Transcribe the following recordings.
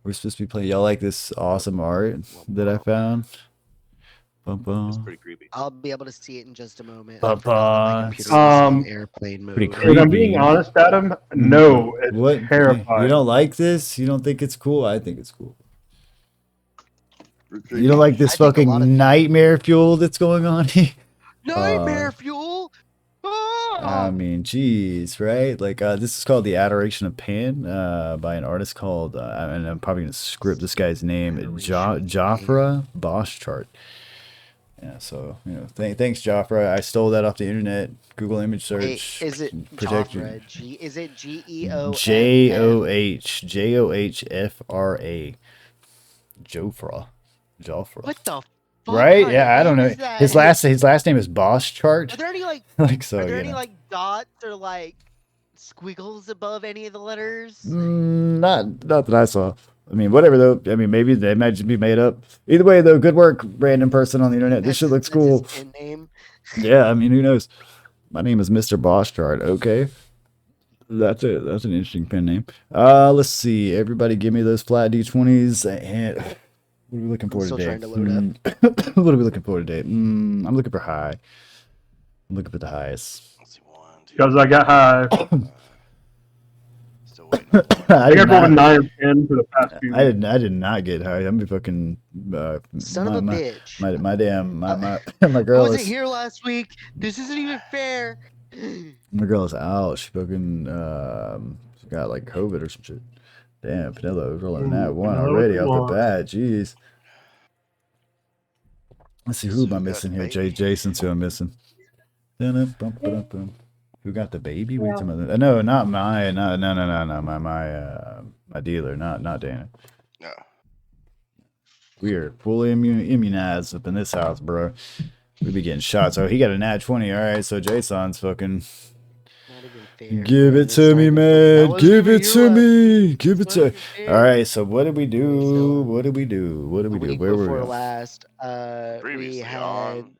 We're supposed to be playing. Y'all like this awesome art that I found? Bum, It's bum. pretty creepy. I'll be able to see it in just a moment. I Bum, forgot that my bum. computer was in Um, airplane Pretty mode. If I'm being creepy. honest, Adam, no, it's What? You terrifying. don't like this? You don't think it's cool? I think it's cool. Pretty You creepy. don't like this I think a lot of fucking people nightmare fuel that's going on here? Nightmare fuel. I mean, geez, right? Like, this is called The Adoration of Pan, by an artist called, and I'm probably gonna script this guy's name, Jafra Boschart. Yeah, so thanks, Jafra. I stole that off the internet. Google image Wait, search. is it Protect you. Joffre? Is it GEOFF? Johjofra. Jofra. What the fuck? Right? kind Yeah, of I don't name know. is that? His last name is Boschart. Are there any like Like so, are there you any know. like dots or like squiggles above any of the letters? Not that I saw. I mean, whatever though. I mean, maybe they might just be made up. Either way, though, good work, random person on the internet. This shit looks That's his cool. pen name. Yeah, I mean, who knows? My name is Mr. Boschart. Okay, that's it. That's an interesting pen name. Let's see. Everybody, give me those flat d20s. And what are we looking for still today? trying to load up. What are we looking for today? I'm looking for high. I'm looking for the highest. Let's see, 1, 2. Because I got high. Still waiting. On I think I rolled a 9 or 10 for the past few. I did not get high. I'm fucking Son of a bitch. my damn my I girl wasn't is here last week. This isn't even fair. my girl is out. She fucking she got like COVID or some shit. Damn, Pinello rolling that one Pinello, already come off the on. bat. Jeez. Let's see, who So am I who got missing the here? baby? Jason's who I'm missing. Dun-dun-bum-ba-dum-bum. Who got the baby? What are you talking about? No, not my no. My dealer, not Dana. No. We are fully immunized up in this house, bro. We be getting shot. So he got a nat 20. All right, so Jason's fucking. Not even fair. Give it This to me, time, I man. wasn't Give even it here to last me. week. Give it It's to. not even fair. All right, so what did we do? So, What did we do? What did we The do? week Where were before we? last, we Previously had on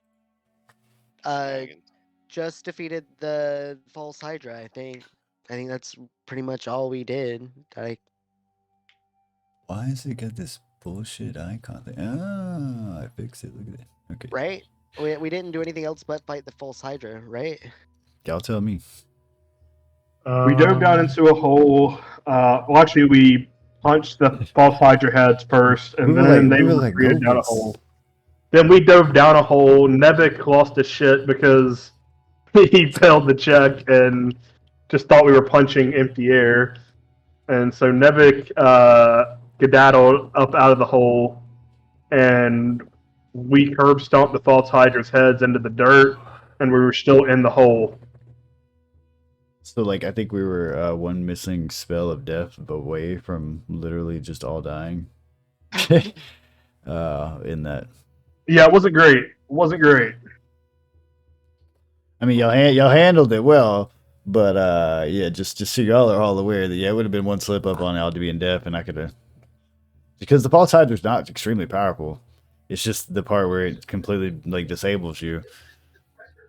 shenanigans. just defeated the false Hydra. I think that's pretty much all we did. Why has it got this bullshit icon thing? Ah, I fixed it. Look at it. Okay. Right? We didn't do anything else but fight the false Hydra, right? Y'all tell me. We dove down into a hole. Well, actually, we punched the false Hydra heads first, and then they retreated down a hole. Then we dove down a hole. Nebek lost his shit because he failed the check and just thought we were punching empty air. And so Nebek skedaddled up out of the hole, and we curb stomped the false Hydra's heads into the dirt, and we were still in the hole. So, like, I think we were one missing spell of death away from literally just all dying. In that. Yeah, it wasn't great. It wasn't great. I mean, y'all handled it well, but yeah, just so y'all are all aware that it would have been one slip up on Al being deaf, and I could have, because the false Hydra's not extremely powerful. It's just the part where it completely like disables you,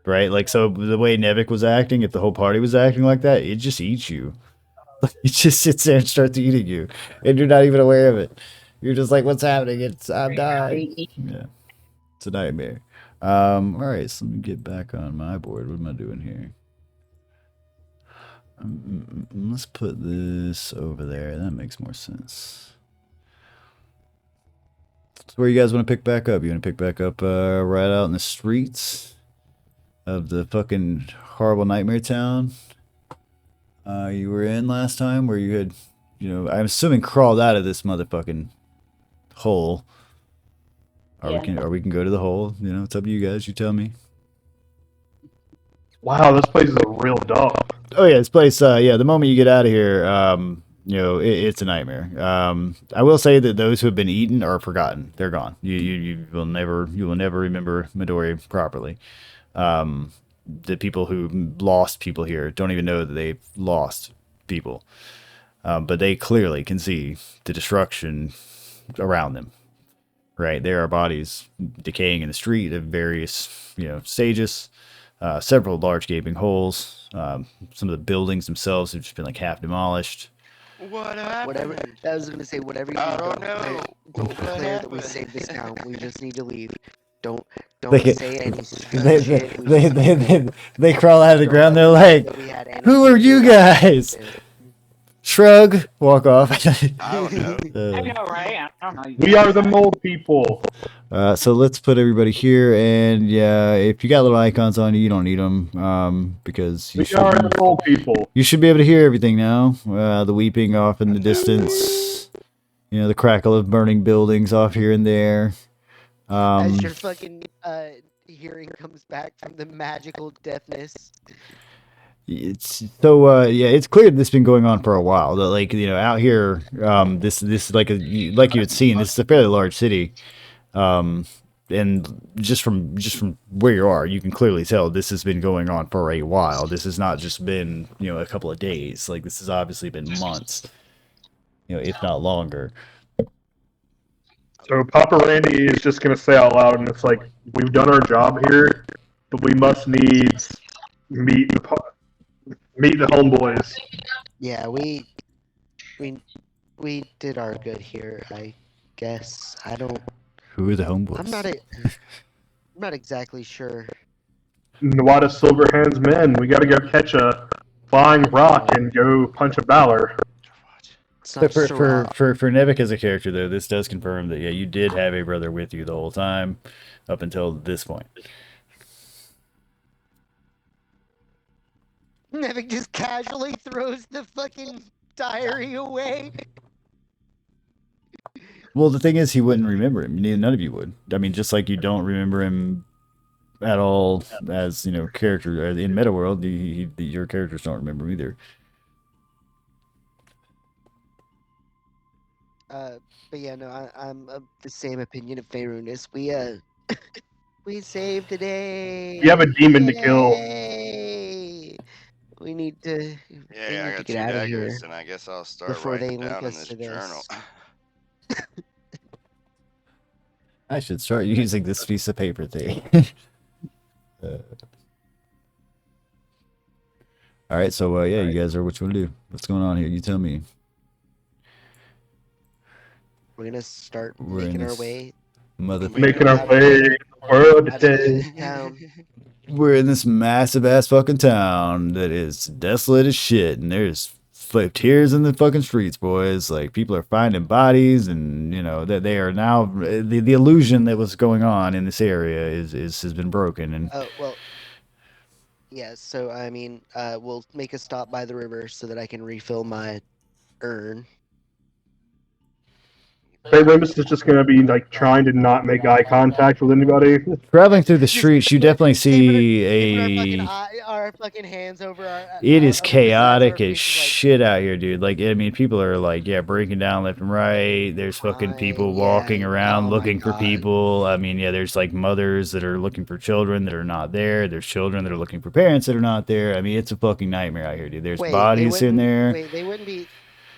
right? Like, so the way Nevik was acting, if the whole party was acting like that, it just eats you. It just sits there and starts eating you, and you're not even aware of it. You're just like, "What's happening? I'm dying." Yeah, it's a nightmare. All right, so let me get back on my board. What am I doing here? Let's put this over there. That makes more sense. So where you guys want to pick back up? You want to pick back up right out in the streets of the fucking horrible nightmare town you were in last time, where you had, I'm assuming crawled out of this motherfucking hole. Or we can go to the hole. It's up to you guys. You tell me. Wow, this place is a real dump. Oh yeah, this place. Yeah, the moment you get out of here, it's a nightmare. I will say that those who have been eaten are forgotten. They're gone. You will never remember Midori properly. The people who lost people here don't even know that they've lost people, but they clearly can see the destruction around them. Right, there are bodies decaying in the street at various stages. Several large gaping holes. Some of the buildings themselves have just been like half demolished. What happened? Whatever. I was gonna say whatever you do. I don't know. Don't What declare that we happened? saved this town. We just need to leave. Don't They, say any they, stupid shit. We just need to they crawl out of the don't ground. let They're me like, think that we had "Who are anything to you do with guys?" it. Shrug, walk off. I don't know. I know, right? I don't know. You We guys. are the mole people. So let's put everybody here, and yeah, if you got little icons on you, you don't need them, because We are the mole people. you should be able to hear everything now. The weeping off in the distance, the crackle of burning buildings off here and there. As your fucking hearing comes back from the magical deafness. It's so yeah, it's clear this has been going on for a while. Like out here, this like like you had seen, this is a fairly large city. And just from where you are, you can clearly tell this has been going on for a while. This has not just been a couple of days. Like this has obviously been months, if not longer. So Papa Randy is just gonna say out loud, and it's like, we've done our job here, but we must needs meet the homeboys. Yeah, we did our good here, I guess. I don't. Who are the homeboys? I'm not exactly sure. Nawada Silverhand's men. We gotta go catch a flying rock and go punch a Valor. It's So not for sure. for Nevik as a character though, this does confirm that you did have a brother with you the whole time, up until this point. Nevik just casually throws the fucking diary away. Well, the thing is, he wouldn't remember him. None of you would. I mean, just like you don't remember him at all as character in Meta World, your characters don't remember him either. But yeah, no, I'm of the same opinion of Faerunus. We saved the day. You have a demon to kill. Yay! We need to. Yeah, I got 2 get out of here daggers, and I guess I'll start before they writing link down in us this to this. journal. I should start using this piece of paper thing. All right, so yeah, you guys are what you want to do? What's going on here? You tell me. We're gonna start We're in making our this way. Making our way in the world out of today. this town. We're in this massive ass fucking town that is desolate as shit, and there's tears in the fucking streets, boys. Like people are finding bodies, and that they are now the illusion that was going on in this area has been broken. And Well, yeah. So I mean, we'll make a stop by the river so that I can refill my urn. Remus is just gonna be like trying to not make eye contact with anybody. traveling through the streets, you definitely see our fucking hands over our. It is over the sides of our chaotic as faces, shit out here, dude. Like, I mean, people are like, breaking down left and right. There's fucking people Crying, walking yeah. around Oh my looking for God. people. I mean, there's like mothers that are looking for children that are not there. There's children that are looking for parents that are not there. I mean, it's a fucking nightmare out here, dude. There's Wait, bodies in there. Wait, they wouldn't be.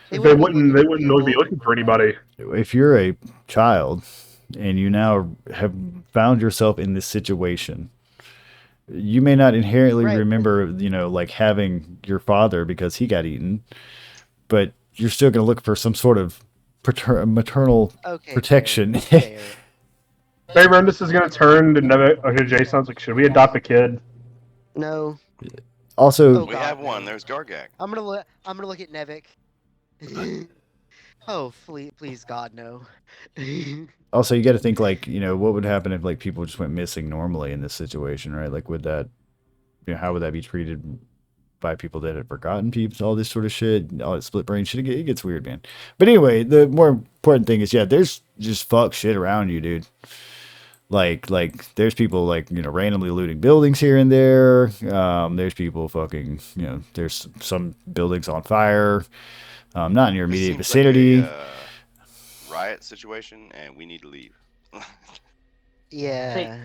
They wouldn't really be looking looking for anybody. If you're a child and you now have found yourself in this situation, you may not inherently Right. remember, like having your father because he got eaten, but you're still going to look for some sort of maternal Okay, protection. fair. Remus is gonna turn to Jason. Like, should we adopt a kid? No, Also, We God, have one. no. There's Gargak. I'm gonna look at Nevik. Oh, please, God, no. you got to think like, what would happen if like people just went missing normally in this situation, right? Like, would that, how would that be treated by people that had forgotten peeps, all this sort of shit, all that split brain shit? It gets weird, man. But anyway, the more important thing is, there's just fuck shit around you, dude. Like there's people like, randomly looting buildings here and there. There's people fucking, there's some buildings on fire. Not in your This immediate seems vicinity. like a, riot situation, and we need to leave. Yeah,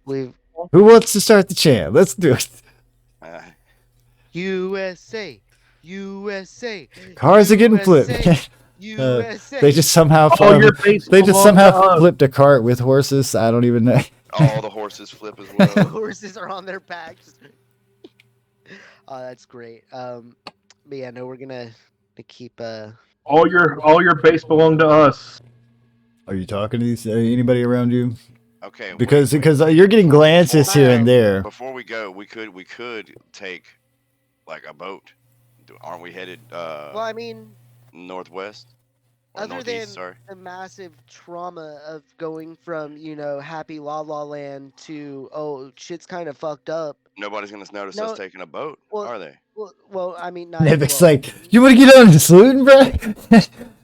we've Who wants to start the chant? Let's do it. USA, USA. Cars are getting flipped. USA. They just somehow Oh, your face belongs to us. flipped a cart with horses. I don't even know. All the horses flip as The well. horses are on their backs. Oh, that's great. But yeah, no, we're gonna to keep All your base belong to us. Are you talking to anybody around you? Okay. Because wait. you're getting glances here and there. Before we go, we could take like a boat. Aren't we headed well, I mean, northwest or other than northeast? Sorry. the massive trauma of going from, happy La La Land to, oh, shit's kind of fucked up. Nobody's gonna notice No, us taking a boat, well, are they? Well, I mean, not. Nevic's well, like, you want to get on the saluting, bro?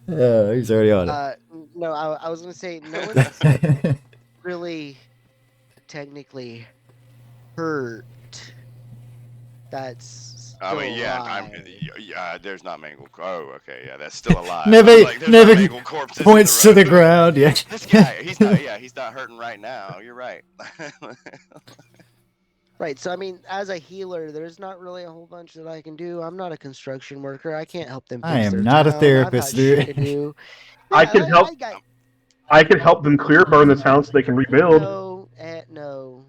Oh, he's already on it. No, I was gonna say no one's really technically hurt. That's I mean, still alive. there's not mangled. Oh, okay, yeah, that's still alive. Nevic there's not mangled corpses points in to the the road. ground. Yeah. This guy, he's not hurting right now. You're right. Right. So I mean, as a healer, there's not really a whole bunch that I can do. I'm not a construction worker. I can't help them. Fix I am their not a town. therapist, I've got shit dude. to do. I can help. I can help them clear burn the town so they can rebuild. No.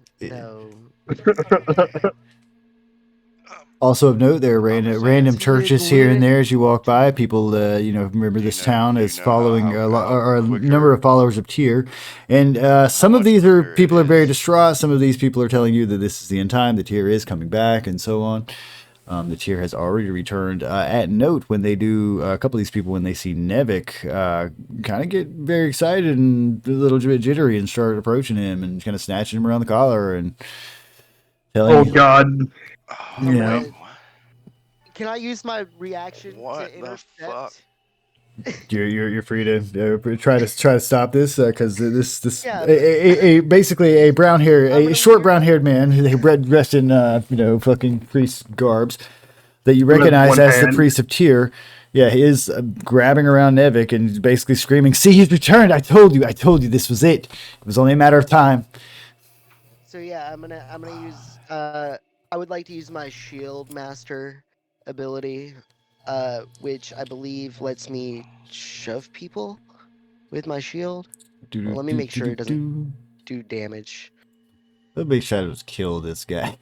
Also of note, there are random churches here and there as you walk by. People, remember this town is following a number of followers of Tyr, and some of these people are very distraught. Some of these people are telling you that this is the end time, that Tyr is coming back, and so on. The Tyr has already returned. At note, when they do, a couple of these people, when they see Nevic, kind of get very excited and a little bit jittery and start approaching him and kind of snatching him around the collar and telling Oh God. Can I use my reaction to intercept? Fuck? You're free to try to stop this because this Yeah, basically a short brown haired man dressed in fucking priest garbs that you recognize as the priest of Tyr. Yeah, he is grabbing around Nevic and basically screaming, "See, he's returned! I told you this was it. It was only a matter of time." So yeah, I'm gonna use. I would like to use my Shield Master ability, which I believe lets me shove people with my shield. Well, let me make sure it doesn't do damage. Let me shadows kill this guy.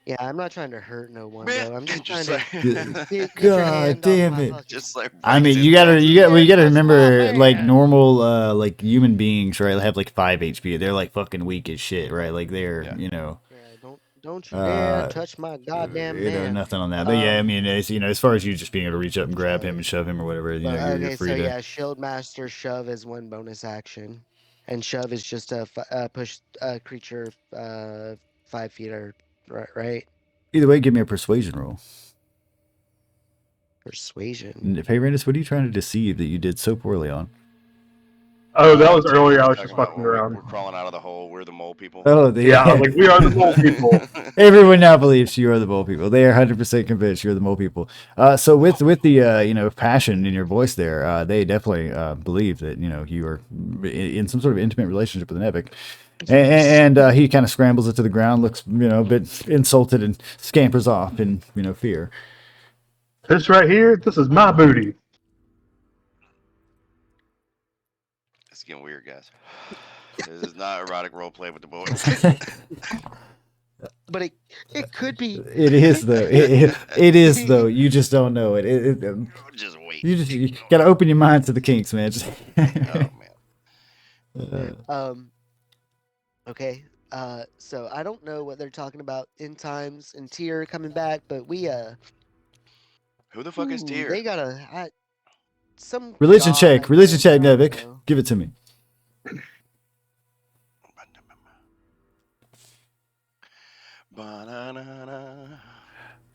Yeah, I'm not trying to hurt no one, Man, though. I'm just trying to. get your God hand damn off it! my Just like. I mean, you gotta remember, like normal, like human beings, right? Have like 5 HP. They're like fucking weak as shit, right? Like they're, Yeah, don't you dare touch my goddamn man. Nothing on that. But yeah, I mean, as far as you just being able to reach up and grab him and shove him or whatever, you're free to. Yeah, Shield Master shove is one bonus action, and shove is just a push a creature 5 feet or right. Either way, give me a persuasion roll. Persuasion. Hey, Randus, what are you trying to deceive that you did so poorly on? Oh, that was earlier. I was just fucking around. We're crawling out of the hole. We're the mole people. Oh, yeah, like we are the mole people. Everyone now believes you are the mole people. They are 100% convinced you're the mole people. So with the passion in your voice there, they definitely believe that you are in some sort of intimate relationship with an epic. And he kind of scrambles it to the ground, looks a bit insulted, and scampers off in fear. This right here, this is my booty. It's getting weird, guys. This is not erotic role play with the boys. But it could be. It is though. It is though. You just don't know it. Just wait. You gotta open your mind to the kinks, man. Oh man. Okay. So I don't know what they're talking about end times and Tyr coming back, but we Who the fuck is Tyr? They got some religion god, check, Nevic. Give it to me.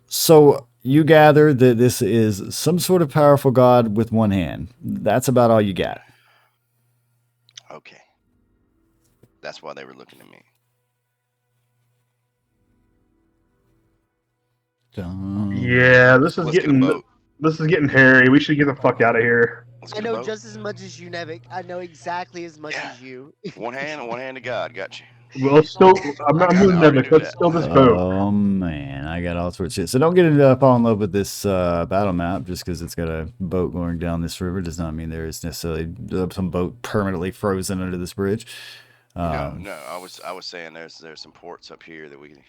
So you gather that this is some sort of powerful god with one hand. That's about all you got. Okay. That's why they were looking at me. Yeah, this is getting hairy. We should get the fuck out of here. I know just as much as you, Nevic. I know exactly as much as you. One hand to God. Got you. Well, I'm not moving Nevic. Let's steal this boat. Oh man, I got all sorts of shit. So don't get into fall in love with this battle map just because it's got a boat going down this river does not mean there is necessarily some boat permanently frozen under this bridge. No. I was saying there's some ports up here that we can.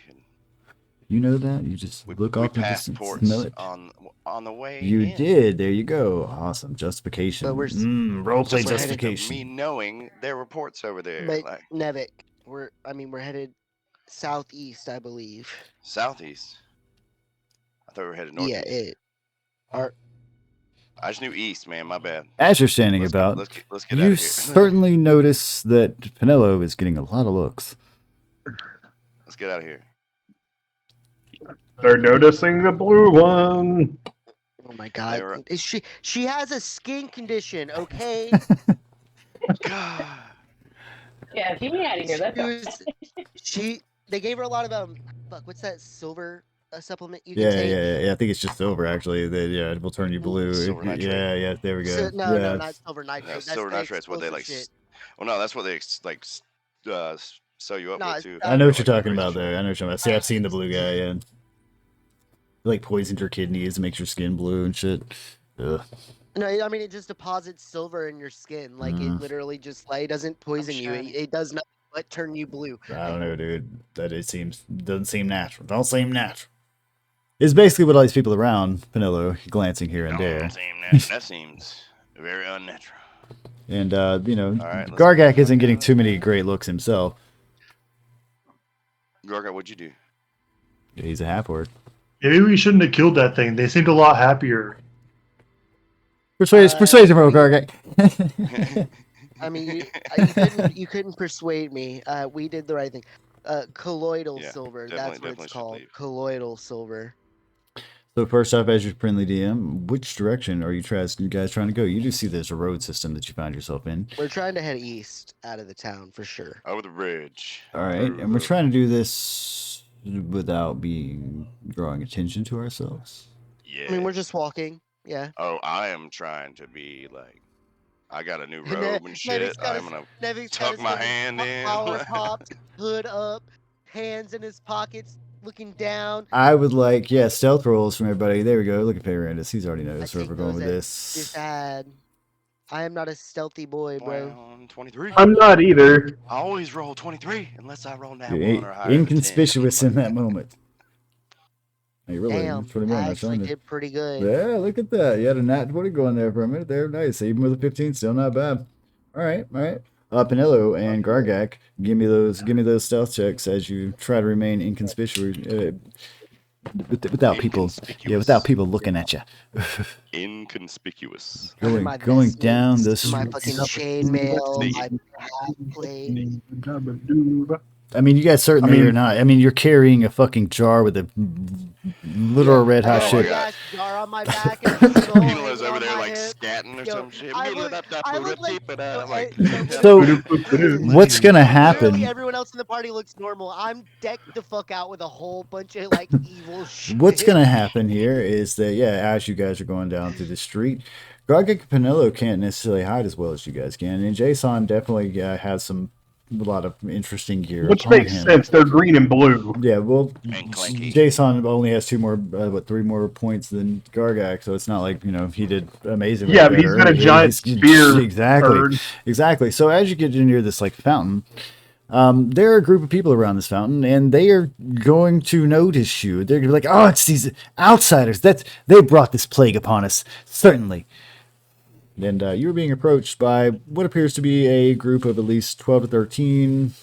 You know that? You just look we off in the passed distance, smell ports it. on the way You in. did. There you go. Awesome. Justification. But we're Roleplay Just we're headed- justification. me knowing there were ports over there, but like Nevik, we're headed southeast, I believe. southeast. I thought we were headed Yeah, northeast. I just knew east, man. My bad. As you're standing Let's about, let's get out you of here. certainly notice that Pinello is getting a lot of looks. Let's get out of here. They're noticing the blue one. Oh my god. were- Is she has a skin condition, okay? God. Yeah, keep me out of here. That's all. They gave her a lot of fuck, what's that silver supplement you can Yeah, take? yeah. I think it's just silver actually. It will turn you blue. Silver nitrate. Yeah. There we go. No, yeah. not silver nitrate. No, That's silver the nitrate's what they explosive like. shit. Well, no, that's what they like sew you up No, with too. I know what Like, you're talking crazy about shit. though. I know what you're talking about. See, I've seen the blue guy. Yeah. Like poisoned your kidneys, makes your skin blue and shit. Ugh. No, I mean it just deposits silver in your skin. Like it Mhm. literally just like it doesn't poison you. It does nothing but turn you blue. I don't know, dude. Doesn't seem natural. Don't seem natural. It's basically what all these people around Pinello glancing here and there. That seems very unnatural. And you know, right, let's Gargak go. isn't getting too many great looks himself. Gorga, what'd you do? He's a half orc. Maybe we shouldn't have killed that thing. They seemed a lot happier. Persuasion roll, Gargak. I mean, you couldn't persuade me. We did the right thing. Colloidal Yeah, silver. definitely- That's what definitely it's should called. leave. Colloidal silver. So first off, as your friendly DM, which direction are you guys trying to go? You do see there's a road system that you find yourself in. We're trying to head east out of the town for sure. Over the bridge. All right, and we're trying to do this without drawing attention to ourselves. Yeah. I mean, we're just walking. Yeah. Oh, I am trying to be like, I got a new Ne- robe and shit. Nevik's got I'm his- gonna Nevik's got tuck his my fucking hand in. collar popped, hood up, hands in his pockets, looking down. I would like, stealth rolls from everybody. There we go. Look at Perandus. He's already noticed I where we're take going with those this. Disad. I am not a stealthy boy, bro. Well, 23. I'm not either. I always roll 23 unless I roll that You're one or higher. than 10. inconspicuous in that moment. Hey, really? Damn, 21, I that's actually on it. did pretty good. Yeah, look at that. You had a nat 20 going there for a minute there. Nice. Even with a 15, still not bad. All right. Pinello and Gargak, give me those stealth checks as you try to remain inconspicuous. Without people looking at you. Inconspicuous. going My going vestments, down the my streets. fucking chainmail, Sneaky. my hat plate. I mean, you guys certainly are not. I mean, you're carrying a fucking jar with a literal red hot Oh my shit. God. Jar on my back and a skull Mila's hanging over on there my like hip. scatting or Yo, some shit. I look like- So what's gonna happen? Literally everyone else in the party looks normal. I'm decked the fuck out with a whole bunch of like evil shit. What's gonna happen here is that as you guys are going down through the street, Gargak and Pinello can't necessarily hide as well as you guys can, and Jason definitely has a lot of interesting gear. Which upon makes him. sense. They're green and blue. Yeah, well, And clanky. Jason only has 3 more points than Gargak, so it's not like he did amazingly. Yeah, but he's got a giant spear. Exactly. So as you get near this like fountain, there are a group of people around this fountain, and they are going to notice you. They're gonna be like, "Oh, it's these outsiders. They brought this plague upon us, certainly." And you were being approached by what appears to be a group of at least 12 to 13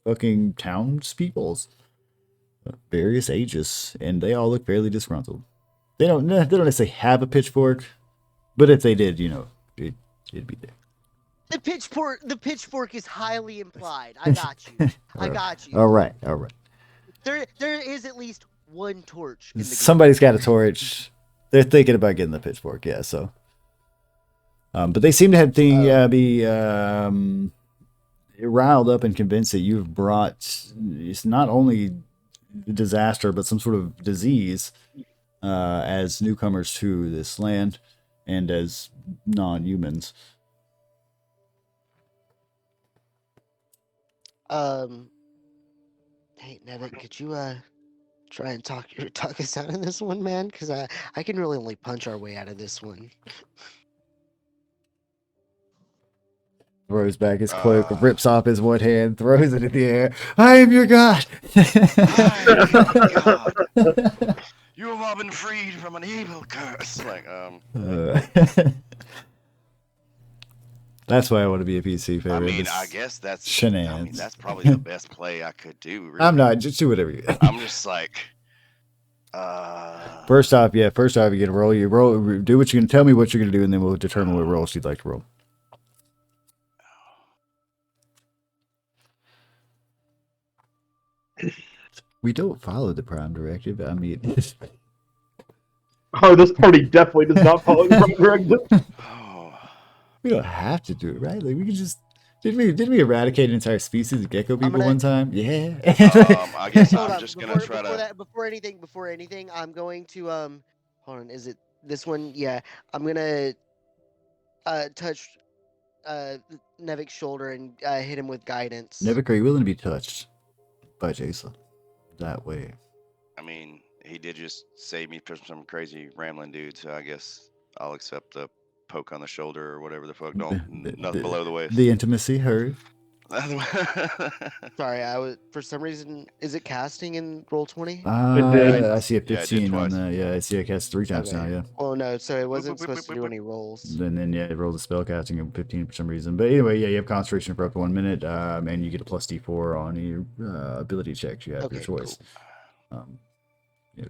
fucking townspeople, various ages, and they all look fairly disgruntled. They don't necessarily have a pitchfork, but if they did, it'd be there. The pitchfork is highly implied. I got you. I got you. All right. There is at least one torch. In the group. Somebody's got a torch. They're thinking about getting the pitchfork, yeah. So, but they seem to have be riled up and convinced that you've brought it's not only disaster but some sort of disease as newcomers to this land and as non-humans. Hey Nevik, could you try and talk us out of this one, man? Because I can really only punch our way out of this one. throws back his cloak, rips off his one hand, throws it in the air. I am your god. God. You have all been freed from an evil curse. Like, That's why I want to be a PC favorite. I mean, This I guess that's shenanigans. I mean, that's probably the best play I could do. Really. I'm not. Just do whatever you. I'm just like, First off, you get a roll. You roll. Do what you can. Tell me what you're gonna do, and then we'll determine what rolls you'd like to roll. We don't follow the Prime Directive. I mean, Oh, this party definitely does not follow the Prime Directive. we don't have to do it, right? Like we can just. Didn't we eradicate an entire species of gecko people one time? Yeah. I guess Hold I'm on, just gonna try to. Before anything, I'm going to hold on. Is it this one? Yeah, I'm gonna touch Nevik's shoulder and hit him with guidance. Nevik, are you willing to be touched by Jason that way? I mean, he did just save me from some crazy rambling dude, so I guess I'll accept the poke on the shoulder or whatever the fuck. Nothing below the waist. The intimacy heard. Sorry, I was for some reason. Is it casting in Roll20? I see a Yeah, I did 15 on twice. that. Yeah, I see I cast 3 times Okay. now. Yeah. Oh no, so it wasn't supposed to do any rolls. And then it rolls a spell casting of 15 for some reason. But anyway, yeah, you have concentration for up to 1 minute, and you get a plus D4 on your ability checks you have your Okay, choice. Kind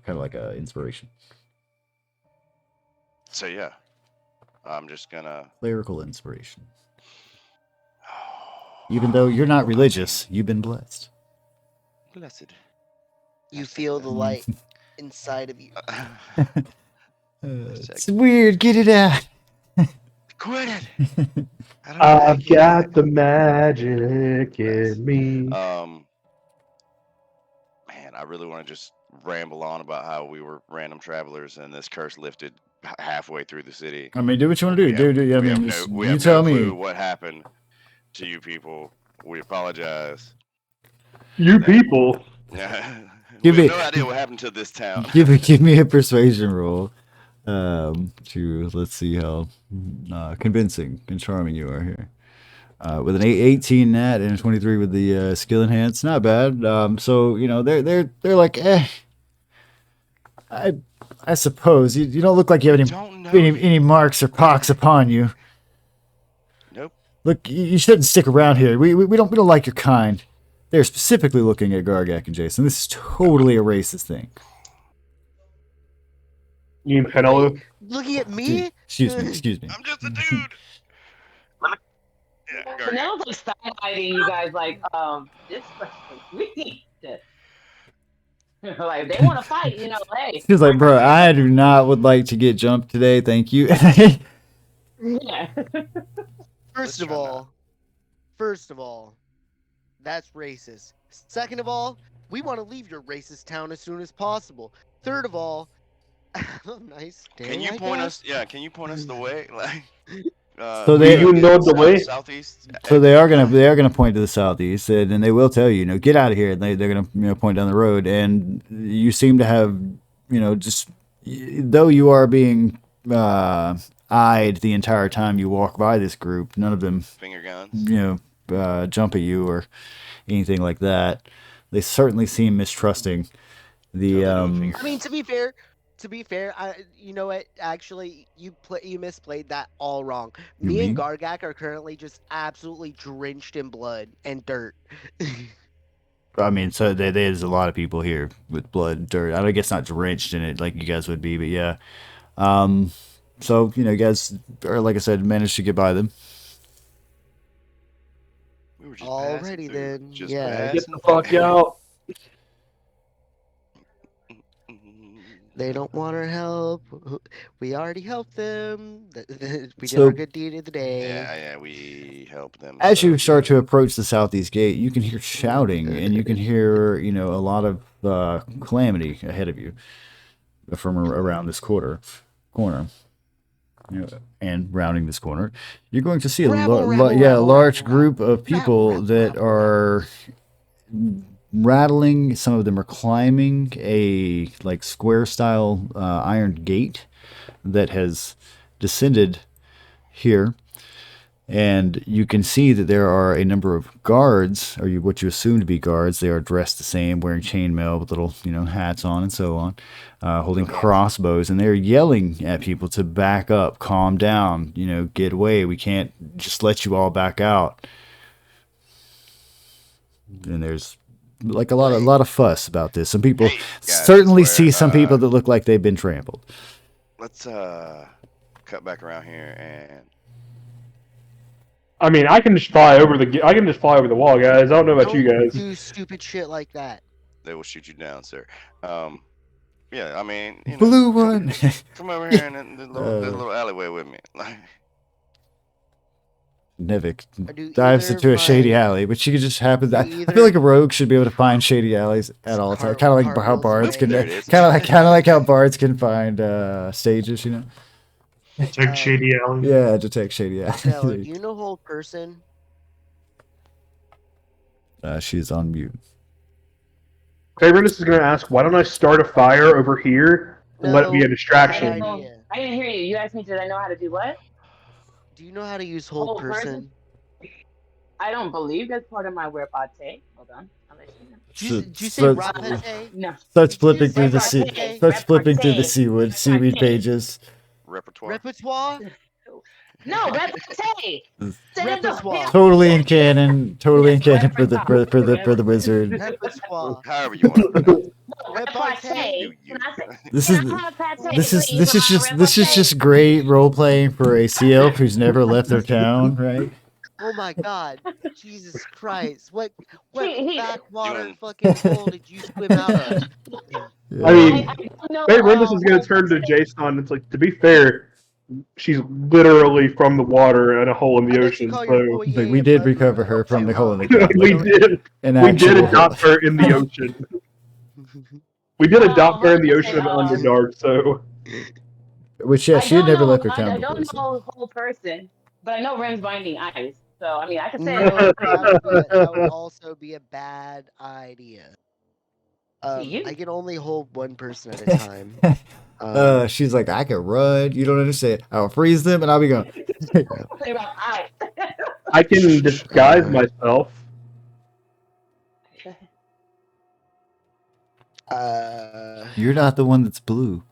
of like a inspiration. So yeah, I'm just gonna. Clerical inspiration. Even though you're not religious, you've been blessed. Blessed. You feel the light inside of you. It's weird. Get it out. Quit it. I've got the magic in me. Man, I really want to just ramble on about how we were random travelers and this curse lifted halfway through the city. I mean, do what you want to do. I mean, We you have tell no me. clue what happened to you people. We apologize. You people. We Give have me- no idea what happened to this town. Give me a persuasion roll. Let's see how convincing and charming you are here. With an 18 nat and a 23 with the skill enhance, not bad. So they're like, I suppose you don't look like you have any marks or pox upon you. Nope. Look, you shouldn't stick around here. We don't like your kind. They're specifically looking at Gargak and Jason. This is totally a racist thing. You mean Penelope? Looking at me? Excuse me. I'm just a dude. Yeah, Gargak. Penelope's side-eyeing you guys like, this person, we need to. Like, if they want to fight, hey. He's like, bro, I do not would like to get jumped today. Thank you. Yeah. First of all, that's racist. Second of all, we want to leave your racist town as soon as possible. Third of all, nice day. Can you point us? Yeah, can you point us the way? Like, So they- You know the way? Southeast. So they are gonna point to the southeast, and they will tell you, get out of here. And they're gonna point down the road, and you seem to have, just though you are being eyed the entire time you walk by this group, none of them, Finger guns. jump at you or anything like that. They certainly seem mistrusting. The I mean, to be fair, you know what? Actually, you misplayed that all wrong. You Me and mean? Gargak are currently just absolutely drenched in blood and dirt. I mean, so there's a lot of people here with blood and dirt. I guess not drenched in it like you guys would be, but yeah. So, you guys are, like I said, managed to get by them. We were just Alrighty passing through, then, just yeah. Get passing the fuck through. out. They don't want our help. We already helped them. We did So- our good deed of the day. Yeah, we helped them. As so, you start to approach the southeast gate, you can hear shouting, and you can hear, a lot of calamity ahead of you from around this corner. And rounding this corner, you're going to see a large group of people that are rattling. Some of them are climbing a square style iron gate that has descended here. And you can see that there are a number of guards, or what you assume to be guards. They are dressed the same, wearing chainmail with little, hats on and so on, holding crossbows, and they're yelling at people to back up, calm down, get away. We can't just let you all back out. And there's like a lot of fuss about this. Some people certainly see some people that look like they've been trampled. Let's cut back around here and. I mean, I can just fly over the wall, guys. I don't know about you guys. Do stupid shit like that. They will shoot you down, sir. Yeah, I mean, Blue one. Come over here in the little alleyway with me. Nevik dives into a shady alley, but she could just happen. I feel like a rogue should be able to find shady alleys at all times. Kind of like how bards can, how bards can find stages, Detect shady alley. Yeah, detect shady alley. No, do you know Whole Person? She's on mute. Favorite is going to ask, why don't I start a fire over here and let it be a distraction? I didn't hear you. You asked me, did I know how to do what? Do you know how to use Whole Person? I don't believe that's part of my repartee. Hold on. I'll let you know. Did you say repartee? No. Starts flipping through the seaweed pages. Repertoire? No, repartee. Repertoire. Totally in canon for the wizard. Repertoire. However you want to. Repartee. This is just great role playing for a sea elf who's never left their town, right? Oh my God, Jesus Christ! What backwater fucking hole did you swim out of? Yeah. I mean, Favorite is going to turn to Jason. It's like, to be fair, she's literally from the water and a hole in the ocean. So we did recover her from the hole in the ocean. we did adopt her in the ocean. We did adopt her in the ocean of Underdark, so. Which, she had never left her town I before. don't know the whole person, but I know Ren's binding eyes. So, I mean, I can say that would also be a bad idea. I can only hold one person at a time. She's like, I can run. You don't understand. I'll freeze them and I'll be gone. I can disguise myself. You're not the one that's blue.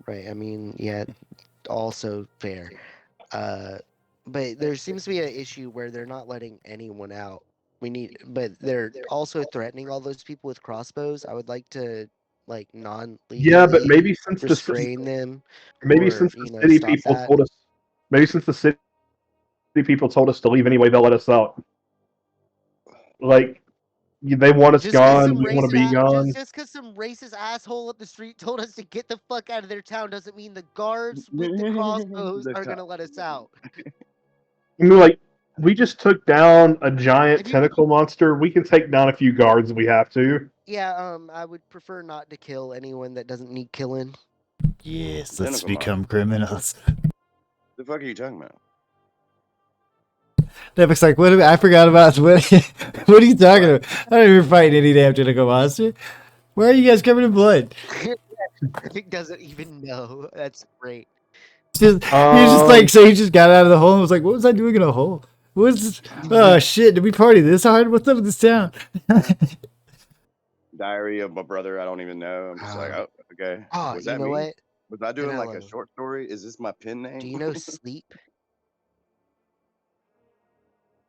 Right. I mean, yeah. Also fair. But there seems to be an issue where they're not letting anyone out. But they're also threatening all those people with crossbows. I would like to, non-legally. Yeah, but maybe since restrain them. Since the city people told us. Maybe since the city people told us to leave anyway, they'll let us out. Like, they want us gone. We want to be gone. Just because some racist asshole up the street told us to get the fuck out of their town doesn't mean the guards with the crossbows are gonna let us out. I mean, we just took down a giant tentacle monster. We can take down a few guards if we have to. Yeah, I would prefer not to kill anyone that doesn't need killing. Yes, let's become criminals. The fuck are you talking about? Nevik's like, I forgot about what are you talking about? I don't even fight any damn tentacle monster. Where are you guys covered in blood? Nick doesn't even know. That's great. He just got out of the hole and was like, what was I doing in a hole? Oh shit, did we party this hard? What's up with this town? Diary of my brother, I don't even know. I'm just like, oh, okay. Was that me? What? Was I doing like a short story? Is this my pen name? Do you know Sleep?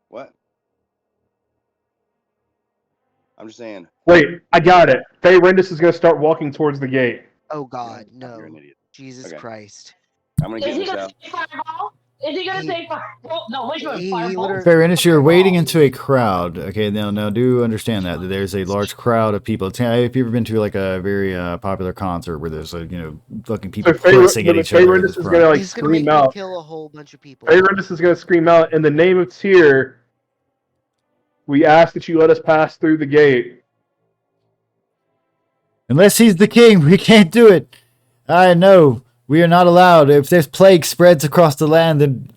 What? I'm just saying. Wait, I got it. Faye Rendis is going to start walking towards the gate. Oh God, no! You're an idiot. Jesus Christ! I'm gonna get this out. Is he gonna say fireball? No, which one? Fireball. Fair enough, you're wading into a crowd. Okay, now do understand that there's a large crowd of people. Have you ever been to like a very popular concert where there's fucking people cursing at each other? Faye Rendis is gonna scream out. Kill a whole bunch of people. Faye Rendis is gonna scream out in the name of Tyr. We ask that you let us pass through the gate. Unless he's the king, we can't do it. I know. We are not allowed. If there's plague spreads across the land, then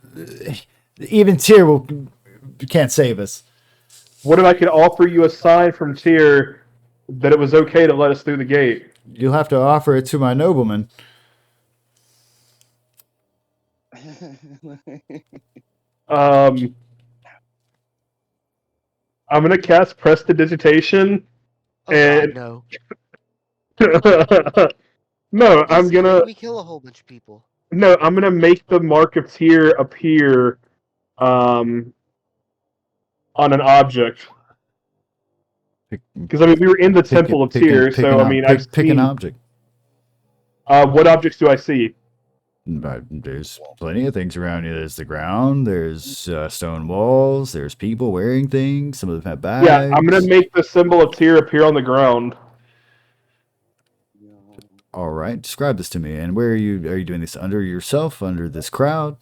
even Tyr can't save us. What if I could offer you a sign from Tyr that it was okay to let us through the gate? You'll have to offer it to my nobleman. I'm gonna cast Prestidigitation, Oh and God, no. no, I'm Basically, gonna we kill a whole bunch of people. make the Mark of Tyr appear on an object. Because I mean, we were in the Temple of Tyr, so I mean, I've pick an seen. object. What objects do I see? There's plenty of things around you. There's the ground. There's stone walls. There's people wearing things. Some of them have bags. Yeah, I'm gonna make the symbol of Tyr appear on the ground. All right, describe this to me. And where are you doing this under yourself, under this crowd?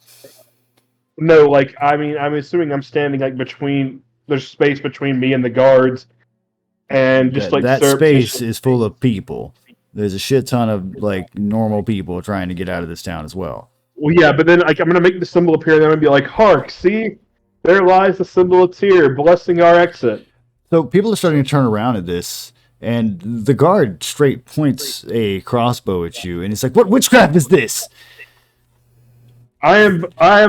No, like I mean, I'm assuming I'm standing like between. There's space between me and the guards, and just like that space is full of people. There's a shit ton of like normal people trying to get out of this town as well. Well, yeah, but then like I'm gonna make the symbol appear, and then I'm gonna be like, "Hark! See, there lies the symbol of Tyr, blessing our exit." So people are starting to turn around at this, and the guard straight points a crossbow at you, and he's like, "What witchcraft is this?" I am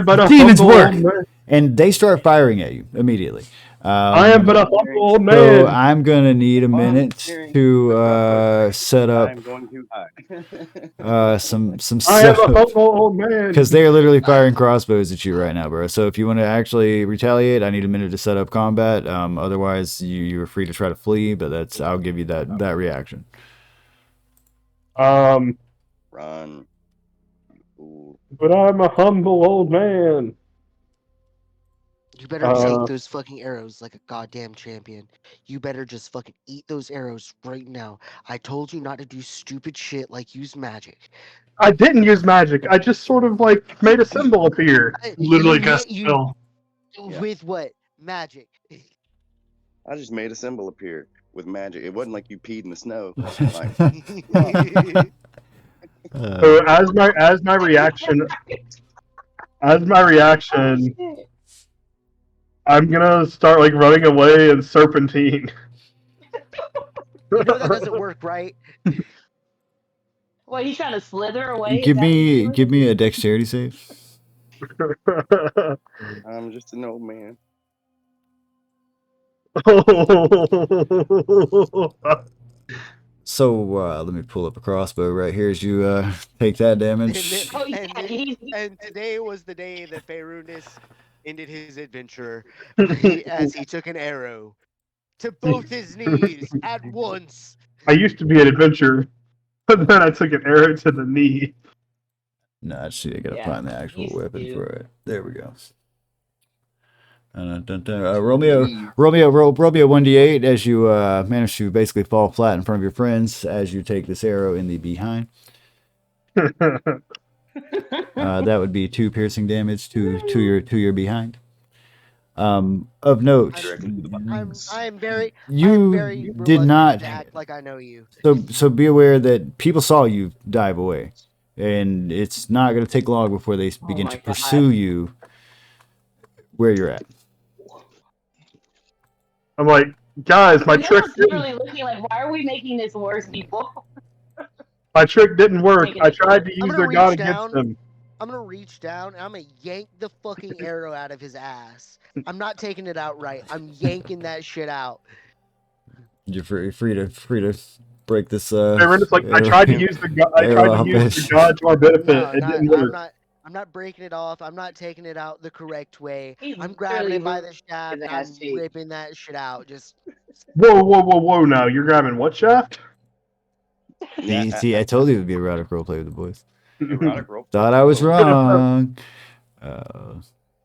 but a Demons humble work, old man. and they start firing at you immediately. I am but a humble old man. So I'm gonna need a minute to set up I'm going too high. some I am a stuff humble old man. because they are literally firing crossbows at you right now, bro. So if you want to actually retaliate, I need a minute to set up combat. Otherwise, you're free to try to flee, but I'll give you that reaction. But Run. Ooh. I'm a humble old man. You better take those fucking arrows like a goddamn champion. You better just fucking eat those arrows right now. I told you not to do stupid shit like use magic. I didn't use magic. I just sort of like made a symbol appear. Literally You- cast a you- spell. With what? Magic. I just made a symbol appear with magic. It wasn't like you peed in the snow. Like, So as my reaction, I'm gonna start like running away and serpentine. You know that doesn't work, right? What, he's trying to slither away? Give me a dexterity save. I'm just an old man. So let me pull up a crossbow right here as you take that damage. Oh, yeah, And today was the day that Faerunus ended his adventure as he took an arrow to both his knees at once. I used to be an adventurer, but then I took an arrow to the knee. No, actually, I gotta Yeah, find the actual used to weapon do. for it. There we go. Romeo 1d8 as you manage to basically fall flat in front of your friends as you take this arrow in the behind. That would be 2 piercing damage to your behind. Of note, I'm very. you I'm very did reluctant not. to act like I know you. So be aware that people saw you dive away, and it's not going to take long before they begin my to God. pursue you where you're at. I'm like, guys, my He trick was didn't, literally looking like, why are we making this worse, people? my trick didn't work. Making I it tried to I'm use gonna their god reach against down. them. I'm gonna reach down and I'm gonna yank the fucking arrow out of his ass. I'm not taking it out right. I'm yanking that shit out. You're free to break this. It's like I tried to use the god to our benefit. No, It didn't work. I'm not breaking it off. I'm not taking it out the correct way. He's I'm grabbing literally it by the moving shaft. his And ass I'm cheek. ripping that shit out. Just Whoa! Now you're grabbing what shaft? See, I told you it would be erotic roleplay with the boys. Erotic role. Thought I was wrong. We'll I'm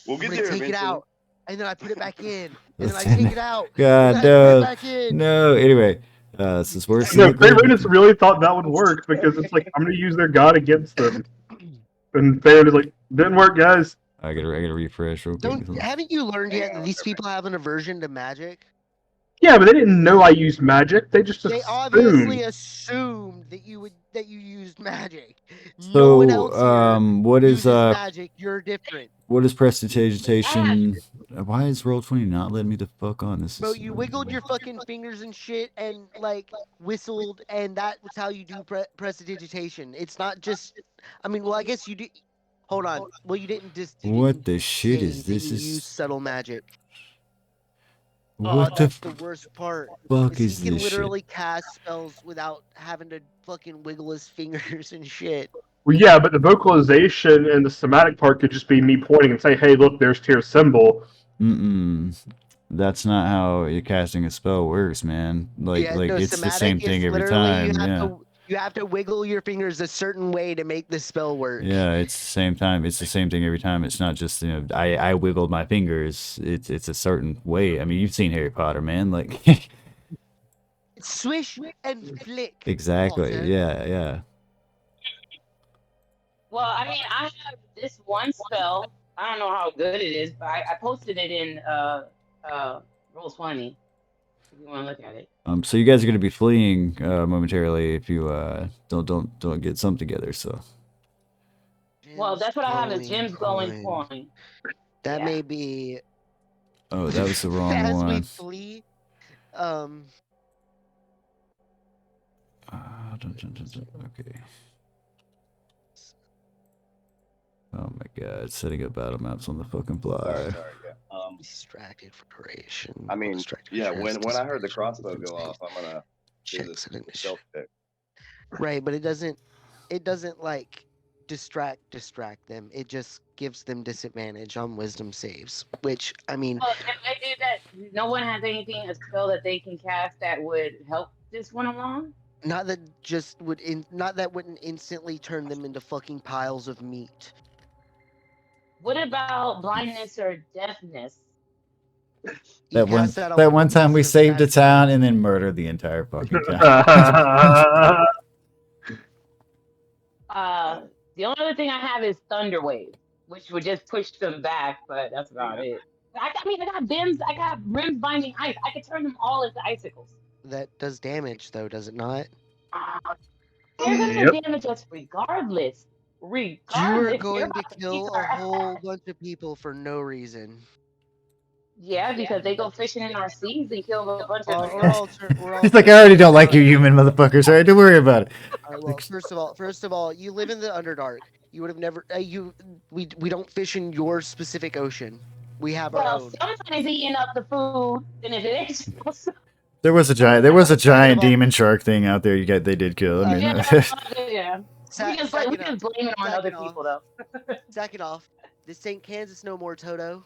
get gonna there take it eventually. out, and then I put it back in, and then I take it out. God, and then I put it no, back in. no. Anyway, since we're No, Faerunus really thought that would work because it's like I'm gonna use their god against them, and Faerunus like didn't work, guys. I gotta refresh real quick. Haven't you learned yet that these people have an aversion to magic? Yeah, but they didn't know I used magic. They just They assumed. obviously assumed that you used magic. No one else So, here what is uses magic. You're different. what is prestidigitation? Why is Roll20 not letting me the fuck on this? Bro, you wiggled your fucking fingers and shit and like whistled, and that was how you do prestidigitation. It's not just. I mean, well, I guess you do. Hold on. Well, you didn't just. You What didn't the shit say is that this? you use Is subtle magic. what That's the worst part. fuck Is he is can this shit? literally cast spells without having to fucking wiggle his fingers and shit. Well, yeah, but the vocalization and the somatic part could just be me pointing and say, "Hey, look, there's Tyr's symbol." That's not how you're casting a spell works, man. Like Yeah, no, it's the same somatic thing is every literally time. Yeah. you have to wiggle your fingers a certain way to make the spell work. Yeah, it's the same time. It's the same thing every time. It's not just I wiggled my fingers. It's a certain way. I mean, you've seen Harry Potter, man. Like Swish and flick. exactly. Potter. Yeah. Well, I mean, I have this one spell. I don't know how good it is, but I posted it in Roll20. If you want to look at it. So you guys are gonna be fleeing momentarily if you don't get some together. So. Well, that's what I have is Jim's glowing coin. coin. That Yeah. may be. Oh, that was the wrong As we one. flee, Okay. Oh my god, setting up battle maps on the fucking fly. Sorry, yeah. Distracted for duration. I mean, distracted yeah. for When I heard the crossbow go off, I'm gonna do checks this and initiative. stealth check. Right, but it doesn't like distract them. It just gives them disadvantage on wisdom saves, which I mean, Well, if that no one has anything a spell that they can cast that would help this one along. not that wouldn't instantly turn them into fucking piles of meat. What about blindness or deafness? You That one cast on that one time we monster saved a magic. town and then murdered the entire fucking town. The only other thing I have is Thunder Wave, which would just push them back, but that's about it. I got Bims, I got Rims binding ice. I could turn them all into icicles. That does damage though, does it not? They're gonna Yep. damage us regardless. You are They're going about to kick kill a our whole ass. bunch of people for no reason. Yeah, because they go fishing in our seas and kill a bunch We're of. all He's like, I already don't like you human motherfuckers, alright? Don't worry about it. All right, well, first of all, you live in the Underdark. You would have never. We don't fish in your specific ocean. We have our Well, own. sometimes eating up the food, and if it ain't, There was a giant demon shark thing out there they did kill. I mean yeah. We just blame it on other people, though. Second off, this ain't Kansas no more, Toto.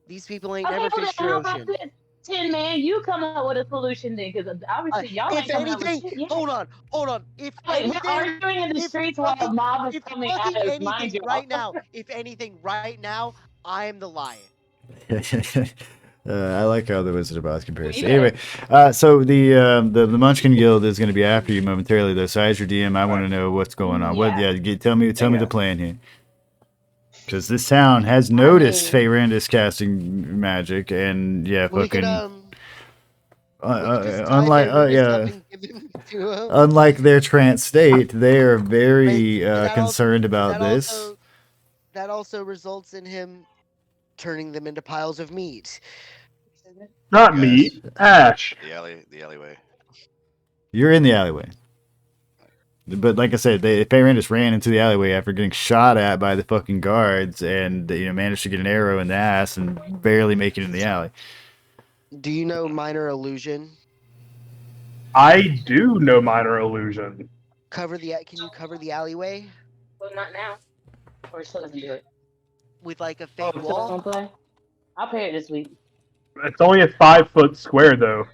These people ain't Okay, never well, then fished how your about ocean. this? Tin Man, you come up with a solution then, because obviously y'all ain't If coming up with anything, shit yet. hold on. If Wait, we're anything, arguing in the if streets while a fucking- mob is if coming fucking at us. Mind anything you, right now, if anything right now, I am the lion. I like how the Wizard of Oz comparison. Yeah. Anyway, so the Munchkin Guild is going to be after you momentarily, though. So as your DM, I want to know what's going on. Tell me the plan here. Because this town has noticed Feyrandis casting magic, and We could unlike their trance state, they are very concerned about this. That also results in him turning them into piles of meat. Not me, Ash. The alleyway. You're in the alleyway. But like I said, Feyrandis ran into the alleyway after getting shot at by the fucking guards, and managed to get an arrow in the ass and barely make it in the alley. Do you know minor illusion? I do know minor illusion. Can you cover the alleyway But not now. Or still doesn't do it. with like a fake Still wall? don't play? I'll pay it this week. It's only a 5-foot square, though.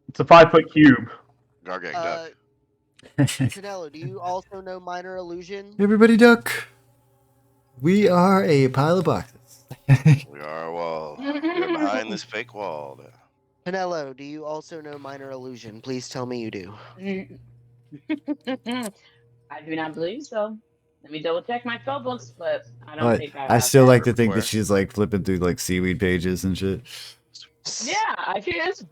It's a 5-foot cube. Gargant duck. Canelo, do you also know minor illusion? Everybody duck. We are a pile of boxes. We are a wall. We're behind this fake wall. Canelo, do you also know minor illusion? Please tell me you do. I do not believe so. Let me double check my spell books, but I don't think I still like to think that she's like flipping through like seaweed pages and shit. Yeah, I guess.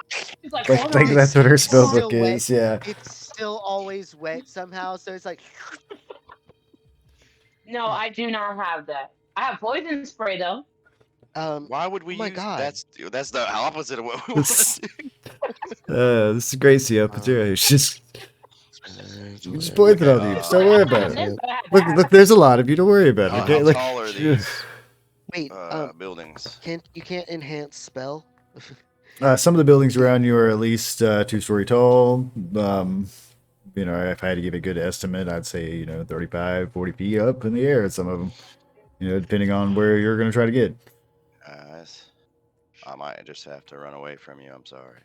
She's like, Like that's what her spell book Still wet. is. Yeah. It's still always wet somehow, so it's like. No, I do not have that. I have poison spray though. Why would we my use God. That's the opposite of what we want to do. This is Gracie up there. She's Just pointed at you. Don't worry about it. Look, there's a lot of you. Don't worry about it. How Okay, like, tall are these Wait, buildings? you can't enhance spell? some of the buildings around you are at least 2-story tall. You know, if I had to give a good estimate, I'd say 35, 40 feet up in the air. Some of them, depending on where you're going to try to get. I might just have to run away from you. I'm sorry.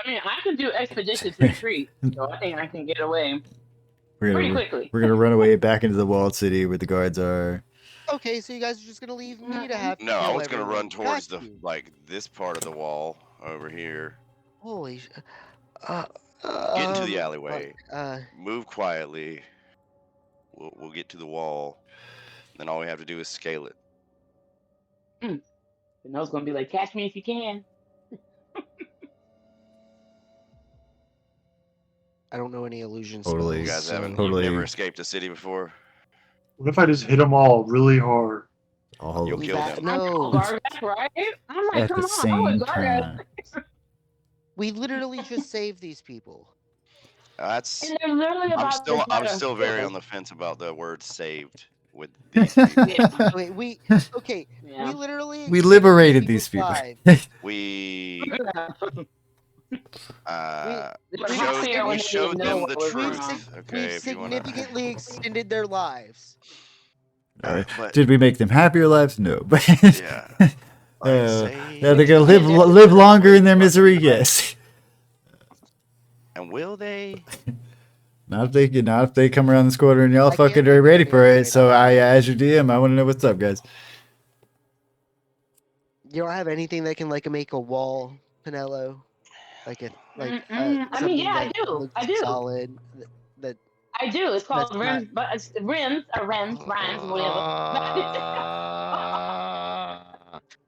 I mean, I can do expeditious retreat, so I think I can get away pretty quickly. We're gonna run away back into the walled city where the guards are. Okay, so you guys are just gonna leave me to have to No, I kill was gonna everyone. run towards Got you. this part of the wall over here. Holy sh- Get into the alleyway. Uh, Move quietly. We'll get to the wall. Then all we have to do is scale it. And I was gonna be like, catch me if you can. I don't know any illusion Totally. You spells. guys haven't. Totally. You've never escaped a city before. What if I just hit them all really hard? You'll kill them. No, Gargash, right? I'm like, At come the on, same Gargash. time. we literally just saved these people. That's. And they're literally I'm about to I'm try to still kill very us. on the fence about the word "saved" with these people. Yeah. Wait, we Yeah. literally We liberated these people. lives. We We showed them the We've truth. Okay, We've if you wanna. significantly extended their lives. But, Did we make them happier lives? No. But yeah. yeah, they're gonna live longer in their misery. Yes. And will they? Not if they come around this corner and y'all I can't fucking think are of ready anything for it. right So now. as your DM, I want to know what's up, guys. You don't have anything that can make a wall, Pinello, I mean, yeah, I do. I do. solid. That I do. It's called That's rims, but it's rims, rhymes, whatever.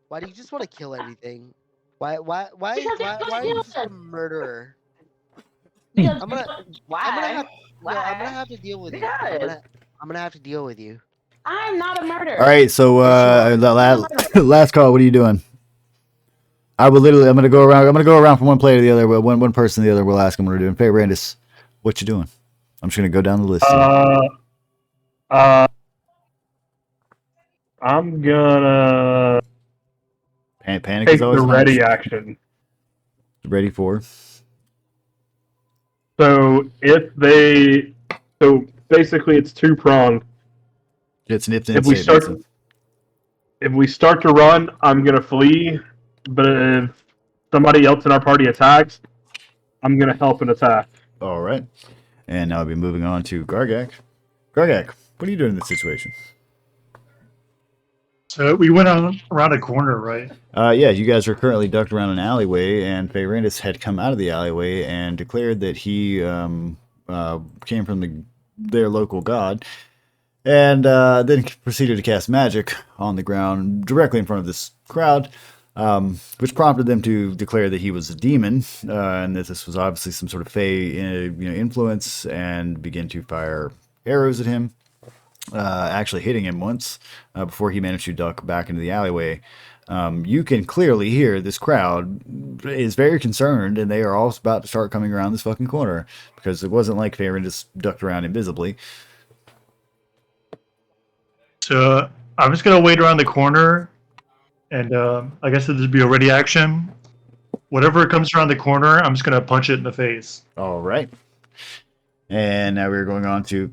why do you just want to kill everything? Why Because it's gonna are kill you just a us. murderer? Because I'm gonna why? I'm gonna have to deal with you. Because I'm gonna have to deal with you. I'm not a murderer. All right. So last call. What are you doing? I'm gonna go around from one player to the other. One person to the other. We'll ask them what they're doing. Hey, Randis, what you doing? I'm just gonna go down the list. I'm gonna Panic take is always the nice. ready action. Ready for? So basically it's two-pronged. It's nipped If we start to run, I'm gonna flee. But if somebody else in our party attacks, I'm gonna help an attack. All right. And now I'll be moving on to Gargak. Gargak, what are you doing in this situation? So we went around a corner, right? Yeah, you guys are currently ducked around an alleyway, and Fayrandis had come out of the alleyway and declared that he came from their local god, and then proceeded to cast magic on the ground directly in front of this crowd, which prompted them to declare that he was a demon, and that this was obviously some sort of fey influence, and begin to fire arrows at him, actually hitting him once before he managed to duck back into the alleyway. You can clearly hear this crowd is very concerned, and they are all about to start coming around this fucking corner, because it wasn't like Faerun just ducked around invisibly. So I'm just gonna wait around the corner, and I guess it'll just be a ready action. Whatever comes around the corner, I'm just gonna punch it in the face. All right. And now we're going on to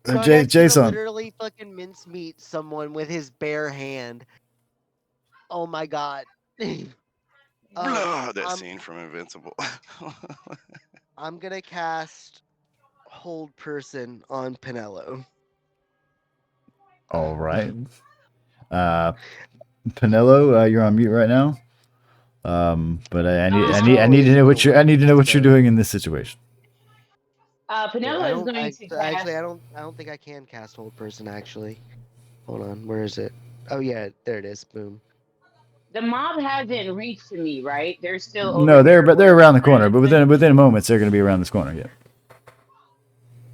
So I'd actually Jason. literally fucking mincemeat someone with his bare hand. Oh my god. That scene from Invincible. I'm gonna cast Hold Person on Pinello. All right. Pinello, you're on mute right now. But I need to know what you're doing in this situation. Pinello is going to cast. Actually, I don't think I can cast Hold Person. Actually, hold on. Where is it? Oh yeah, there it is. Boom. The mob hasn't reached to me, right? They're still. No, they're around the corner, but within moments they're going to be around this corner. Yeah.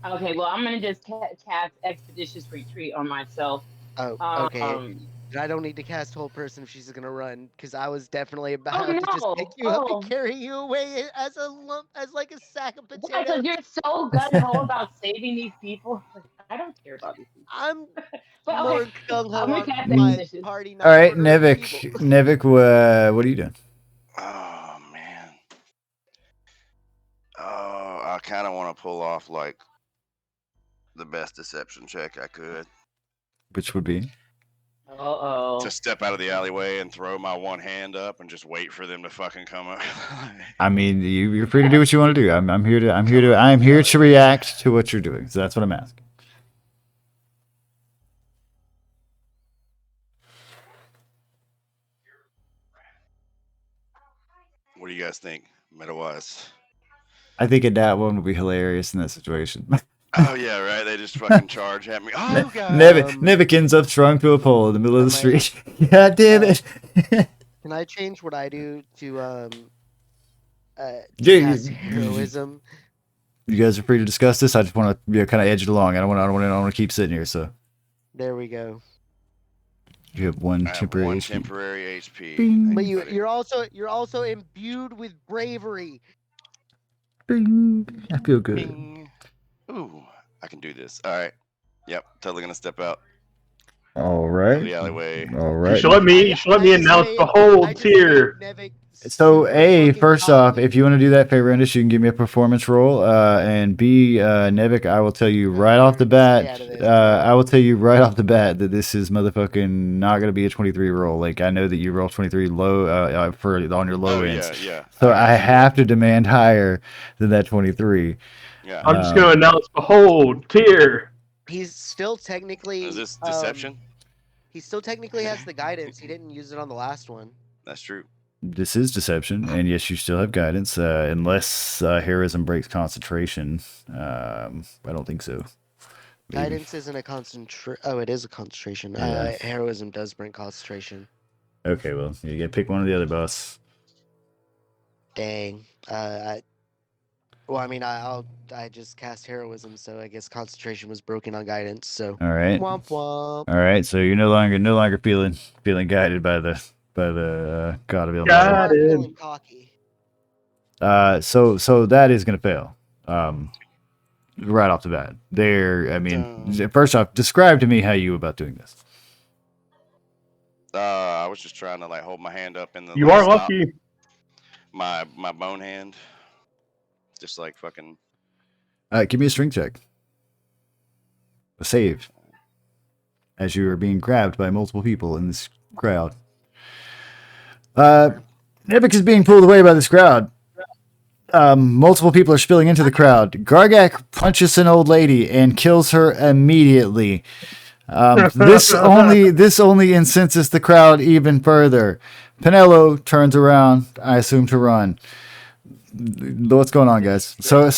Okay, well, I'm gonna just cast Expeditious Retreat on myself. Oh, okay. I don't need to cast whole person if she's gonna run, because I was definitely about Oh to just pick no! you up and Oh, carry you away as a lump, as like a sack of why? Because potatoes. you're so gun ho about saving these people. Like, I don't care about these people. I'm But okay, more gung I'm ho gonna on cast my expedition. party All not right, murdering people. Nevik, what are you doing? Oh man. Oh, I kind of want to pull off like the best deception check I could. Which would be? Uh-oh. Just step out of the alleyway and throw my one hand up and just wait for them to fucking come up. I mean, you're free to do what you want to do. I'm here to react to what you're doing. So that's what I'm asking. What do you guys think, meta-wise? I think that one would be hilarious in that situation. Oh yeah, right. They just fucking charge at me. Oh god. Nevik ends up strung to a pole in the middle of the I might- street. God damn it! Can I change what I do to Yeah, cast heroism? You guys are free to discuss this. I just want to kind of edge it along. I don't want to keep sitting here. So There we go. you have one I have temporary one HP. temporary HP. Bing. But you're also imbued with bravery. Bing. I feel good. Bing. Ooh, I can do this. All right. Yep, totally gonna step out All of right. the alleyway. All You right. should let me announce behold here. So A, first off, if you want to do that, Fayrandis, you can give me a performance roll. And B, Nevik, I will tell you right off the bat. I will tell you right off the bat that this is motherfucking not gonna be a 23 roll. Like I know that you roll 23 low for on your low Oh ends. yeah. So I have to demand higher than that 23. Yeah. I'm just gonna announce behold here. He's still technically. Is this deception? He still technically has the guidance. He didn't use it on the last one. That's true. This is deception, and yes, you still have guidance, unless heroism breaks concentration. I don't think so. Maybe. Guidance isn't a concentration. Oh, it is a concentration. Yeah. Heroism does bring concentration. Okay, well, you gotta pick one of the other, boss. Dang. I just cast heroism, so I guess concentration was broken on guidance. So. All right. Womp womp. All right. So you're no longer feeling guided by the god of illness. Got I'm it. feeling cocky. So that is gonna fail. Right off the bat. I mean, first off, describe to me how you about doing this. I was just trying to like hold my hand up in the. You like, are stop. lucky. My bone hand. Just like fucking. Give me a strength check. A save. As you are being grabbed by multiple people in this crowd. Nevik is being pulled away by this crowd. Multiple people are spilling into the crowd. Gargak punches an old lady and kills her immediately. This only incenses the crowd even further. Pinello turns around, I assume, to run. What's going on, guys? So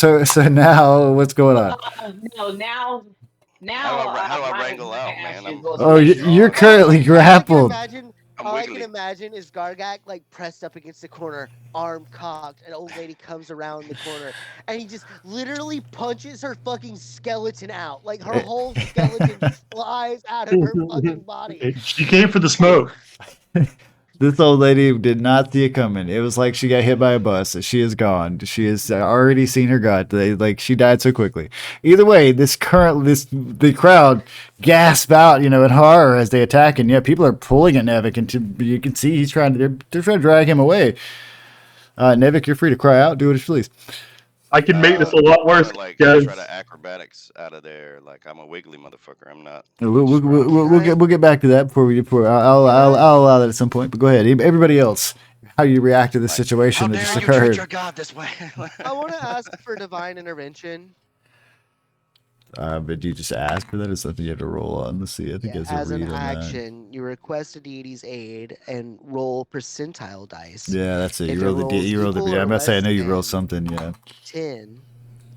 now what's going on? Now. How do I wrangle out, man? Oh, you're currently grappled. All I can imagine is Gargak like pressed up against the corner, arm cocked, an old lady comes around the corner, and he just literally punches her fucking skeleton out. Like her whole skeleton flies out of her fucking body. She came for the smoke. This old lady did not see it coming. It was like she got hit by a bus. She is gone. She has already seen her god. She died so quickly. Either way, the crowd gasp out, in horror as they attack, and yeah, people are pulling at Nevik, and you can see they're trying to drag him away. Nevik, you're free to cry out. Do what you please. I can make this a lot worse, Like guys. try to acrobatics out of there. Like I'm a wiggly motherfucker. I'm not. We'll get back to that before I'll allow that at some point. But go ahead, everybody else. How you react to this situation that just occurred? Treat your god this way. I want to ask for divine intervention. But do you just ask for that? Is something you have to roll on? Let's see. I think it's as a read an on that. action, you request a deity's aid and roll percentile dice. Yeah, that's it. If You roll the rolls yeah. equal I'm or about to say I know you less roll than something. Yeah. 10.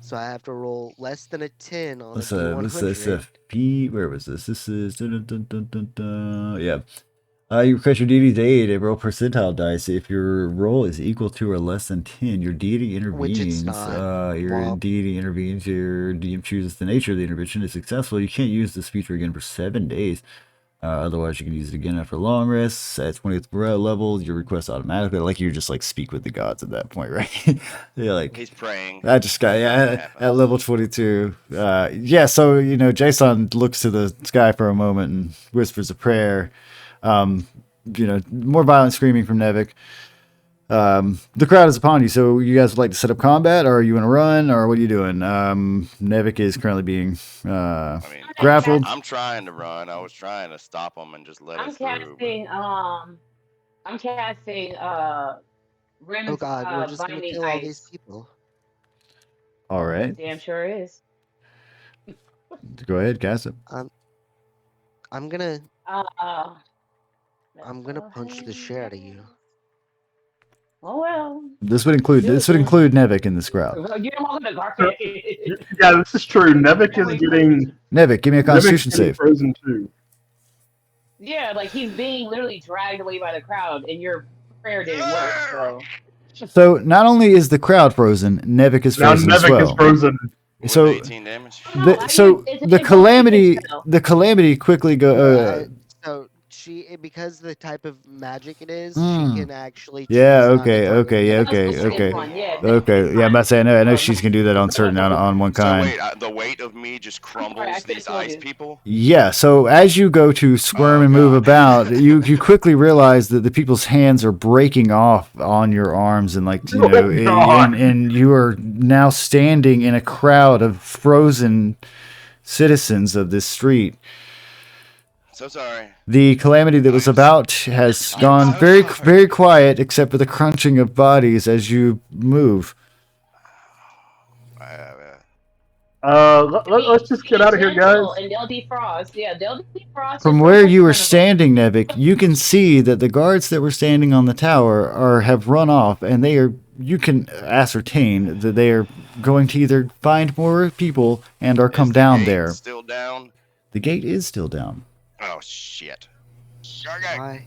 So I have to roll less than a 10 on a Let's D100. P. Where was this? This is yeah. You request your deity's aid and roll percentile dice. If your roll is equal to or less than 10, your deity Which it's intervenes. not. Your Womp. deity intervenes. Your DM chooses the nature of the intervention. If successful, you can't use this feature again for 7 days. Otherwise, you can use it again after a long rest. At 20th level, your request automatically. Like you just like speak with the gods at that point, right? Yeah, like He's praying. I just got at level 22. Yeah, so Jason looks to the sky for a moment and whispers a prayer. More violent screaming from Nevik. The crowd is upon you, so you guys would like to set up combat, or are you in a run, or what are you doing? Nevik is currently being grappled. I'm trying to run. I was trying to stop him and just let us through. I'm casting Rim's Oh God, we're just gonna binding kill all ice. these people. All right. Damn sure is. Go ahead, cast it. I'm gonna I'm punch the shit out of you. Oh well. This would include Nevik in this crowd. You're welcome to Yeah, this is true. Nevik is getting. Nevik, give me a Constitution save. Frozen too. Yeah, like he's being literally dragged away by the crowd, and your prayer didn't work. So not only is the crowd frozen, Nevik is frozen as well. Is frozen. So, 18 damage. The calamity quickly go. So because the type of magic it is, she can actually. Yeah. Okay. Yeah. I'm about to say I know she's gonna do that on one kind. So wait, the weight of me just crumbles these ice people. Yeah. So as you go to squirm and move about, you quickly realize that the people's hands are breaking off on your arms, and and you are now standing in a crowd of frozen citizens of this street. So sorry. The calamity that was about has gone very quiet, except for the crunching of bodies as you move. Let's just get out of here, guys. And they'll defrost. Yeah, they'll defrost. From where you were standing, Nevik, you can see that the guards that were standing on the tower have run off, and you can ascertain that they are going to either find more people and or come down there. Still down? The gate is still down. Oh shit! Why?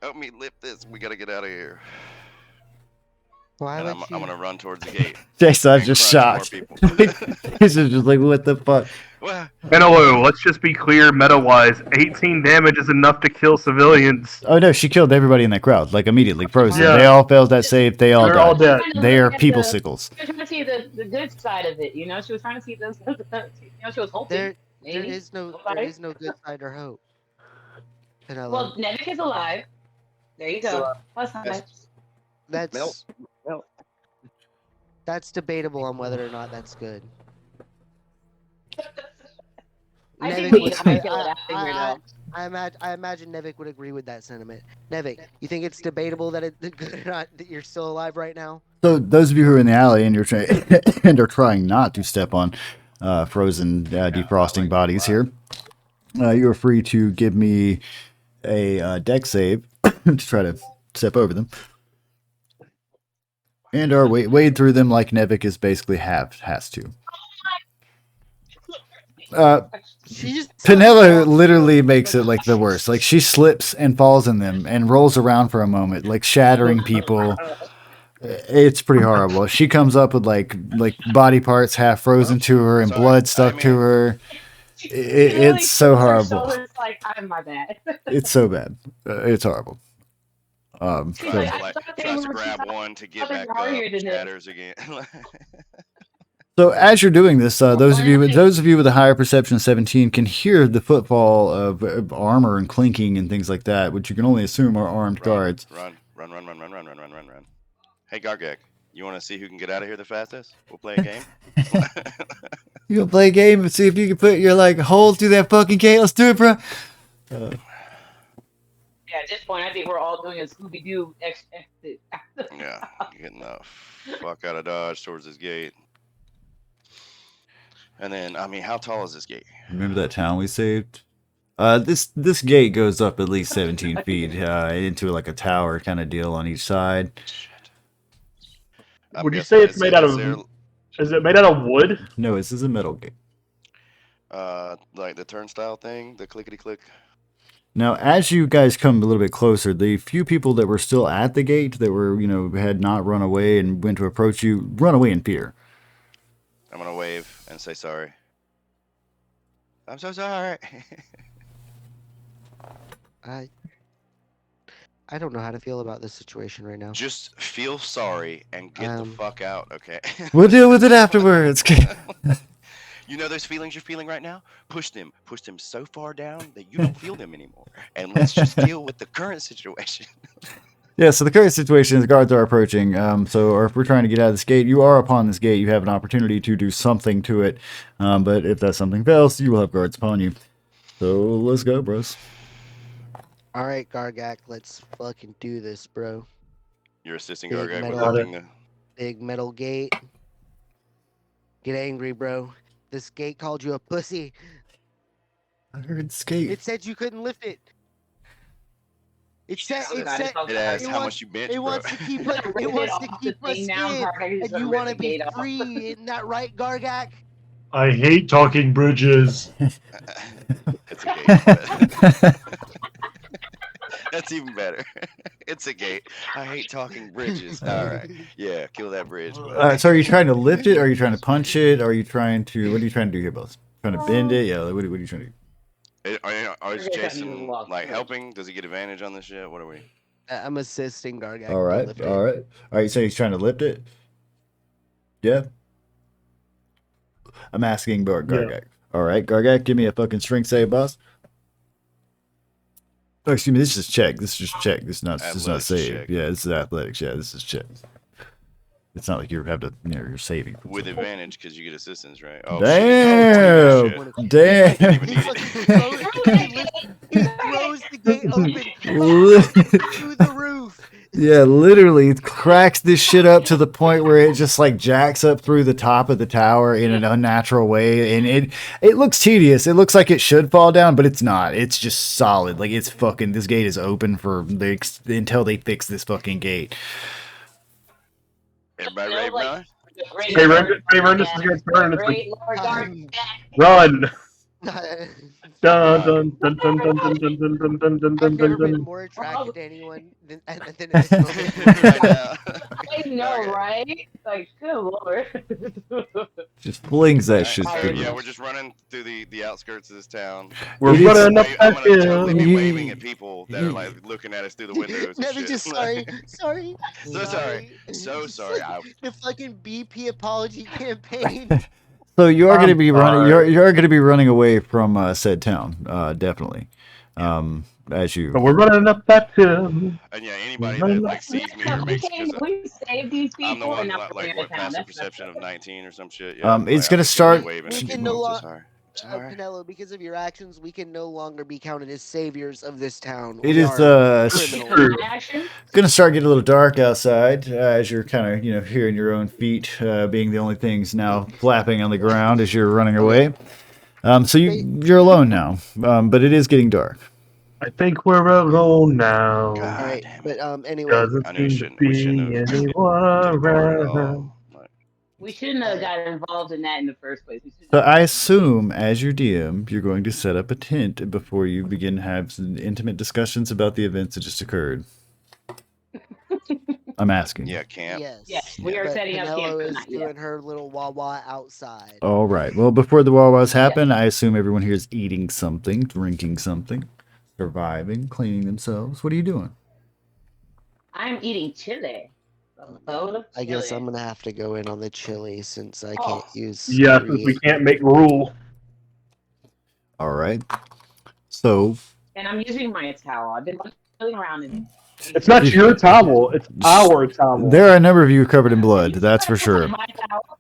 Help me lift this. We gotta get out of here. Why I'm gonna run towards the gate. Jason's just shocked. He's just like, what the fuck? Hello, let's just be clear, meta-wise. 18 damage is enough to kill civilians. Oh no, she killed everybody in that crowd, like immediously, frozen. Yeah. They all failed that save. They're all dead. They are people sickles. She was trying to see the good side of it, She was trying to see the, she was hoping. There is no good side or hope. Well, Nevik is alive. There you go. That's debatable on whether or not that's good. I imagine Nevik would agree with that sentiment. Nevik, you think it's debatable that it's good or not that you're still alive right now? So those of you who are in the alley and are trying not to step on frozen defrosting bodies here, you are free to give me a dex save to try to step over them. And or wade through them like Nevik is basically has to. Penella literally makes it like the worst. Like she slips and falls in them and rolls around for a moment, like shattering people. It's pretty horrible. She comes up with like body parts half frozen to her and blood stuck to her. It's so horrible. My bad. It's so bad. It's horrible. Tries to grab one to get back up, shatters again. So as you're doing this, those of you with a higher perception of 17 can hear the footfall of armor and clinking and things like that, which you can only assume are armed guards. Run. Hey, Gargak, you want to see who can get out of here the fastest? We'll play a game. You gonna play a game and see if you can put your hole through that fucking gate? Let's do it, bro. Yeah, at this point, I think we're all doing a Scooby-Doo exit. Yeah, getting the fuck out of Dodge towards this gate. And then, how tall is this gate? Remember that town we saved? This gate goes up at least 17 feet into like a tower kind of deal on each side. Shit. Would you say it's made out of? Is it made out of wood? No, this is a metal gate. Like the turnstile thing, the clickety click. Now, as you guys come a little bit closer, the few people that were still at the gate that were, had not run away and went to approach you, run away in fear. I'm going to wave and say sorry. I'm so sorry. I don't know how to feel about this situation right now. Just feel sorry and get the fuck out, okay? We'll deal with it afterwards. You know those feelings you're feeling right now? Push them so far down that you don't feel them anymore. And let's just deal with the current situation. Yeah, so the current situation is guards are approaching. So if we're trying to get out of this gate, you are upon this gate. You have an opportunity to do something to it. But if that something fails, you will have guards upon you. So let's go, bros. All right, Gargak, let's fucking do this, bro. You're assisting Big Gargak with metal- lifting the... Big metal gate. Get angry, bro. This gate called you a pussy. I heard skate. It said you couldn't lift it. It said It asked it how wants- much you bench, it bro. wants to keep us. It wants to keep us in, and you want to be free. Isn't that right, Gargak? I hate talking bridges. It's a gate. That's even better. It's a gate. I hate talking bridges. All right. Yeah, kill that bridge. So are you trying to lift it? Or are you trying to punch it? Or are you trying to... What are you trying to do here, boss? Trying to bend it? Yeah, what are you trying to do? Is Jason, like, helping? Does he get advantage on this shit? What are we... I'm assisting Gargak. All right, lift it. all right. All right, so he's trying to lift it? Yeah? I'm asking Gargak. Yeah. All right, Gargak, give me a fucking strength save, boss. Oh, excuse me, this is check. This is just check. This is not Athletics save. check. Yeah, this is athletics. Yeah, this is check. It's not like you have to, you're saving. from With something. advantage, because you get assistance, right? Oh, Damn! shit. Oh, Damn! shit. He throws the gate open through the roof. Yeah, literally cracks this shit up to the point where it just like jacks up through the top of the tower in an unnatural way, and it looks tedious. It looks like it should fall down, but it's not. It's just solid. Like it's fucking. This gate is open for until they fix this fucking gate. Everybody ready, bro? Hey, run, this is gonna turn. It's like, Um, run! I've Dun dun dun dun dun dun dun dun dun dun dun dun never dun been dun. more attracted to anyone than this moment. I I know, Okay. right? Like, good lord. Just flings that shit So, through. yeah, we're just running through the outskirts of this town. We're It is- running up I'm that gonna totally be hill. waving at people that are like looking at us through the windows. And Never shit. just sorry. So sorry. So sorry. The fucking BP apology campaign. So you are going to I'm be running. sorry. You're going to be running away from said town, definitely. As you. But we're running up that hill. And yeah, anybody that like sees me or makes We saved these I'm the people one and now like we're in what town. passive That's perception of messed up. 19 or some shit. Yeah, It's like, gonna I'm start- waving at We can people. no I'm so lo- sorry. Sorry. Pinello, because of your actions, we can no longer be counted as saviors of this town. It We is are Because criminals. of my actions? gonna start getting a little dark outside as you're kind of hearing your own feet being the only things now flapping on the ground as you're running away. So you're alone now, but it is getting dark. I think we're alone now. God All right, damn it. but anyway, Doesn't I knew seem to we be shouldn't have anyone departed at around. all. Like, We shouldn't have got involved in that in the first place. We should So I assume, as your DM, you're going to set up a tent before you begin to have some intimate discussions about the events that just occurred. I'm asking. yeah, camp. yes. Yes, we are but setting up Pinello camp, but is not yet. doing her little wawa outside. All right. Well, before the Wawas happen, I assume everyone here is eating something, drinking something, surviving, cleaning themselves. What are you doing? I'm eating chili. A bowl of I guess chili. I'm gonna have to go in on the chili since I Oh. can't use. Yeah, since we can't make rule. All right. So And I'm using my towel. I've been looking around and It's not your towel, it's our towel. there are a number of you covered in blood. That's for sure. My towel.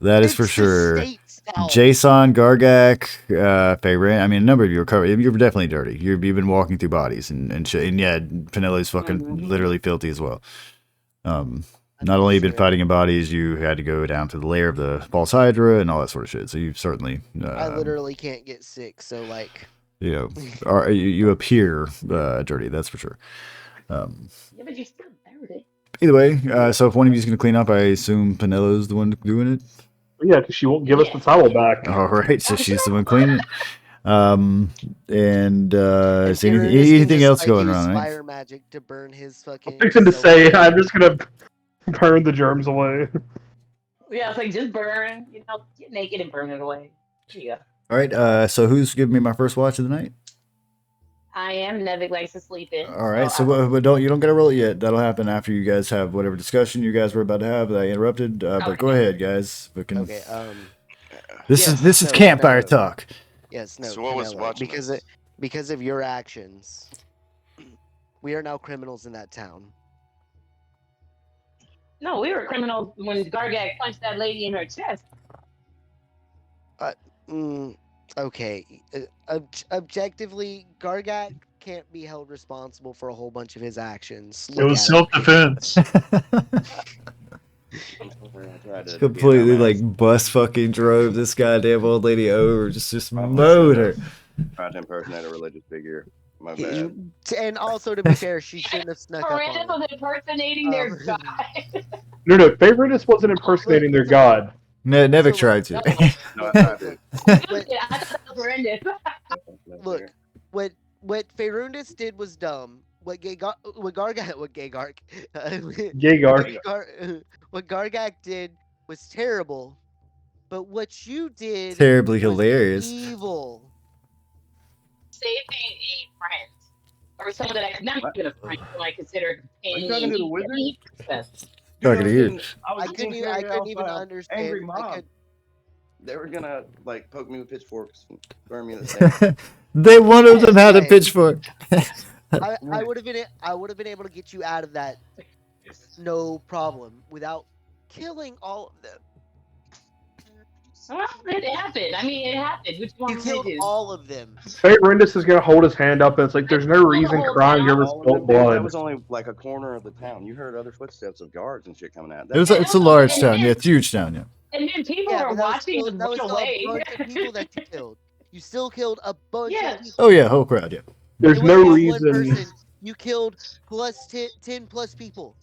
That is It's for the sure. state's towel. Jason, Gargak, Faye, I mean, a number of you are covered. You're definitely dirty. You've been walking through bodies and shit. And yeah, Penelope's fucking Mhm. literally filthy as well. I'm Not only have you been sure. fighting in bodies, you had to go down to the lair of the false hydra and all that sort of shit. So you've certainly, I literally can't get sick, so like. you appear dirty. That's for sure. Yeah, but you're still dirty. Either way, so if one of you is going to clean up, I assume Penelo's the one doing it. Yeah, because she won't give us the towel back. All right, so she's the one cleaning it. Is Aaron anything, is gonna anything else like, going use on? Right? Fire magic to burn his fucking. I'm fixing to soap. say, I'm just gonna burn the germs away. Yeah, it's like just burn, get naked and burn it away. There you go. All right. So who's giving me my first watch of the night? I am. Nevik likes to sleep in. All right, so but you don't gotta roll it yet. That'll happen after you guys have whatever discussion you guys were about to have that I interrupted. But go ahead, guys. Okay. This yes, is campfire Canelo. talk. Yes, no, So what was Canelo, watching because of your actions, we are now criminals in that town. No, we were criminals when Gargak punched that lady in her chest. Okay. Objectively, Gargak can't be held responsible for a whole bunch of his actions. It was self-defense. Completely like bus fucking drove this goddamn old lady over, just mowed her. Tried to impersonate a religious figure. My bad. And also, to be fair, she shouldn't have snuck up Miranda on was impersonating their god. No, Favoritus wasn't impersonating their god. No, never tried to. No, I tried to. I thought that was horrendous. Look, what Ferundus did was dumb. What Gargak did was terrible. But what you did terribly was hilarious. Evil. Saving a friend. Or someone that I not even a friend, who I consider talking to the wizard? Talking to you. I couldn't even understand. Angry mob. They were gonna like poke me with pitchforks and burn me in the sand. They one of them had a pitchfork. I would have been able to get you out of that, no problem, without killing all of them. Well, it happened. I mean, it happened. Which one You killed all of them. Favoritus is gonna hold his hand up, and it's like there's no reason crying over spilt blood. That was only like a corner of the town. You heard other footsteps of guards and shit coming out. It's a large town. Yeah, it's a huge town. Yeah. And then people were watching them run away. A bunch of people that you killed. You still killed a bunch of people. Oh yeah, whole crowd. Yeah. There's no reason. You killed plus 10 plus people.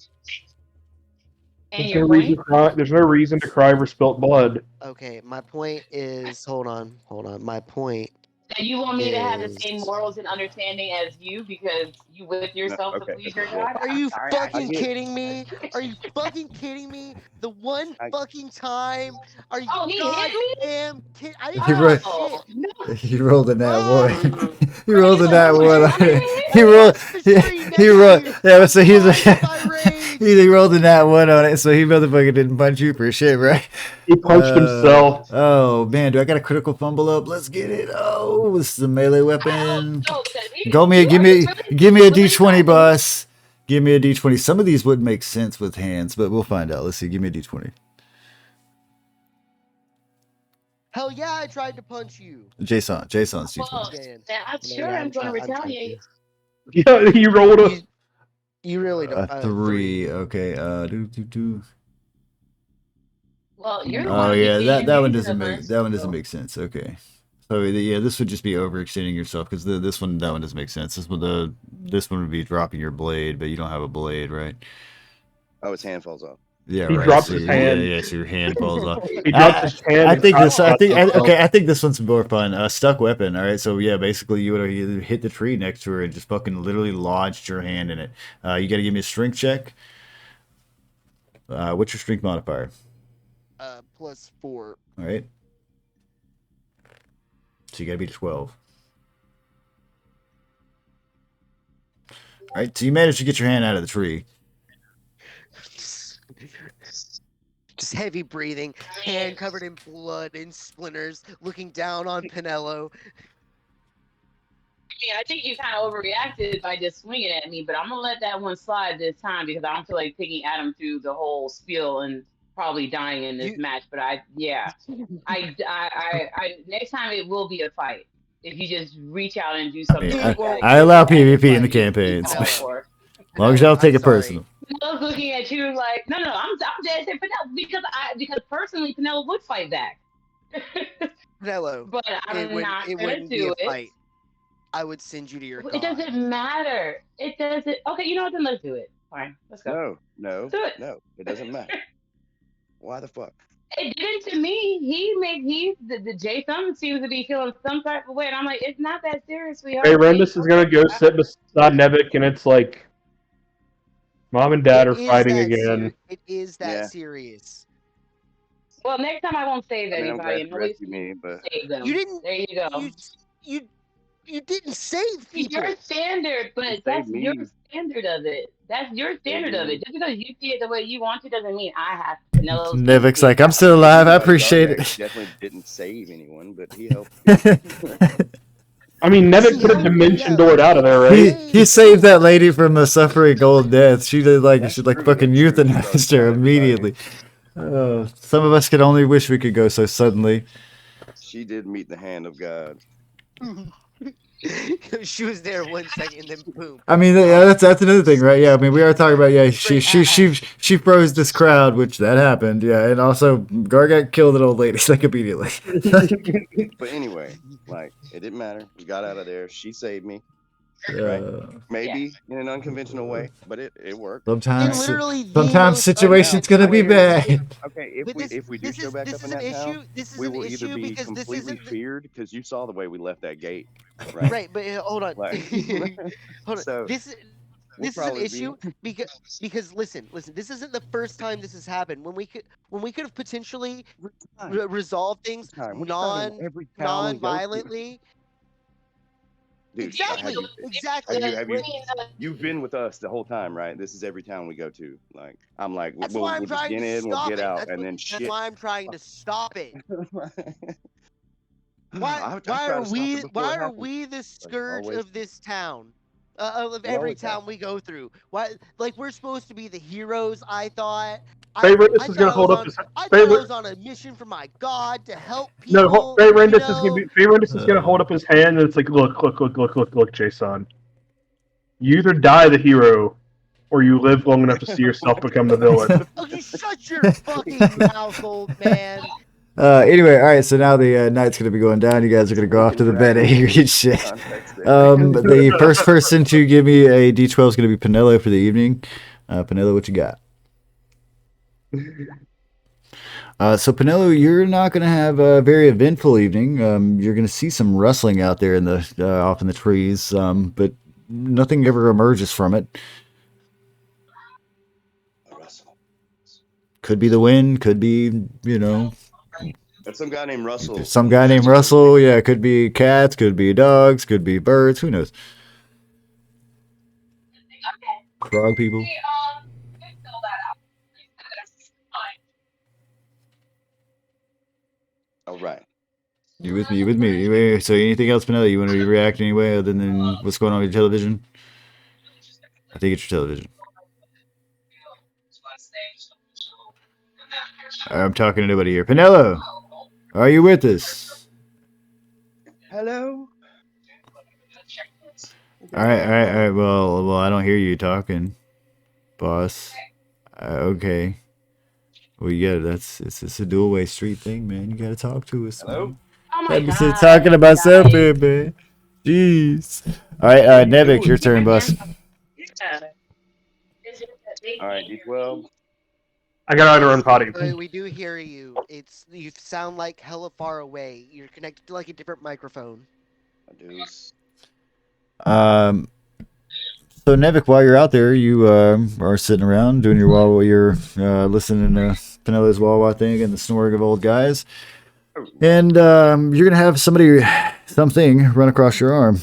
And There's no reason to cry over spilt blood. Okay, my point is, hold on. My point. And you want me to have the same morals and understanding as you because you whip yourself to please your god? Are you fucking kidding me? Are you fucking kidding me? The one fucking time. Are you goddamn kidding? I didn't no. He rolled in that one. He rolled in that one. He rolled. Yeah, so he rolled in that one on it. So he motherfucker didn't punch you for shit, right? He punched himself. Oh man, do I got a critical fumble up? Let's get it. Oh, this is a melee weapon. Give me a D20, boss. Give me a D20. Some of these wouldn't make sense with hands, but we'll find out. Let's see. Give me a D20. Hell yeah, I tried to punch you. Jason's D20. Well, I'm sure I'm going to retaliate. Yeah, you rolled a. You really don't. 3. Okay. Well, you're the oh one yeah, that one doesn't make sense. Okay. So yeah, this would just be overextending yourself because that one doesn't make sense. This one would be dropping your blade, but you don't have a blade, right? Oh, his hand falls off. Yeah, he right. drops his hand. Yeah, so your hand falls off. He drops his hand. I think this one's more fun. Stuck weapon. All right, so yeah, basically you would have either hit the tree next to her and just fucking literally lodged your hand in it. You got to give me a strength check. What's your strength modifier? +4. All right. So you got to beat 12. All right, so you managed to get your hand out of the tree. Just heavy breathing, hand covered in blood and splinters, looking down on Pinello. I think you kind of overreacted by just swinging at me, but I'm gonna let that one slide this time because I don't feel like taking Adam through the whole spiel and probably dying in this match. But I next time it will be a fight if you just reach out and do something. I allow PvP in the campaigns, as long as y'all take it personal. I was looking at you like, no, I'm dead saying Pinello because personally Pinello would fight back. Pinello, but I'm not gonna do it. Fight. I would send you to your god. It doesn't matter. It doesn't. Okay, you know what? Then let's do it. Fine, let's go. No, do it. No, it doesn't matter. Why the fuck? It didn't to me. The Jason seems to be feeling some type of way, and I'm like, it's not that serious, sweetheart. Hey, Rendus is gonna go sit beside Nevik, and it's like, Mom and Dad are fighting again. It is that serious. Well, next time I won't save anybody. Me, but save them. You didn't. There you go. You didn't save people. Your standard, but that's saved your me. standard of it. That's your standard of me. it. Just because you see it the way you want to doesn't mean I have Penelope's Nevic's see it like, I'm that still way. alive. I Like, appreciate Gargax it. definitely didn't save anyone, but he helped. I mean, Nevik See, put a how- dimension yeah, door we out of there, didn't right? He saved that lady from a suffering old death. She did like That's she like true, fucking that's true. She euthanized started her killing everybody. immediately. Some of us could only wish we could go so suddenly. She did meet the hand of God. She was there 1 second, and then boom. I mean, yeah, that's another thing, right? Yeah, I mean, we are talking about she froze this crowd, which that happened, yeah, and also Gargat killed an old lady like immediately. But anyway, like it didn't matter. We got out of there. She saved me. Right? Maybe in an unconventional way, but it worked. Sometimes, literally the sometimes most situations gonna be bad. Okay, But if we do this show is back this up is in an that town, issue. This is we an will either issue be because this completely isn't feared because you saw the way we left that gate, right? right. But hold on, Like, hold on. so This we'll is an probably issue because listen. This isn't the first time this has happened. When we could have potentially resolved things every town we go to. non-violently. Dude, Exactly. you've been with us the whole time, right? This is every town we go to. Like, I'm like, That's we'll why I'm just trying get to in, we'll stop get it. out, That's and what- then That's shit. why I'm trying to stop it. I Why tried are to stop it before why it are happened. we the scourge always- of this town? Of every always town have. we go through. Why, like, we're supposed to be the heroes? I thought. Faye I Rendis is thought gonna I hold was up on. his. I Faye thought I Re- was on a mission for my God to help No, people. Faye you Rendis is gonna know? be. Faye Rendis is gonna hold up his hand, and it's like, look, Jason. You either die the hero, or you live long enough to see yourself become the villain. Oh, you shut your fucking mouth, old man. Anyway, all right. So now the night's gonna be going down. You guys are gonna go off to the bed angry and shit. The first person to give me a D12 is gonna be Penelo for the evening. Penelo, what you got? So Penelo, you're not gonna have a very eventful evening. You're gonna see some rustling out there in the off in the trees, but nothing ever emerges from it. Could be the wind. Could be, There's some guy named Russell. some guy named Russell. Yeah, it could be cats. Could be dogs. Could be birds. Who knows? Frog people. All right. You with me? You with me? Anyway, so anything else, Penelo? You want to react anyway other than what's going on with your television? I think it's your television. I'm talking to nobody here. Penelo, are you with us? Hello. All right. Well, I don't hear you talking, boss. Okay. Well, you got it's a dual-way street thing, man. You gotta talk to us. Hello. Man. Oh my I've been God, talking to myself guys. here, man. Jeez. All right, Nevik, your turn, boss. All right, D12. I got out of run potty. Wait, we do hear you. You sound like hella far away. You're connected to like a different microphone. A deuce. So Nevik, while you're out there, you are sitting around doing your while you're listening to Penelo's Wawa thing and the snoring of old guys, and you're gonna have something run across your arm.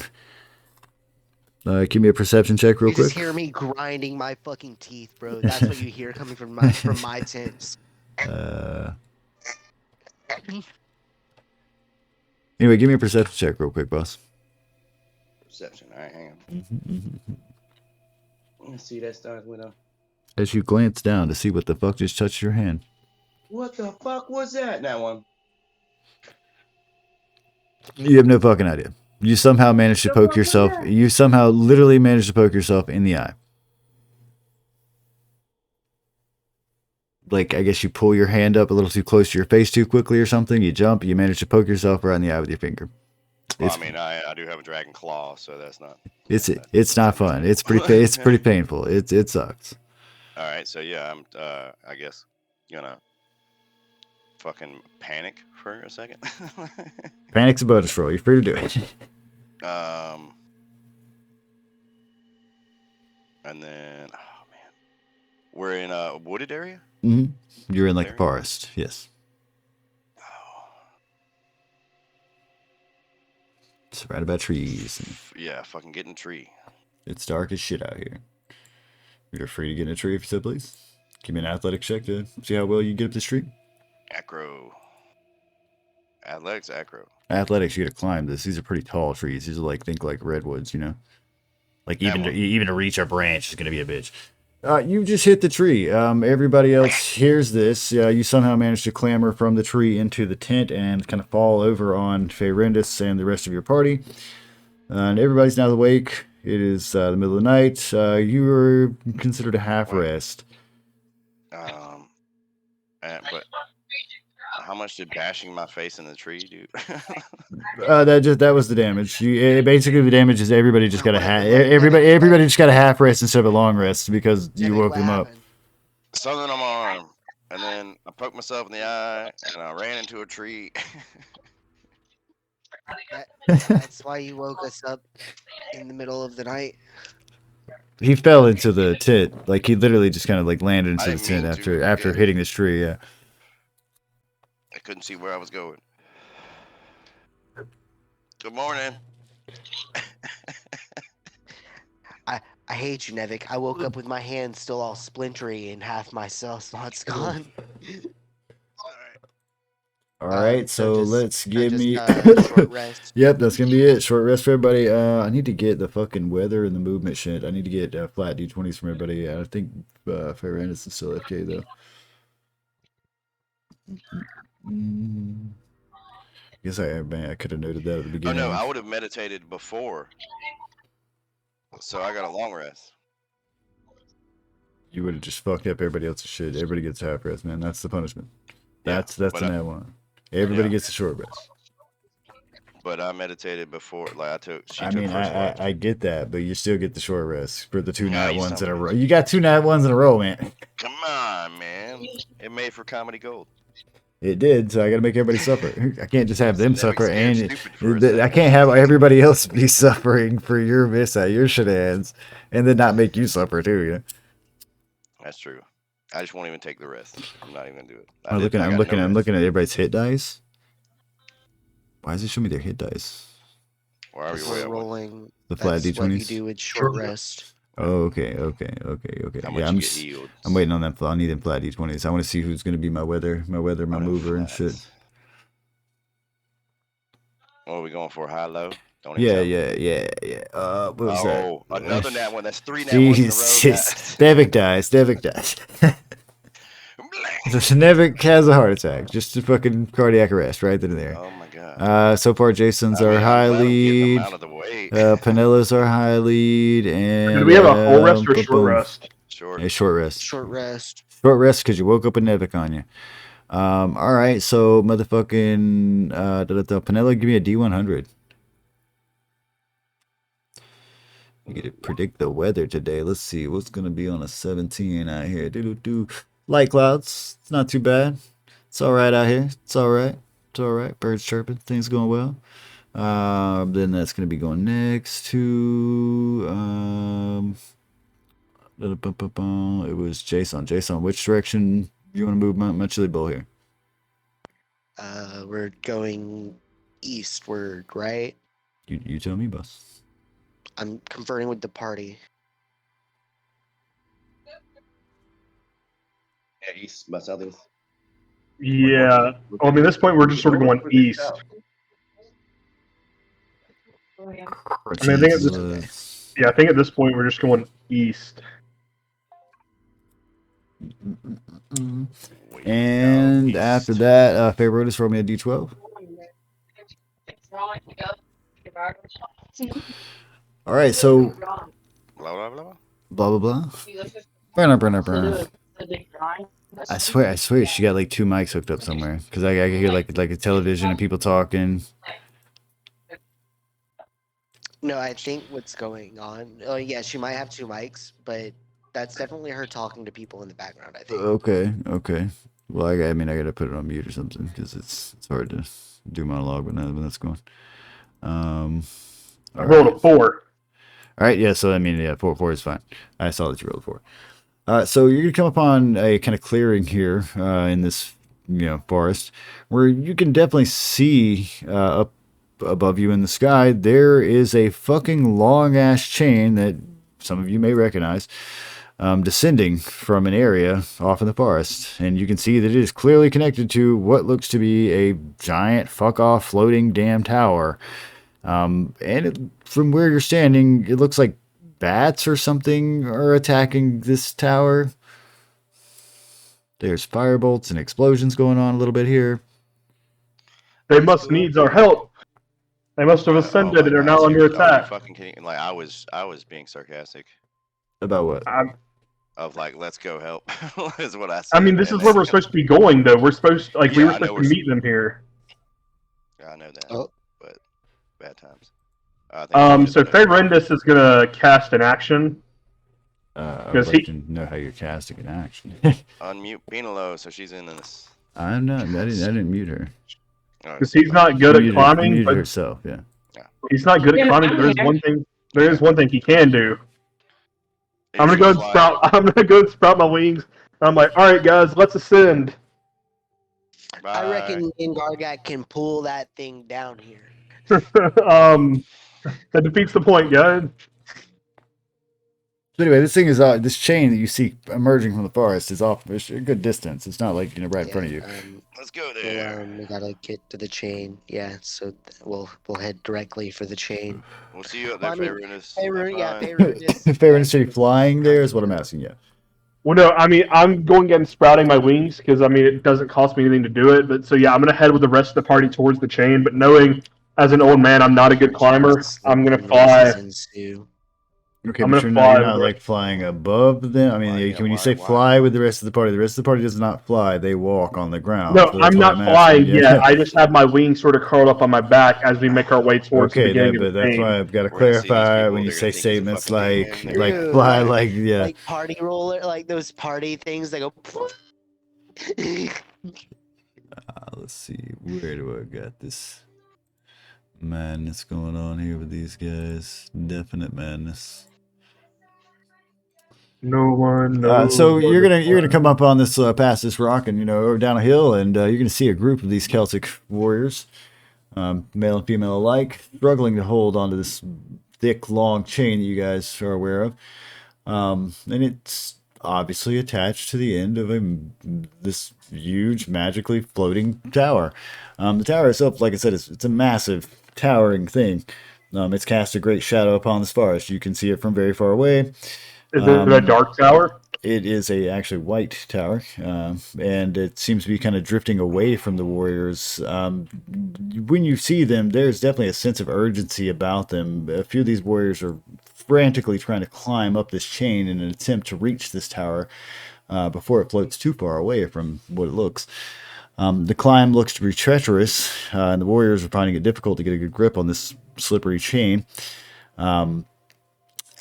Give me a perception check real You quick. just hear me grinding my fucking teeth, bro. That's what you hear coming from my tips. Anyway, give me a perception check real quick, boss. Perception. All right, hang on. Let's see that starts with a. As you glance down to see what the fuck just touched your hand. What the fuck was that? That one. You have no fucking idea. You somehow managed to poke yourself. You somehow literally managed to poke yourself in the eye. Like, I guess you pull your hand up a little too close to your face too quickly or something. You jump. You manage to poke yourself right in the eye with your finger. Well, I mean, I do have a dragon claw, so that's not. It's not fun. It's pretty painful. It sucks. All right, so yeah, I'm I guess gonna fucking panic for a second. Panic's a bonus roll. You're free to do it. And then oh man, we're in a wooded area. Mm-hmm. You're in like a forest. Yes. Surrounded by trees. Yeah, fucking get in a tree. It's dark as shit out here. You're free to get in a tree if you so please. Give me an athletic check to see how well you get up this tree. Acro. Athletics, acro. Athletics, you gotta climb this. These are pretty tall trees. These are like, think like redwoods, you know? Like That even to one. reach a branch is gonna be a bitch. You just hit the tree. Everybody else hears this. You somehow managed to clamber from the tree into the tent and kind of fall over on Fayrendis and the rest of your party. And everybody's now awake. It is the middle of the night. You are considered a half rest. But how much did bashing my face in the tree do? That was the damage. Basically the damage is everybody just got a everybody just got a half rest instead of a long rest because you woke them up. Something on my arm, and then I poked myself in the eye, and I ran into a tree. That's why you woke us up in the middle of the night. He fell into the tent, like he literally just kind of like landed I into the didn't tent mean to, after yeah. hitting this tree. Yeah. I couldn't see where I was going. Good morning. I hate you, Nevik. I woke up with my hand still all splintery and half my cell slots gone. All right, so let's give me short rest. Yep, that's gonna be it. Short rest for everybody. I need to get the fucking weather and the movement shit. I need to get flat D20s from everybody. I think Fayrendis is still FK though. Guess I could have noted that at the Oh beginning. no, I would have meditated before, so I got a long rest. You would have just fucked up everybody else's shit. Everybody gets half rest, man. That's the punishment. That's the net one. Everybody gets a short rest. But I meditated before, like I mean, I get that, but you still get the short rest for the two No, night you ones son in a of a- row. You got 2 night ones in a row, man. Come on, man. It made for comedy gold. It did, so I got to make everybody suffer. I can't just have them Nevik suffer, scared and stupid for a I second. can't have everybody else be suffering for your miss at your shenanigans, and then not make you suffer too. You know? That's true. I just won't even take the rest. I'm not even gonna do it. I'm looking at everybody's hit dice. Why does it show me their hit dice? Where are we? We're rolling. The flat That's what you D20s. do with short rest. Oh, okay. How Yeah, much you get healed? I'm waiting on them. I need them flat D20s. I want to see who's going to be my weather, my mover and shit. What are we going for? High, low? Don't Yeah. What was that? Oh, another nat one. That's 3 nat ones in a row. Jesus. Devik dies. So Nevik has a heart attack. Just a fucking cardiac arrest right then and there. Oh my god. So far, Jason's our high lead. Penella's our high lead. And Do we have a full rest or short rest? Short. A short rest. Short rest. Short rest because you woke up with Nevik on you. All right, so motherfucking Penella, give me a D100. You get to predict the weather today. Let's see what's gonna be on a 17 out here. Light clouds. It's not too bad. It's all right out here. It's all right. Birds chirping. Things going well. Then that's gonna be going next to it was Jason. Jason, which direction you want to move my chili bowl here? We're going eastward, right? You tell me, boss. I'm conferring with the party. Yeah, east by southeast. Yeah. Well, I mean, at this point, we're just sort of going east. I mean, I think at this point, we're just going east. And after that, Fayrendis, roll me a D12. All right, so Blah. blah blah. Burn. I swear, she got like 2 mics hooked up somewhere because I hear like a television and people talking. No, I think what's going on. Oh, yeah, she might have 2 mics, but that's definitely her talking to people in the background, I think. Okay. Well, I mean, I gotta put it on mute or something because it's hard to do monologue when that's going. I rolled a 4. All right, yeah. So I mean, yeah, 4 is fine. I saw that you rolled a 4. So you're gonna come upon a kind of clearing here in this forest where you can definitely see up above you in the sky, there is a fucking long-ass chain that some of you may recognize, descending from an area off in the forest. And you can see that it is clearly connected to what looks to be a giant fuck-off floating damn tower. From where you're standing, it looks like bats or something are attacking this tower. There's firebolts and explosions going on a little bit here. They must needs our help. They must have ascended and are now under attack. Fucking kidding? Like I was being sarcastic. About what? Of like, let's go help. Is what I said. I mean, this is where we're supposed to be going, though. We're supposed, like, we were supposed to meet them here. Yeah, I know that. Oh. But bad times. So Fayrendus is gonna cast an action. Because he can know how you're casting an action. Unmute Penelo, so she's in this. I'm not. I didn't mute her. Because he's not good at climbing. Muted But herself. Yeah. he's not good at climbing. But there is one thing he can do. I'm gonna go and sprout. I'm gonna go and sprout my wings. I'm like, all right, guys, let's ascend. Bye. I reckon me and Gargat can pull that thing down here. That defeats the point, guys. So anyway, this thing is this chain that you see emerging from the forest is off a good distance. It's not like right in front of you. Let's go there. We gotta get to the chain. Yeah, so we'll head directly for the chain. We'll see you up there, Fayrendus. Fayrendus, are you flying there? Is what I'm asking you. Well, no, I mean, I'm going and sprouting my wings because, I mean, it doesn't cost me anything to do it. But so, yeah, I'm going to head with the rest of the party towards the chain. But knowing, as an old man, I'm not a good climber, I'm going to fly. Okay, but you're not like flying above them. I mean, when you say fly with the rest of the party does not fly. They walk on the ground. No, I'm not flying yet. I just have my wings sort of curled up on my back as we make our way towards the beginning of the that's why I've got to clarify when you say statements like fly, like party roller, like those party things that go. Let's see, where do I got this madness going on here with these guys? Definite madness. No one knows. So you're gonna come up on this past this rock and over down a hill, and you're gonna see a group of these Celtic warriors, male and female alike, struggling to hold onto this thick, long chain that you guys are aware of, and it's obviously attached to the end of this huge, magically floating tower. The tower itself, like I said, it's a massive, towering thing. It's cast a great shadow upon this forest. You can see it from very far away. Is it a dark tower? It is actually white tower, and it seems to be kind of drifting away from the warriors. When you see them, there's definitely a sense of urgency about them. A few of these warriors are frantically trying to climb up this chain in an attempt to reach this tower before it floats too far away from what it looks. The climb looks to be treacherous, and the warriors are finding it difficult to get a good grip on this slippery chain.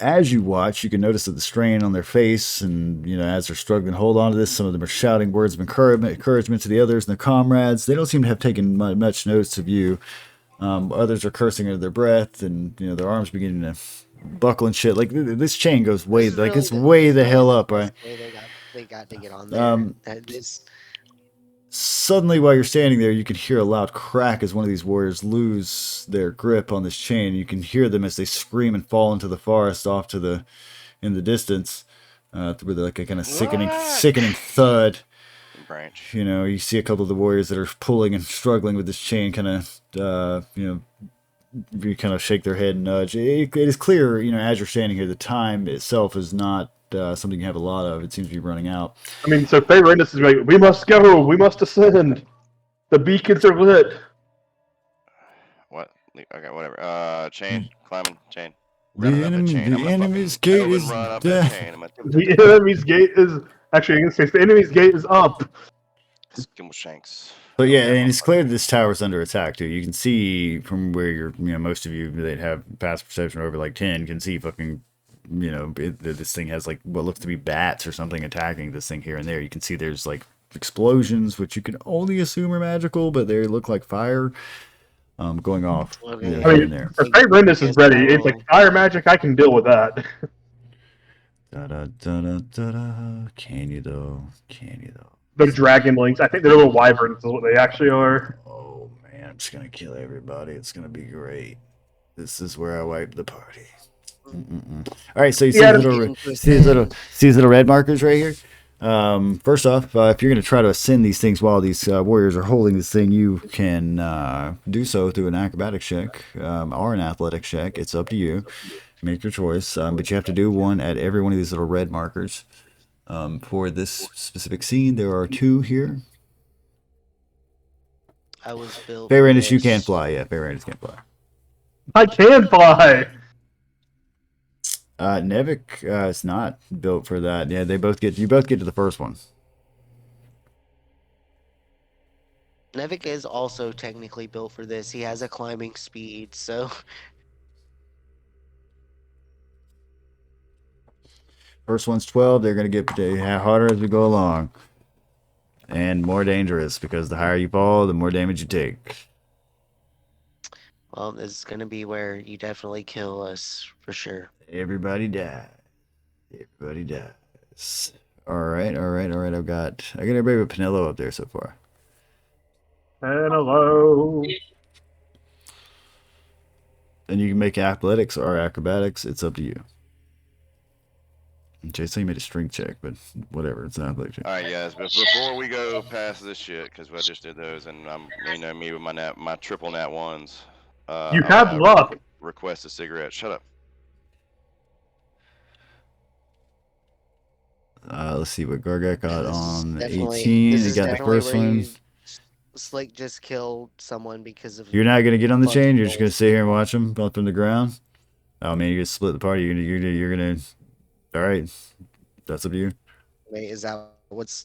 As you watch, you can notice that the strain on their face, and as they're struggling to hold on to this, some of them are shouting words of encouragement to the others and their comrades. They don't seem to have taken much notice of you. Others are cursing under their breath, and their arms beginning to buckle and shit. Like this chain goes way, it's way the hell up, right? They got to get on there. Suddenly, while you're standing there, you can hear a loud crack as one of these warriors lose their grip on this chain. You can hear them as they scream and fall into the forest off in the distance, with like a kind of sickening thud. Branch. You see a couple of the warriors that are pulling and struggling with this chain, kind of, you kind of shake their head and nudge. It is clear, as you're standing here, the time itself is not something you have a lot of. It seems to be running out. I mean, so Fayrendus is like, we must go, we must ascend. The beacons are lit. What? Okay, whatever. Chain, climbing, chain. The enemy's gate is The enemy's gate is actually, I'm gonna say the enemy's gate is up. Skimble shanks. But yeah, and it's clear that this tower's under attack too. You can see from where you're, most of you that have past perception over like 10 can see fucking. This thing has like what looks to be bats or something attacking this thing here and there. You can see there's like explosions, which you can only assume are magical, but they look like fire going off. I mean, Fayrendus is ready. It's like fire magic. I can deal with that. Can you though? They're dragon lings. I think they're little wyverns is what they actually are. Oh man, I'm just gonna kill everybody. It's gonna be great. This is where I wipe the party. Mm-mm-mm. All right, so you see Yeah, these little red markers right here. First off, if you're gonna try to ascend these things while these warriors are holding this thing, you can do so through an acrobatics check or an athletics check. It's up to you. Make your choice, but you have to do one at every one of these little red markers. For this specific scene, there are 2 here. I was built. Fairandis, you can fly. Yeah, Fairandis can fly. I can fly. Nevik is not built for that. Yeah, you both get to the first one. Nevik is also technically built for this. He has a climbing speed, so First one's 12. They're going to get harder as we go along. And more dangerous, because the higher you fall, the more damage you take. well, this is gonna be where you definitely kill us for sure. Everybody dies. Everybody dies. Alright. I got everybody with Pinello up there so far. Hello. And you can make athletics or acrobatics. It's up to you. Jason made a strength check, but whatever. It's an athletic check. All right, guys. But before we go past this shit, because I just did those, and me with my triple nat ones. You have luck. Request a cigarette. Shut up. Let's see what Gargat got This is on definitely- 18. this He is got the definitely first where one. you Slick just killed someone because of. You're not gonna get on the Fuck chain. You're just gonna balls. sit here and watch them up from the ground. Oh man, you're gonna split the party. You're gonna. All right, that's up to you. Wait, is that what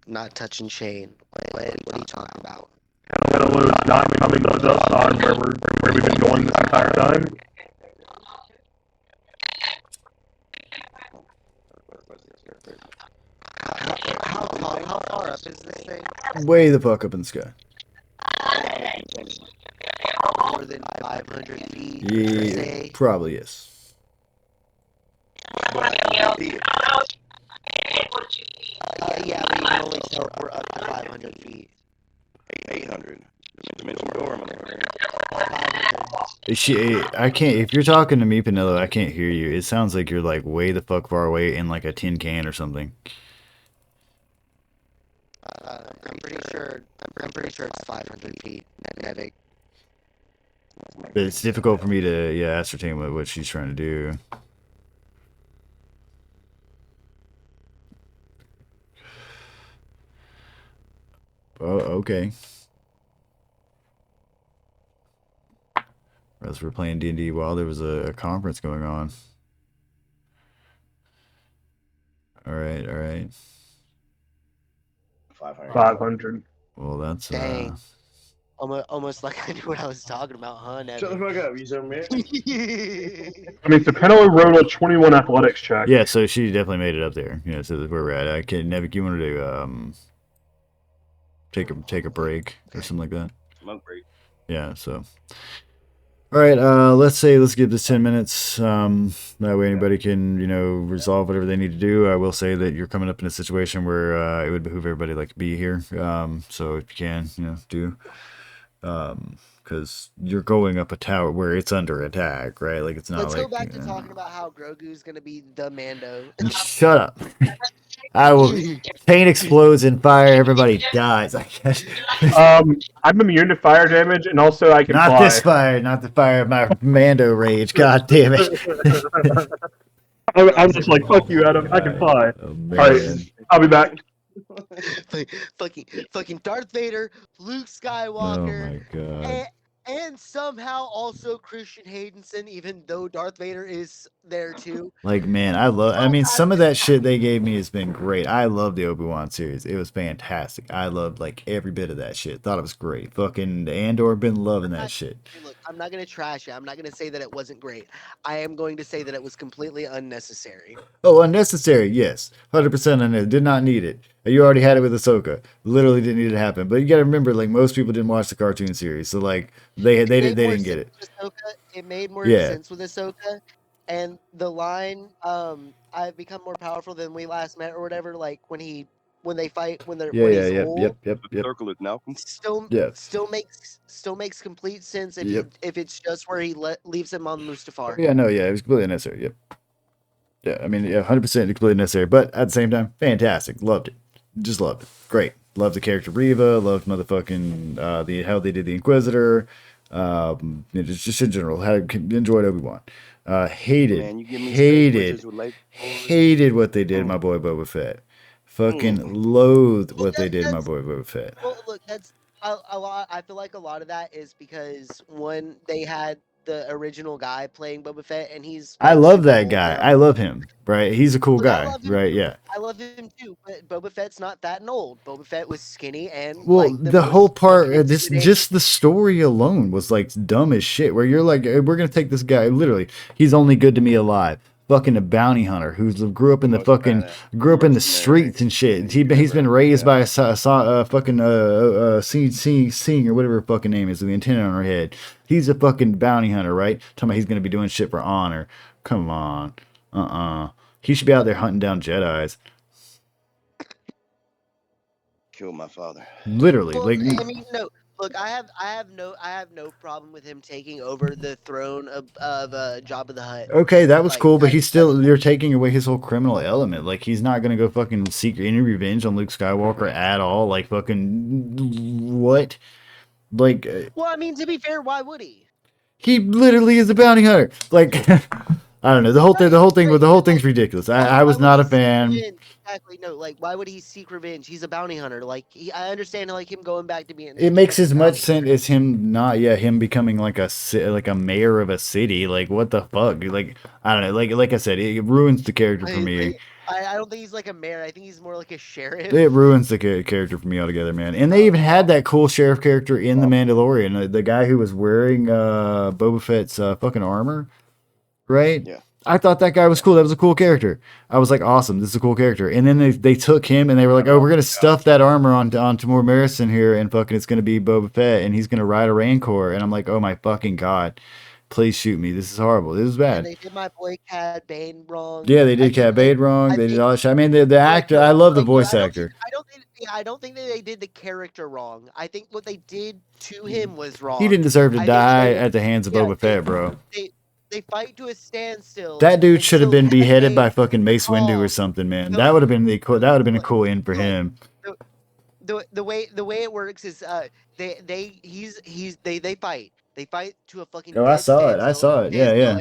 not touching chain? What are you talking about? Hello, not coming to the side where we've been going this entire time. How far up is this thing? Way the fuck up in the sky. More than 500 feet. per Yeah, se? probably yes. Yeah, but you can only teleport up to 500 feet. 800. Dimension door. I'm there. 500. I can't. If you're talking to me, Pinello, I can't hear you. It sounds like you're like way the fuck far away in like a tin can or something. I'm pretty sure it's 500 feet. Nevik. But it's difficult for me to ascertain what she's trying to do. Oh, okay. As we're playing D&D while there was a conference going on. All right. 500. Well, that's Dang. Almost like I knew what I was talking about, huh? Shut the Nevik? fuck up, you son of a bitch. I mean, Sapinello rolled a 21 athletics check. yeah. So she definitely made it up there. Yeah. So that's where we're at. I can Nevik, you wanted to take a break or something like that. Smoke break. Yeah. So. All right, let's give this 10 minutes. That way anybody can, resolve whatever they need to do. I will say that you're coming up in a situation where it would behoove everybody to be here. So if you can, do. Because you're going up a tower where it's under attack, right? Like it's not Let's like. go back to talking about how Grogu's gonna be the Mando. Shut up. I will. Paint explodes and fire. Everybody dies. I guess. I'm immune to fire damage, and also I can Not fly. this fire. Not the fire of my Mando rage. God damn it. I'm just like, fuck you, Adam. I can fly. Oh, All man. right, I'll be back. fucking Darth Vader, Luke Oh Skywalker, my god. and somehow also Christian Haydenson, even though Darth Vader is there too. Like, man, some of that shit they gave me has been great. I love the Obi-Wan series. It was fantastic. I loved like every bit of that shit. Thought it was great. Fucking Andor been loving that shit. Hey, look, I'm not gonna trash it. I'm not gonna say that it wasn't great. I am going to say that it was completely unnecessary. Oh, unnecessary, yes. 100% unnecessary. Did not need it. You already had it with Ahsoka. Literally didn't need it to happen. But you gotta remember, like, most people didn't watch the cartoon series. So like they didn't get it. It made more Yeah. sense with Ahsoka. And the line, I've become more powerful than we last met or whatever, like when when they fight when they're Yeah, when yeah, he's yep, old. yep, yep, The yep, circle is Malcolm. yeah, Still makes complete sense if yep. if it's just where he leaves him on Mustafar. Yeah, no, yeah, it was completely necessary. Yep. Yeah, I mean, yeah, 100% completely necessary. But at the same time, fantastic. Loved it. Just loved it. Great. Loved the character Riva. Loved motherfucking how they did the Inquisitor. Just in general, enjoyed Obi-Wan. Hated, Man, you give me straight hated, wizards with laser swords. hated what they did, my Mm. boy Boba Fett. Fucking loathed Well, what they did, my that's boy Boba Fett. well. Look, that's a lot. I feel like a lot of that is because one, they had the original guy playing Boba Fett, and he's I like love super that old guy. now. I love him. Right? He's a cool Look, I guy. love him Right? too. Yeah. I love him too, but Boba Fett's not that old. Boba Fett was skinny and Well, like the the whole most part, fucking this intimidating. just the story alone was like dumb as shit. Where you're like, we're gonna take this guy. Literally, he's only good to me alive. Fucking a bounty hunter who grew up in the Most fucking badass grew up in the mercenary streets and shit. you could He's ever been have. raised Yeah. by a fucking seeing or whatever her fucking name is, the antenna on her head. He's a fucking bounty hunter, right? Talking about he's gonna be doing shit for honor. Come on, he should be out there hunting down Jedis. Kill my father. Literally, Well, like I mean, no. Look, I have no problem with him taking over the throne of Jabba the Hutt. okay, that was Like cool, but that's he's still you're taking away his whole criminal element. Like he's not gonna go fucking seek any revenge on Luke Skywalker at all. Like fucking what? Like well, I mean, to be fair, why would he? he literally is a bounty hunter. Like I don't know the whole thing. The whole thing. Right, The whole but, thing's like, ridiculous. why I was would not he a seek fan. revenge? Exactly, no. Like, why would he seek revenge? He's a bounty hunter. Like, I understand like him going back to being. It makes fucking as much bounty sense hunter. as him not, yeah, him becoming like like a mayor of a city. Like what the fuck? Like I don't know. Like I said, it ruins the character for me. I don't think he's like a mayor. I think he's more like a sheriff. It ruins the character for me altogether, man. And they even had that cool sheriff character in The Mandalorian, the guy who was wearing Boba Fett's fucking armor, right? Yeah. I thought that guy was cool. That was a cool character. I was like, awesome, this is a cool character. And then they took him and they were like, oh, we're gonna stuff that armor onto more Marison here, and fucking it's gonna be Boba Fett, and he's gonna ride a Rancor. And I'm like, oh my fucking god, please shoot me. This is horrible. This is And bad. they did my boy Cad Bane wrong. Yeah, they I did think Cat Bane wrong. I They did think- all that shit. I mean, the actor. I love the voice actor. I don't think that they did the character wrong. I think what they did to him was wrong. He didn't deserve to I think die they- at the hands of yeah, Boba Fett, bro. They fight to a standstill. That dude should have until been Cad beheaded Bane by fucking Mace Windu or Oh, something, man. no. That would have been the cool. That would have been a cool end for No. him. the way it works is they fight. They fight to a fucking. Oh, I dead saw it. I standstill- saw it. Yeah, yeah.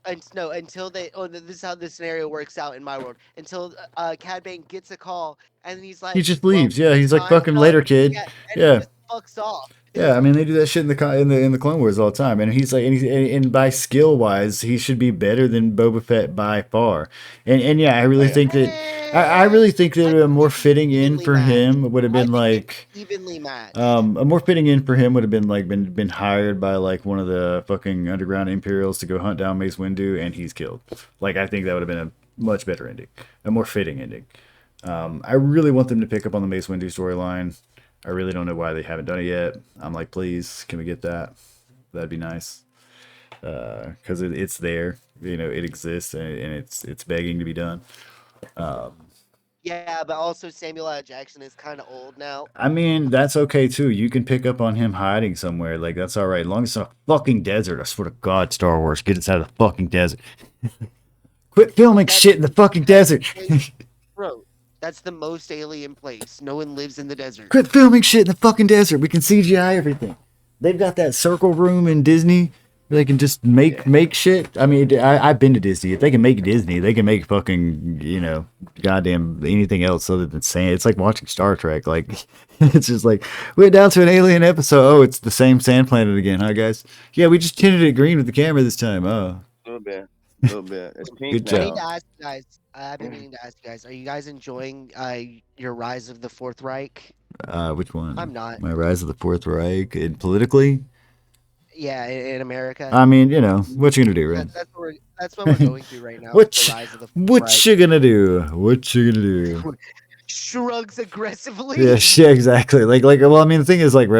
Until they. Oh, this is how the scenario works out in my world. Until Cad Bane gets a call and he's like, He just well, leaves. Yeah, he's like time's fucking up. later, kid. Yeah, and Yeah. he just fucks off. Yeah, I mean they do that shit in the Clone Wars all the time, and he's like, and by skill wise, he should be better than Boba Fett by far. And yeah, I really think that I really think that a more fitting in for him would have been like evenly matched. a more fitting in for him would have been like been hired by like one of the fucking underground Imperials to go hunt down Mace Windu, and he's killed. Like I think that would have been a much better ending, a more fitting ending. I really want them to pick up on the Mace Windu storyline. I really don't know why they haven't done it yet. I'm like, please, can we get that? That'd be nice. Because it's there, you know, it exists, and it's begging to be done. Yeah, but also Samuel L. Jackson is kind of old now. I mean, that's okay too. You can pick up on him hiding somewhere. Like that's all right. As long as it's a fucking desert. I swear to God, Star Wars, get us out of the fucking desert. Quit filming shit in the fucking desert. Bro, that's the most alien place. No one lives in the desert. Quit filming shit in the fucking desert. We can CGI everything. They've got that circle room in Disney where they can just make shit. I mean, I've been to Disney. If they can make Disney, they can make fucking, you know, goddamn anything else other than sand. It's like watching Star Trek. Like, it's just like, we're down to an alien episode. Oh, it's the same sand planet again, huh, guys? Yeah, we just tinted it green with the camera this time. Oh. A little bit. A little bit. It's pink Good I job. need to ask you guys. I've been meaning to ask you guys. Are you guys enjoying your Rise of the Fourth Reich? Which one? I'm not. My Rise of the Fourth Reich. And politically? Yeah, in America. I mean, you know, what you gonna do, right? That's what we're going through right now. What the you- Rise of the Fourth What Reich. you gonna do? What you gonna do? Shrugs aggressively. Yeah, shit, exactly. Well, I mean, the thing is, like, you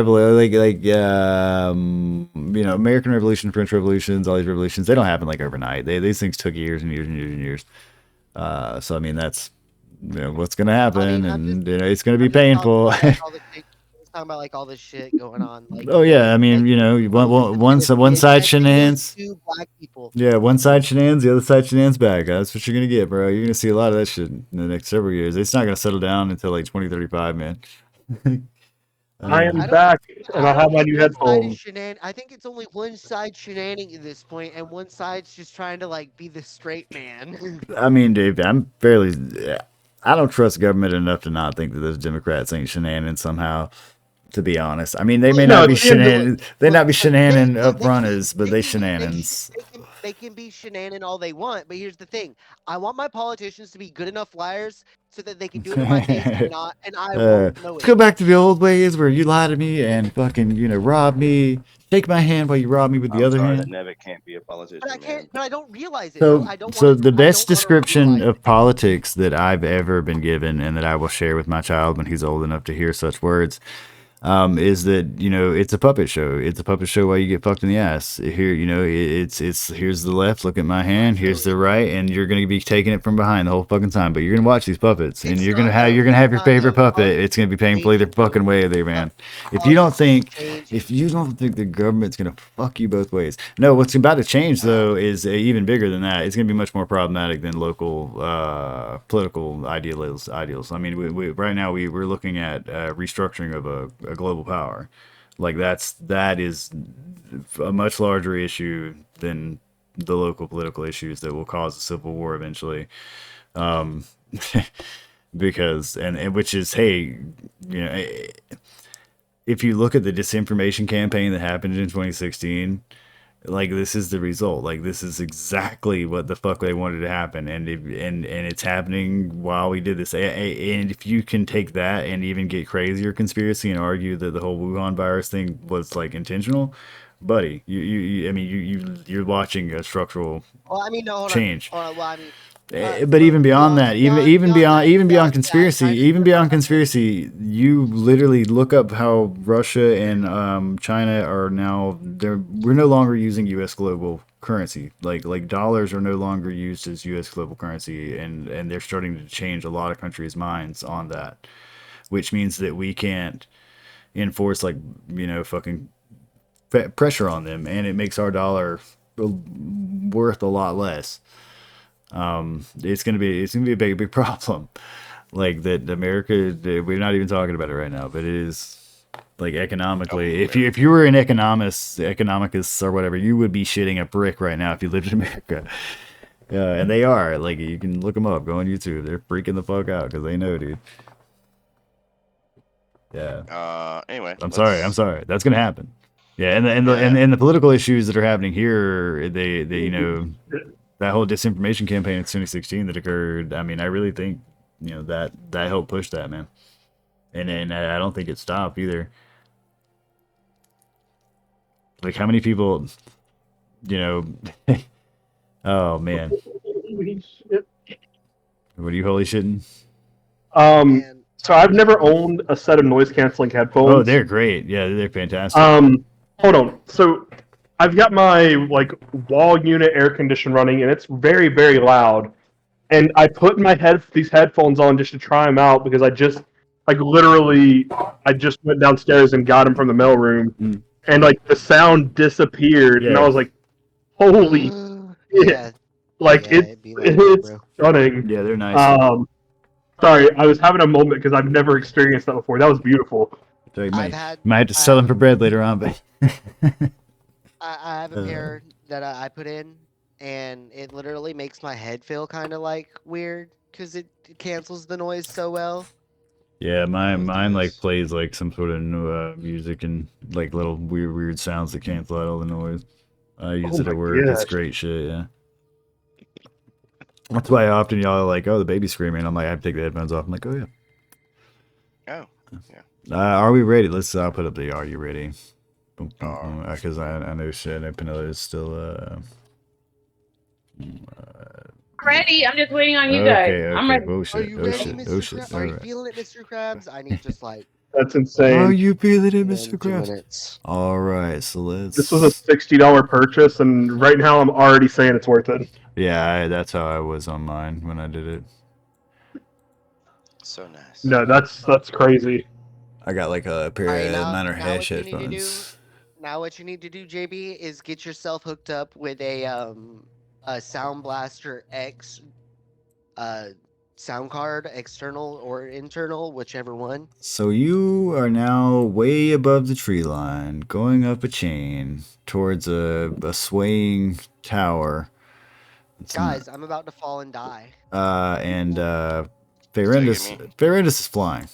know, American Revolution, French Revolutions, all these revolutions, they don't happen like overnight. These things took years and years and years and years. So I mean, that's what's gonna happen, I'm and just, it's gonna be I'm just painful. talking about like all this shit going on. Like, Oh yeah, I mean, one side shenanigans. Two black people. Yeah, one side shenanigans, the other side shenanigans back. That's what you're gonna get, bro. You're gonna see a lot of that shit in the next several years. It's not gonna settle down until like 2035, man. I am I don't- back, and I have my think new one side is headphones. I think it's only one side shenanigans at this point, and one side's just trying to like be the straight man. I mean, Dave, I'm fairly. I don't trust government enough to not think that those Democrats ain't shenanigans somehow. To be honest, I mean, they may not be shenanigans. They not be shenanigans up runners, but they shenanigans. They can be shenanigans all they want, but here's the thing: I want my politicians to be good enough liars so that they can do it in my face and I won't know Let's it. go back to the old ways where you lie to me and fucking rob me. Shake my hand while you rob me with the other hand. That Nevic can't be a politician. But I can't. Man. But I don't realize it. So, I don't so want the best I don't description realize of it. politics that I've ever been given, and that I will share with my child when he's old enough to hear such words, is that it's a puppet show. It's a puppet show while you get fucked in the ass. Here, it's here's the left. Look at my hand. Here's the right, and you're gonna be taking it from behind the whole fucking time. But you're gonna watch these puppets, and you're gonna have your favorite puppet. It's gonna be painful either fucking way there, man. If you don't think the government's gonna fuck you both ways, no. What's about to change though is even bigger than that. It's gonna be much more problematic than local political ideals. I mean, we right now we're looking at restructuring of a global power. Like that is a much larger issue than the local political issues that will cause a civil war eventually. Because and which is, hey, if you look at the disinformation campaign that happened in 2016, like this is the result. Like this is exactly what the fuck they wanted to happen, and it's happening while we did this. And if you can take that and even get crazier conspiracy and argue that the whole Wuhan virus thing was like intentional, buddy, you're watching a structural change. Well, I mean, But even beyond that, even beyond conspiracy, you literally look up how Russia and China are now. We're no longer using U.S. global currency. Like dollars are no longer used as U.S. global currency, and they're starting to change a lot of countries' minds on that, which means that we can't enforce fucking pressure on them, and it makes our dollar worth a lot less. It's gonna be a big problem. Like that, America. We're not even talking about it right now, but it is like economically. If you were an economicus or whatever, you would be shitting a brick right now if you lived in America. And they are. Like you can look them up. Go on YouTube. They're freaking the fuck out because they know, dude. Yeah. Anyway. I'm sorry. That's gonna happen. Yeah, and the political issues that are happening here, they that whole disinformation campaign in 2016 that occurred, I mean, I really think, that helped push that, man. And I don't think it stopped either. Like, how many people, oh, man. What are you holy shitting? So I've never owned a set of noise-canceling headphones. Oh, they're great. Yeah, they're fantastic. Hold on. So I've got my wall unit air condition running, and it's very, very loud. And I put these headphones on just to try them out because I just literally went downstairs and got them from the mailroom, and the sound disappeared, and I was like, "Holy shit!" It's stunning. Yeah, they're nice. Sorry, I was having a moment because I've never experienced that before. That was beautiful. So you might have to sell them for bread later on, but. I have a pair that I put in, and it literally makes my head feel kind of weird because it cancels the noise so well. Yeah, mine plays some sort of music and little weird sounds that cancel out all the noise. I use it at work. It's great shit. Yeah. That's why often y'all are like, "Oh, the baby's screaming." I'm like, I have to take the headphones off. I'm like, "Oh yeah." Oh yeah. Are we ready? I'll put up the "Are you ready?" Because I know shit. I know Penelope is still ready. I'm just waiting on you guys. Okay. I'm ready. Oh shit. Are you ready, Mr. Krabs? Are you feeling it, Mr. Krabs? I need just That's insane. Are you feeling it, Mr. Krabs? All right, so let's. This was a $60 purchase, and right now I'm already saying it's worth it. Yeah, that's how I was on mine when I did it. So nice. No, that's crazy. I got like a pair Alright, of now, minor now hash what you need to do, headphones. now what you need to do, JB, is get yourself hooked up with a Sound Blaster X sound card, external or internal, whichever one. So you are now way above the tree line, going up a chain towards a swaying tower. It's Guys, I'm about to fall and die. and Still get me? Ferendus is flying.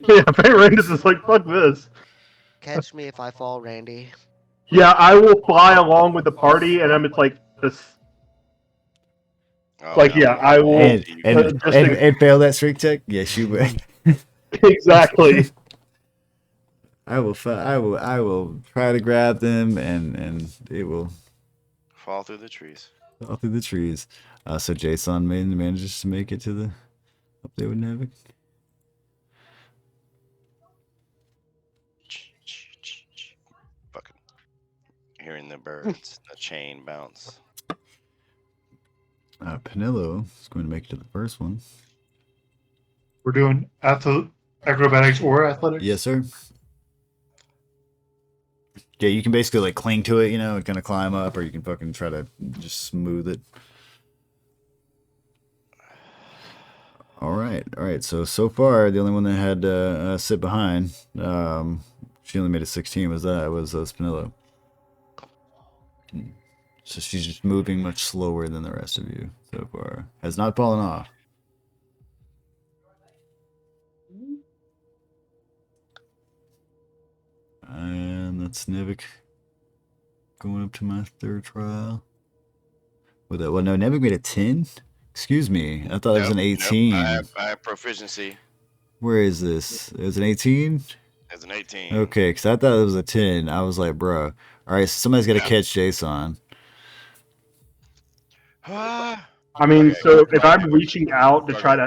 Yeah, Randus is like, fuck this. Catch me if I fall, Randy. Yeah, I will fly along with the party, and I'm it's like this. Oh, Like, yeah, I will. And fail that streak check. Yes, you will. Exactly. I will try to grab them, and it will fall through the trees. Fall through the trees. So Jason manages to make it to the up there with Nevik. Fucking hearing the birds, the chain bounce. Penelo is going to make it to the first one. We're doing acrobatics or athletics? Yes, sir. Yeah, you can basically like cling to it, and kind of climb up, or you can fucking try to just smooth it. All right. So far, the only one that had sit behind, she only made a 16. Was Spinello. So she's just moving much slower than the rest of you so far. Has not fallen off. And that's Nevik going up to my third trial. With that, well, no, Nevik made a 10. Excuse me, I thought it was an 18. Nope. I have proficiency. Where is this? It was an 18. It's an 18. Okay, because I thought it was a 10. I was like, bro. All right, so somebody's got to catch Jason. I mean, so if I'm reaching out to try to,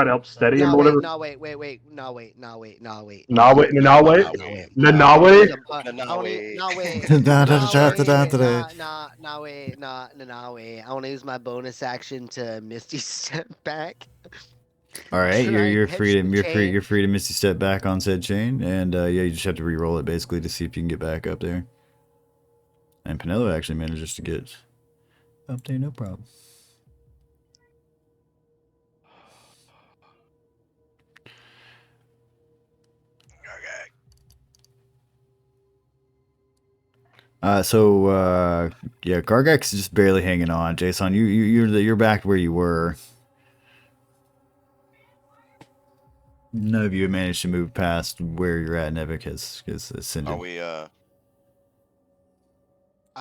help steady him or whatever. No, wait. Nawe. I want to use my bonus action to Misty Step back. All right, you're free to Misty Step back on said chain, and yeah, you just have to re-roll it basically to see if you can get back up there. And Penelo actually manages to get up there, no problem. Yeah, Gargax is just barely hanging on. Jason, you're back where you were. None of you have managed to move past where you're at. Nevik has ascended. Are we I'm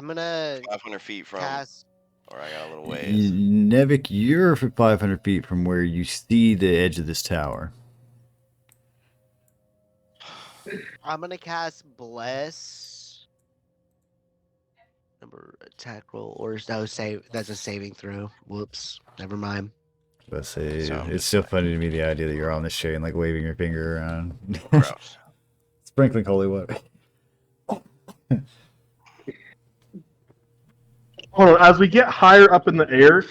gonna 500 feet from cast. or I got a little ways. Nevik, you're 500 feet from where you see the edge of this tower. I'm gonna cast Bless. Number attack roll, or is that that's a saving throw? Whoops, never mind. Let's say it's still funny to me the idea that you're on this chain, like waving your finger around, sprinkling holy water. Hold on, as we get higher up in the air,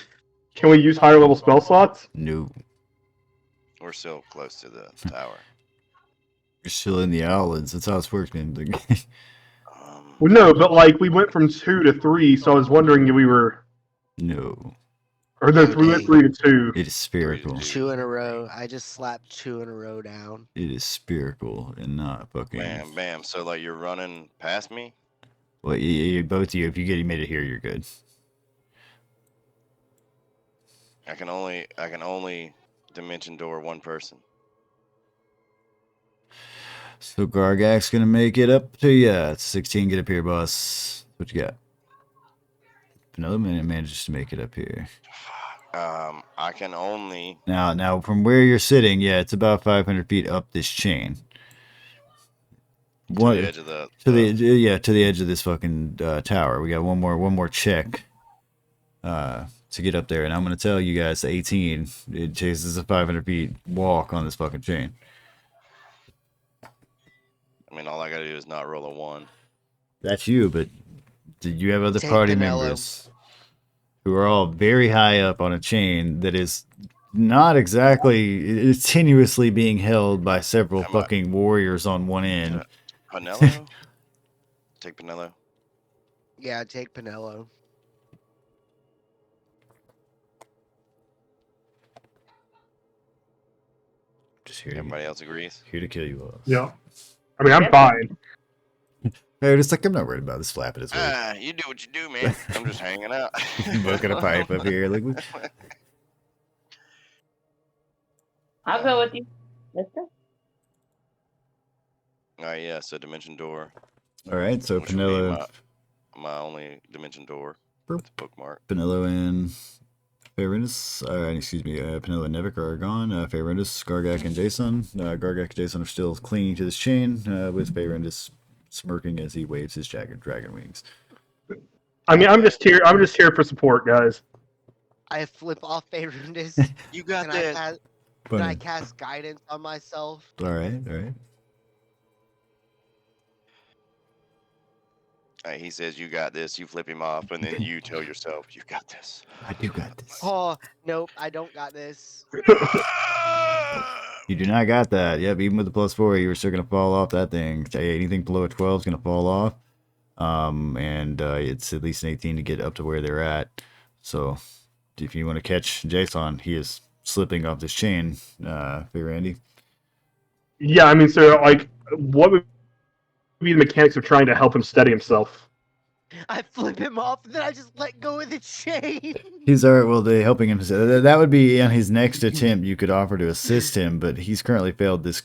can we use higher level spell slots? No. We're still close to the tower. You're still in the islands. That's how it's working. Well, no, but like we went from 2 to 3, so I was wondering if we were. No. Or no, we went 3 to 2. It is spherical. 2 in a row. I just slapped 2 in a row down. It is spherical and not fucking. Bam, bam. So like you're running past me. Well, both of you, if you made it here, you're good. I can only dimension door one person. So Gargak's gonna make it up to you. It's 16. Get up here, boss. What you got? Another minute manages to make it up here. I can only now from where you're sitting. Yeah, it's about 500 feet up this chain. To the edge of to the edge of this fucking tower. We got one more check to get up there, and I'm gonna tell you guys, 18. It chases a 500 feet walk on this fucking chain. I mean, all I gotta do is not roll a 1. That's you, but did you have other party members who are all very high up on a chain that is not exactly. It's tenuously being held by several How about- fucking warriors on one end. Pinello? Take Pinello. Yeah, take Pinello. Just here, Everybody else agrees. here to kill you all. Yeah. I mean, I'm fine. Hey, just like I'm not worried about this flapping his way. Ah, you do what you do, man. I'm just hanging out. Smoking a pipe up here, like. I'll go with you. Let's go. All right, yeah. So dimension door. All right, so Which would be Pinello, my only dimension door Burp. with the bookmark. Pinello and Fairindus, excuse me, Pinello and Nevik are gone. Fairindus, Gargak, and Jason. Gargak and Jason are still clinging to this chain, with Fairindus smirking as he waves his jagged dragon wings. I mean, I'm just here. I'm just here for support, guys. I flip off Faerundis. You got Can I, this. can I cast guidance on myself? All right, all right. He says, "You got this." You flip him off, and then you tell yourself, "You got this." I do got this. Oh, nope, I don't got this. You do not got that. Yep, even with the +4, you were still gonna fall off that thing. Anything below a 12 is gonna fall off. And it's at least an 18 to get up to where they're at. So if you want to catch Jason, he is slipping off this chain. Figure Andy. Yeah, I mean, so like, what would be the mechanics of trying to help him steady himself? I flip him off, and then I just let go of the chain. He's all right. Well, they helping him. That would be on his next attempt. You could offer to assist him, but he's currently failed this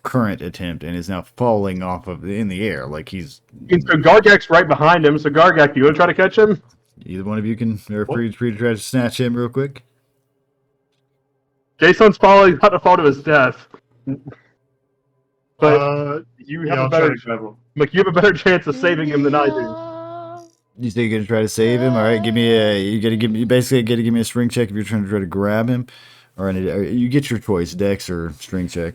current attempt and is now falling off of in the air like he's. And so Gargak's right behind him. So Gargak, do you want to try to catch him? Either one of you can are free to try to snatch him real quick. Jason's falling, about to fall to his death. But you have a better like you have a better chance of saving him than I do. You say you're gonna try to save him? All right, give me a. You gotta give me. You basically gotta give me a string check if you're trying to grab him, or you get your choice, Dex or string check.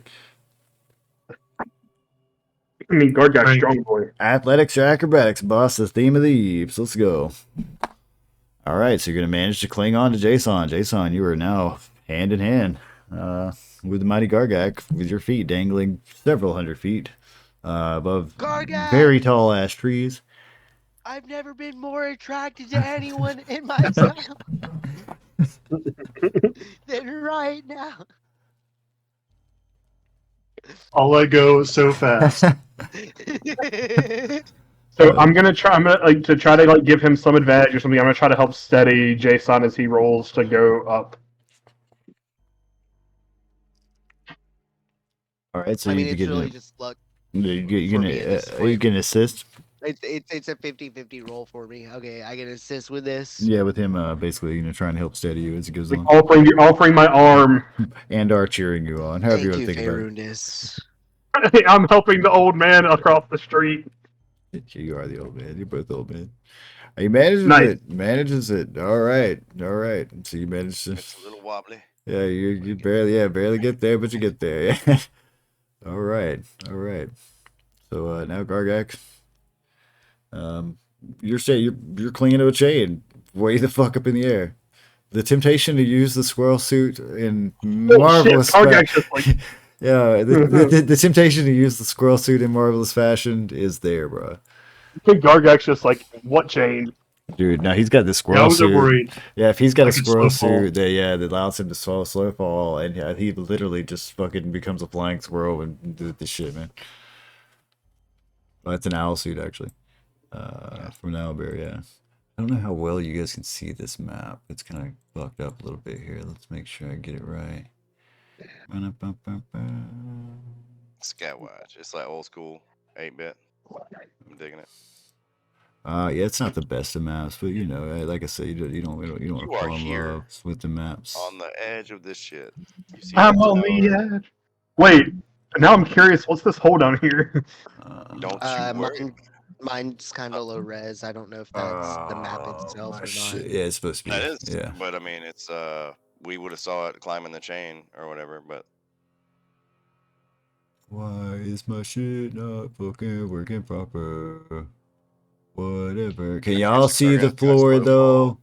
I mean, Gargak's strong boy. Athletics or acrobatics, boss. The theme of the Eves. Let's go. All right, so you're gonna manage to cling on to Jason. Jason, you are now hand in hand with the mighty Gargak, with your feet dangling several hundred feet above Gargak! very tall ash trees. I've never been more attracted to anyone in my time than right now. I'll let go so fast. So I'm gonna like to try to like give him some advantage or something. I'm gonna try to help steady Jason as he rolls to go up. All right, so I mean, you it's get really just luck. you for me at this are you point. gonna assist? It's a 50-50 roll for me. Okay, I can assist with this. Yeah, with him basically trying to help steady you as it goes Like on, offering my arm. and are cheering you on. However you Thank want you, to think about it. Faerundis. I'm helping the old man across the street. You are the old man. You're both old men. He manages Nice. it. Manages it. All right. All right. So you managed to. It's a little wobbly. Yeah, you barely get there, but you get there. Yeah. All right. All right. So now Gargak, you're clinging to a chain, way the fuck up in the air. The temptation to use the squirrel suit in marvelous Gargak's just like, yeah, the temptation to use the squirrel suit in marvelous fashion is there, bro. Gargak's just like, what chain? Dude, now he's got the I squirrel was suit. worried. Yeah, if he's got a Like a squirrel slow fall. suit, that allows him to slow fall, and yeah, he literally just fucking becomes a flying squirrel and do this shit, man. Well, that's an owl suit, actually. From an owl bear, yeah. I don't know how well you guys can see this map. It's kind of fucked up a little bit here. Let's make sure I get it right. Scatwatch. It's like old school 8-bit. I'm digging it. Yeah, it's not the best of maps, but you know, like I said, you don't want to You are fall in here love with the maps. On the edge of this shit. You see I'm that on tower? the edge. Wait, now I'm curious. What's this hole down here? Don't you worry. Mine's kind of low res. I don't know if that's the map itself or not. Yeah, it's supposed to be. That is. Yeah. But I mean, it's we would have saw it climbing the chain or whatever. But Why is my shit not fucking working proper? Whatever. Can y'all see the floor though?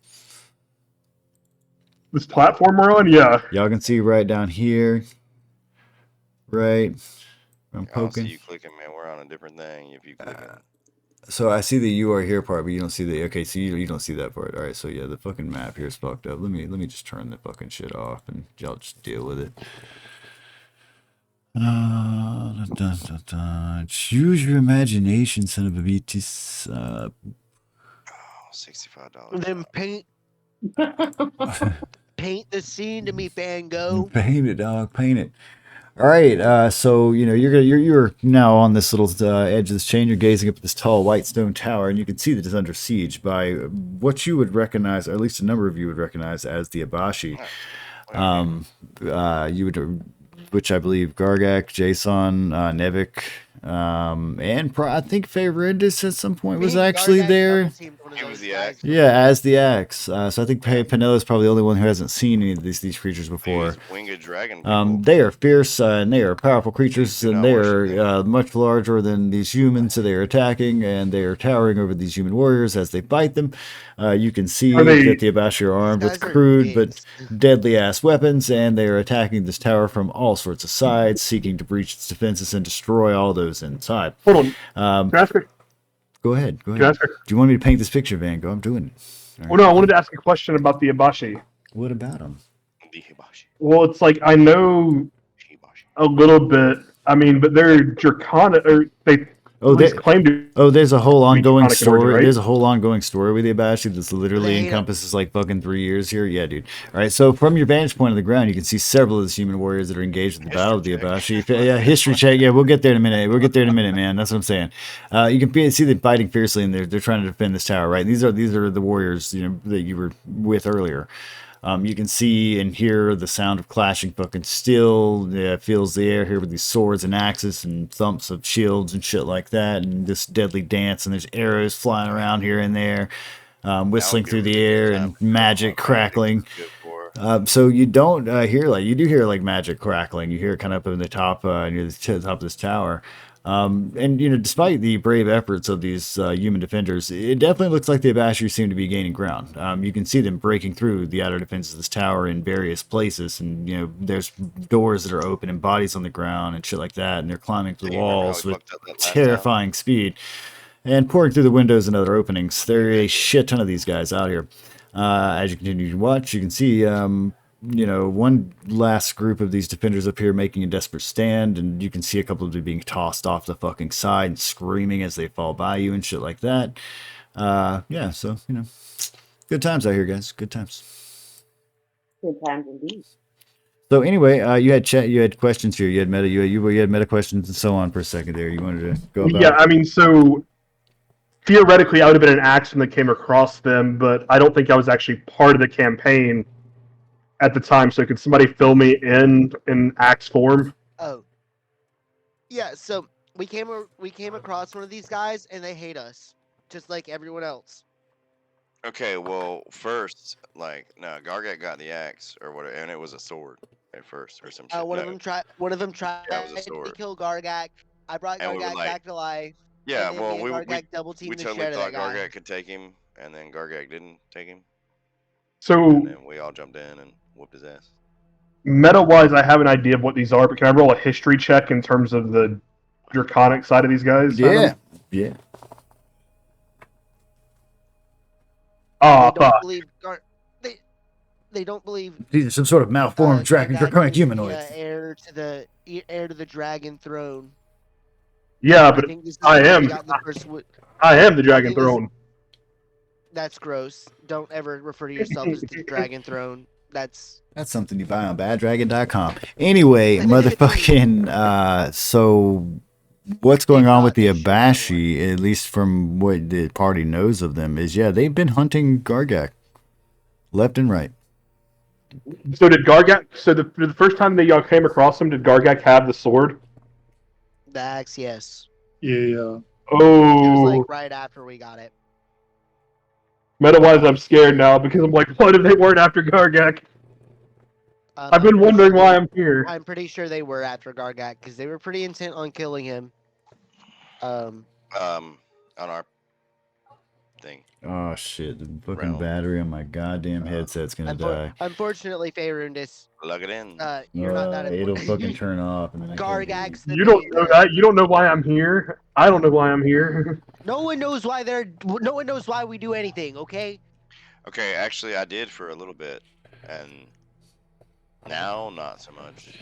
This platform we're on, yeah. Y'all can see right down here. Right. I'm I don't see poking. you clicking, man. We're on a different thing. If you click it. So I see the "you are here" part, but you don't see the okay. So you don't see that part. All right. So yeah, the fucking map here is fucked up. Let me just turn the fucking shit off and y'all just deal with it. Dun, dun, dun, dun. Choose your imagination, son of a bitch. Oh, $65. Then paint the scene to me, Van Gogh. Paint it, dog. Paint it. All right. So you're now on this little edge of this chain. You're gazing up at this tall white stone tower, and you can see that it's under siege by what you would recognize, or at least a number of you would recognize as the Abashi. You would, which I believe Gargak, Jason, Nevik, and I think Favorindus at some point was actually there. He was the axe. Yeah, as the axe. So I think Panella is probably the only one who hasn't seen any of these creatures before. These winged dragon people. They are fierce and they are powerful creatures, do and not they worship are much larger than these humans. So they are attacking, and they are towering over these human warriors as they fight them. You can see that the Abashi are armed with crude but deadly ass weapons, and they are attacking this tower from all sorts of sides, seeking to breach its defenses and destroy all those inside. Hold on. Go ahead. Can I ask Do you want me to paint this picture, Van Gogh? I'm doing it. Well, no, I wanted to ask a question about the Abashi. What about them? The Hibashi. Well, it's like I know a little bit. I mean, but they're draconic, or they claim to. There's a whole ongoing story. Origin, right? There's a whole ongoing story with the Abashi that's literally encompasses like fucking 3 years here. Yeah, dude. All right. So from your vantage point on the ground, you can see several of these human warriors that are engaged in the battle of the Abashi. Yeah, history check. Yeah, we'll get there in a minute. Man. That's what I'm saying. You can see them fighting fiercely, and they're trying to defend this tower. Right. And these are the warriors that you were with earlier. You can see and hear the sound of clashing fucking steel. It fills the air here with these swords and axes and thumps of shields and shit like that, and this deadly dance. And there's arrows flying around here and there, whistling through the air, and magic crackling. So you don't hear you do hear magic crackling. You hear it kind of up in the top near the top of this tower. And despite the brave efforts of these human defenders, it definitely looks like the Abashi seem to be gaining ground. You can see them breaking through the outer defenses of this tower in various places, and there's doors that are open and bodies on the ground and shit like that, and they're climbing through the walls with terrifying speed and pouring through the windows and other openings. There are a shit ton of these guys out here. As you continue to watch, you can see one last group of these defenders up here making a desperate stand, and you can see a couple of them being tossed off the fucking side and screaming as they fall by you and shit like that. So good times out here, guys. Good times. Good times indeed. So anyway, you had questions here. You had meta questions and so on for a second there. You wanted to go about. Yeah, I mean, so theoretically, I would have been an axeman that came across them, but I don't think I was actually part of the campaign at the time. So could somebody fill me in axe form? Oh, yeah. So we came across one of these guys, and they hate us, just like everyone else. Okay, well, first, Gargak got the axe or whatever, and it was a sword at first or some shit. One of them tried to kill Gargak. I brought Gargak back to life. Yeah, well, we double-teamed the totally shit thought out of that guy. Gargak could take him, and then Gargak didn't take him. So And then we all jumped in and whooped his ass. meta-wise, I have an idea of what these are, but can I roll a history check in terms of the draconic side of these guys? Yeah. Oh, They don't believe they don't believe These are some sort of malformed draconic humanoids. Heir to the dragon throne. yeah, but I am. I am the dragon throne. That's gross. Don't ever refer to yourself as the dragon throne. That's something you buy on baddragon.com. Anyway, motherfucking, so what's going on with the Abashi, at least from what the party knows of them, is, they've been hunting Gargak left and right. So did Gargak, the first time that y'all came across him, did Gargak have the sword? the axe, yes. Yeah. Oh. It was right after we got it. Meta-wise, I'm scared now because I'm like, what if they weren't after Gargak? I've been wondering why I'm here. I'm pretty sure they were after Gargak because they were pretty intent on killing him. On our thing. Oh shit! The fucking Realm. battery on my goddamn headset's gonna die. Unfortunately, Faerundis, Plug it in. you're not that It'll important. fucking turn off, and then I can't Gargax, the You don't main know character. that. You don't know why I'm here. I don't know why I'm here. No one knows why no one knows why we do anything. Okay. Okay, actually, I did for a little bit, and now not so much.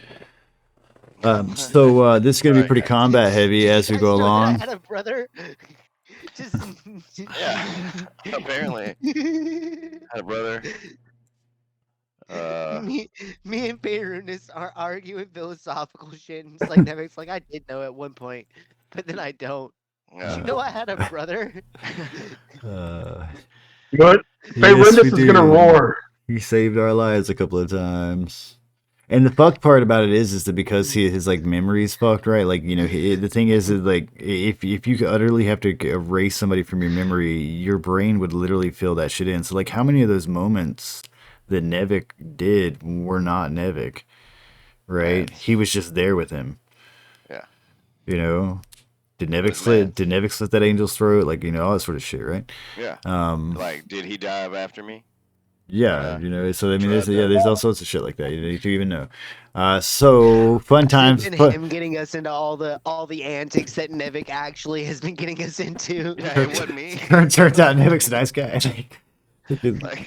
So this is gonna be Right. pretty combat heavy as we You go guys know that along. I had a brother. Just. Yeah. Apparently, had a brother. me and Faerundis are arguing philosophical shit, and it's like Nevic's like, I did know at one point, but then I don't. Yeah. You know I had a brother. But Yes, Faerundis we is gonna do. roar. He saved our lives a couple of times. And the fucked part about it is that because his like memory's fucked, right? Like, you know, the thing is like if you utterly have to erase somebody from your memory, your brain would literally fill that shit in. So like, how many of those moments that Nevik did were not Nevik, right? Yes. He was just there with him. Yeah. You know, did Nevik was slit? mad. Did Nevik slit that angel's throat? Like, you know, all that sort of shit, right? Yeah. Like, did he dive after me? Yeah, you know, so I mean, Tried that. there's all sorts of shit like that. You know, you even know. So fun times. And him getting us into all the antics that Nevik actually has been getting us into. Yeah, it wasn't me. Turns out Nevik's a nice guy. Like,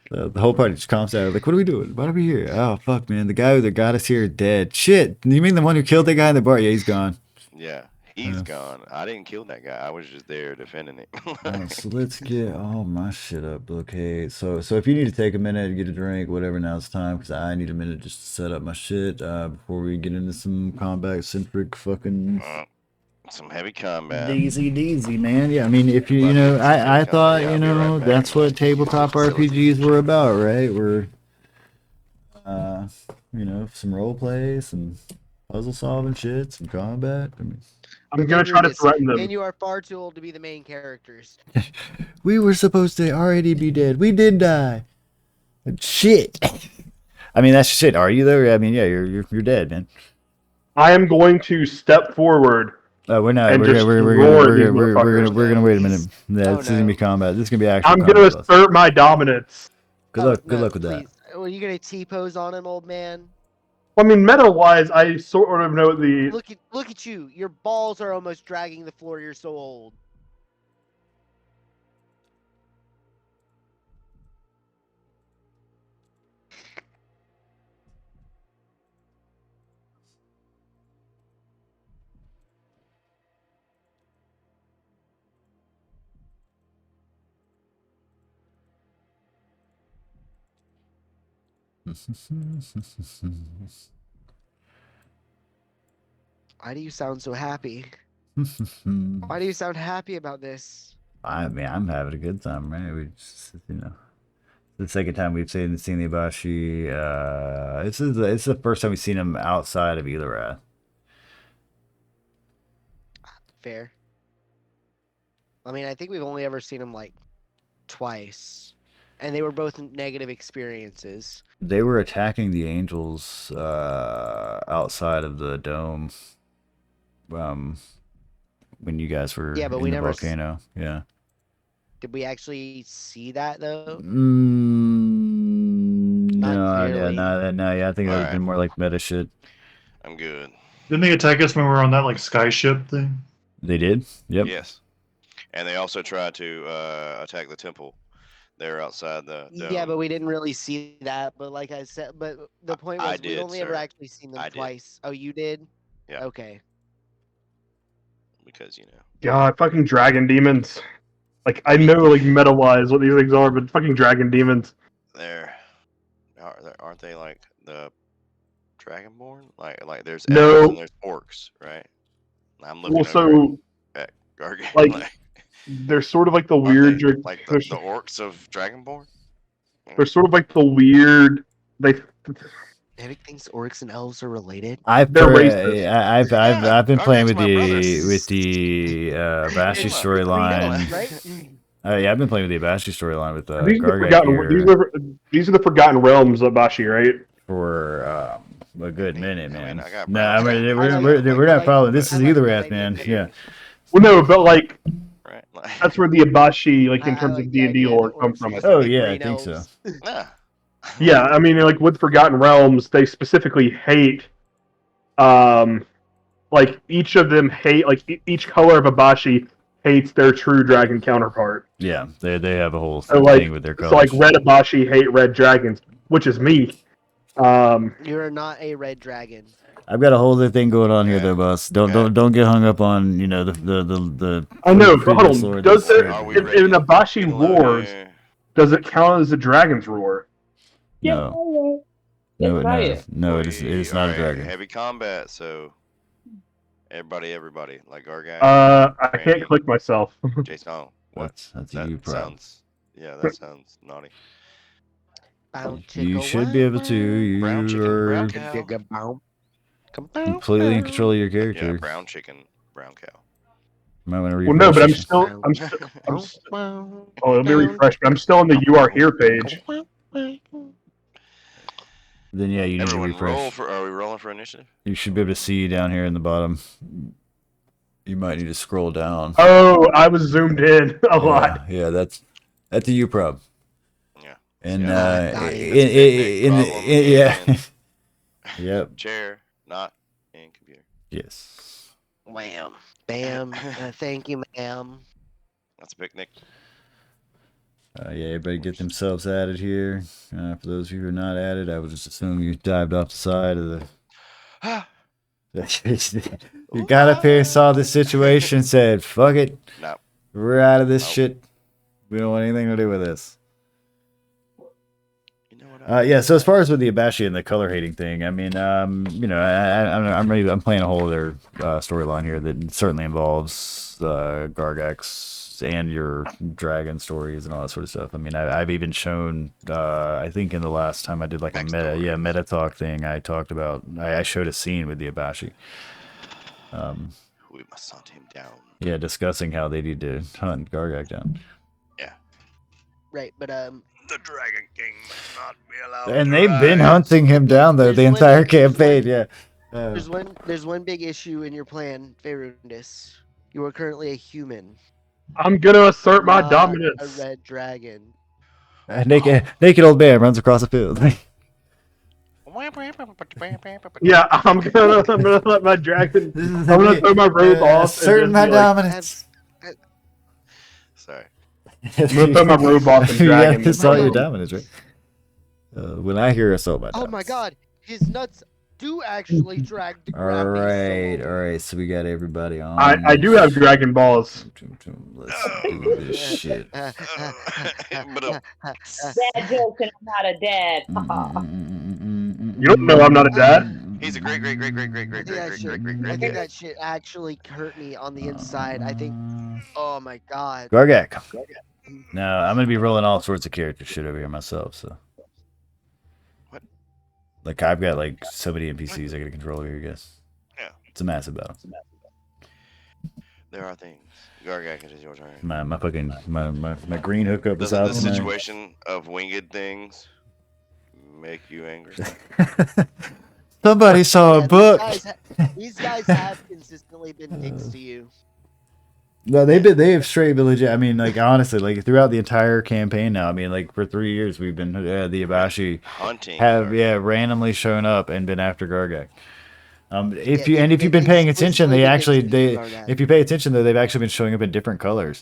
The whole party just calms down. Like, what are we doing? Why are we here? Oh fuck, man! The guy that got us here is dead. Shit! You mean the one who killed that guy in the bar? Yeah, he's gone. yeah, he's gone. I didn't kill that guy. I was just there defending it. So let's get all my shit up. Okay, so if you need to take a minute, get a drink, whatever, now it's time because I need a minute just to set up my shit before we get into some combat centric fucking Some heavy combat. DZ, man. Yeah, I mean, if you know, I thought, Yeah, you I'll be know, right back. that's what tabletop RPGs were about, right? We're, you know, some role play, some puzzle solving shit, some combat. I mean, I'm gonna try to threaten them. And you are far too old to be the main characters. we were supposed to already be dead. We did die. Shit. I mean, that's shit. Are you though? I mean, yeah, you're dead, man. I am going to step forward. We're not. And We're just gonna roar these motherfuckers. we're gonna wait a minute. Yeah, Oh, this is gonna no. be combat. This is gonna be actual I'm combat. gonna boss. assert my dominance. Good luck. Good luck with that. Are you gonna T-pose on him, old man? I mean, meta-wise, I sort of know the. Look at you. Your balls are almost dragging the floor. You're so old. Why do you sound so happy? Why do you sound happy about this? I mean, I'm having a good time, right? We just, you know, the second time we've seen the Ibashi. It's the first time we've seen him outside of Elorath. Fair. I mean, I think we've only ever seen him like twice, and they were both negative experiences. They were attacking the angels outside of the dome. When you guys were Yeah, but in we the never volcano, yeah. Did we actually see that though? No, clearly. yeah. I think that would have Alright. been more like meta shit. I'm good. Didn't they attack us when we were on that like sky ship thing? They did. Yep. Yes. And they also tried to attack the temple. They're outside the dome. Yeah, but we didn't really see that. But like I said, but the point I was we've did, only ever sir. actually seen them I did. twice. Oh, you did? Yeah. Okay. Because, you know. God, fucking dragon demons. Like, I know, like, meta-wise what these things are, but fucking dragon demons. Aren't they like the Dragonborn? Like there's No. elves and there's orcs, right? I'm looking Well, over so, at Gargan. like, they're sort of like the aren't weird... they like the orcs of Dragonborn? They're sort of like the weird... Nevik thinks orcs and elves are related. I've They're been Yeah, playing with Gargan's my the Abashi Yeah, storyline. Right? Yeah, I've been playing with the Abashi storyline with these, are the Gargan forgotten, these are the Forgotten Realms of Bashi, right? for a good minute, man. I got No, I mean, I know, we're not like, following. This I is like Elorath, the man. idea. Yeah. Well, no, but, like, Right. That's where the Abashi, like in I terms like of the D&D idea of lore, the come orcs from. as Oh the yeah, I green think so. elves. Yeah. Yeah, I mean, like with Forgotten Realms, they specifically hate, like each of them hate, like each color of Abashi hates their true dragon counterpart. Yeah, they have a whole So like, thing with their so like colors. red Abashi hate red dragons, which is me. You're not a red dragon. I've got a whole other thing going on here, Yeah. though, boss. Don't Yeah. don't get hung up on the I know, but previous hold lore. on. Does that's there, Are we weird. ready in Abashi Get alone roars, here. does it count as a dragon's roar? No, Yes, no, right. it is not a Alright, dragon. Heavy combat, so everybody, like Gargak, I can't Randy, click myself. Jason. Oh, what? That's a That you problem. sounds. Yeah, that sounds naughty. Bound You chicka should be able to. Brown You chicken, brown are cow. Digga bound. completely in control of your Yeah, character. brown chicken, brown cow. Might want to Well, no, but refresh. oh, it'll be refreshed. But I'm still on the You Are Here page. Then yeah, you need to Everyone, roll refresh. for. Are we rolling for initiative? You should be able to see down here in the bottom. You might need to scroll down. Oh, I was zoomed in a lot. Yeah, that's a U prob. Yeah. And Yeah. Got yeah, in yep, chair, not in computer. yes. Wham. Bam. Thank you, ma'am. That's a picnic. Yeah, everybody get themselves added here. For those of you who are not added, I would just assume you dived off the side of the. You got up here, saw the situation, said, "Fuck it, No. we're out of this Nope. shit. We don't want anything to do with this." You know what? Yeah. So as far as with the Abashi and the color hating thing, I mean, you know, I'm playing a whole other storyline here that certainly involves Gargax and your dragon stories and all that sort of stuff. I mean, I've even shown, I think in the last time I did like a meta talk thing, I talked about, I showed a scene with the Abashi. We must hunt him down. Yeah, discussing how they need to hunt Gargak down. Yeah. Right, but The Dragon King must not be allowed. And to they've been rise. hunting him down though the There's entire one- campaign. Yeah. there's one big issue in your plan, Faerundis. You are currently a human. I'm gonna assert my not dominance. A red dragon. A naked old man runs across the field. Yeah, I'm gonna let my dragon. I'm gonna throw my robe off. Certain my and just be like, dominance. Sorry. I'm gonna throw my robe off and Yeah, dragon. that's all your dominance, right? When I hear assault my Oh dominance. my god, his nuts do actually drag the All grappies. right. So we got everybody on. I do have dragon balls. Let's do this shit. But Dad joke and I'm not a dad. You don't know I'm not a dad. he's a great. I think that shit actually hurt me on the inside. I think. Oh my god. Gargak. No, I'm gonna be rolling all sorts of character shit over here myself. So, What? like, I've got like so many NPCs I gotta control over here, guys. Yeah. It's a massive battle. There are things. Gargak, it is your turn. My fucking my green hookup is Doesn't out the tonight. situation of winged things make you angry? Somebody saw Yeah, a book. These guys have consistently been dicks to you. No, they have straight been legit. I mean, like honestly, like throughout the entire campaign now. I mean, like for 3 years we've been the Abashi Hunting. have Gargak. randomly shown up and been after Gargak. If Yeah, you've been paying attention, explicitly they been Gargak. if you pay attention though, they've actually been showing up in different colors.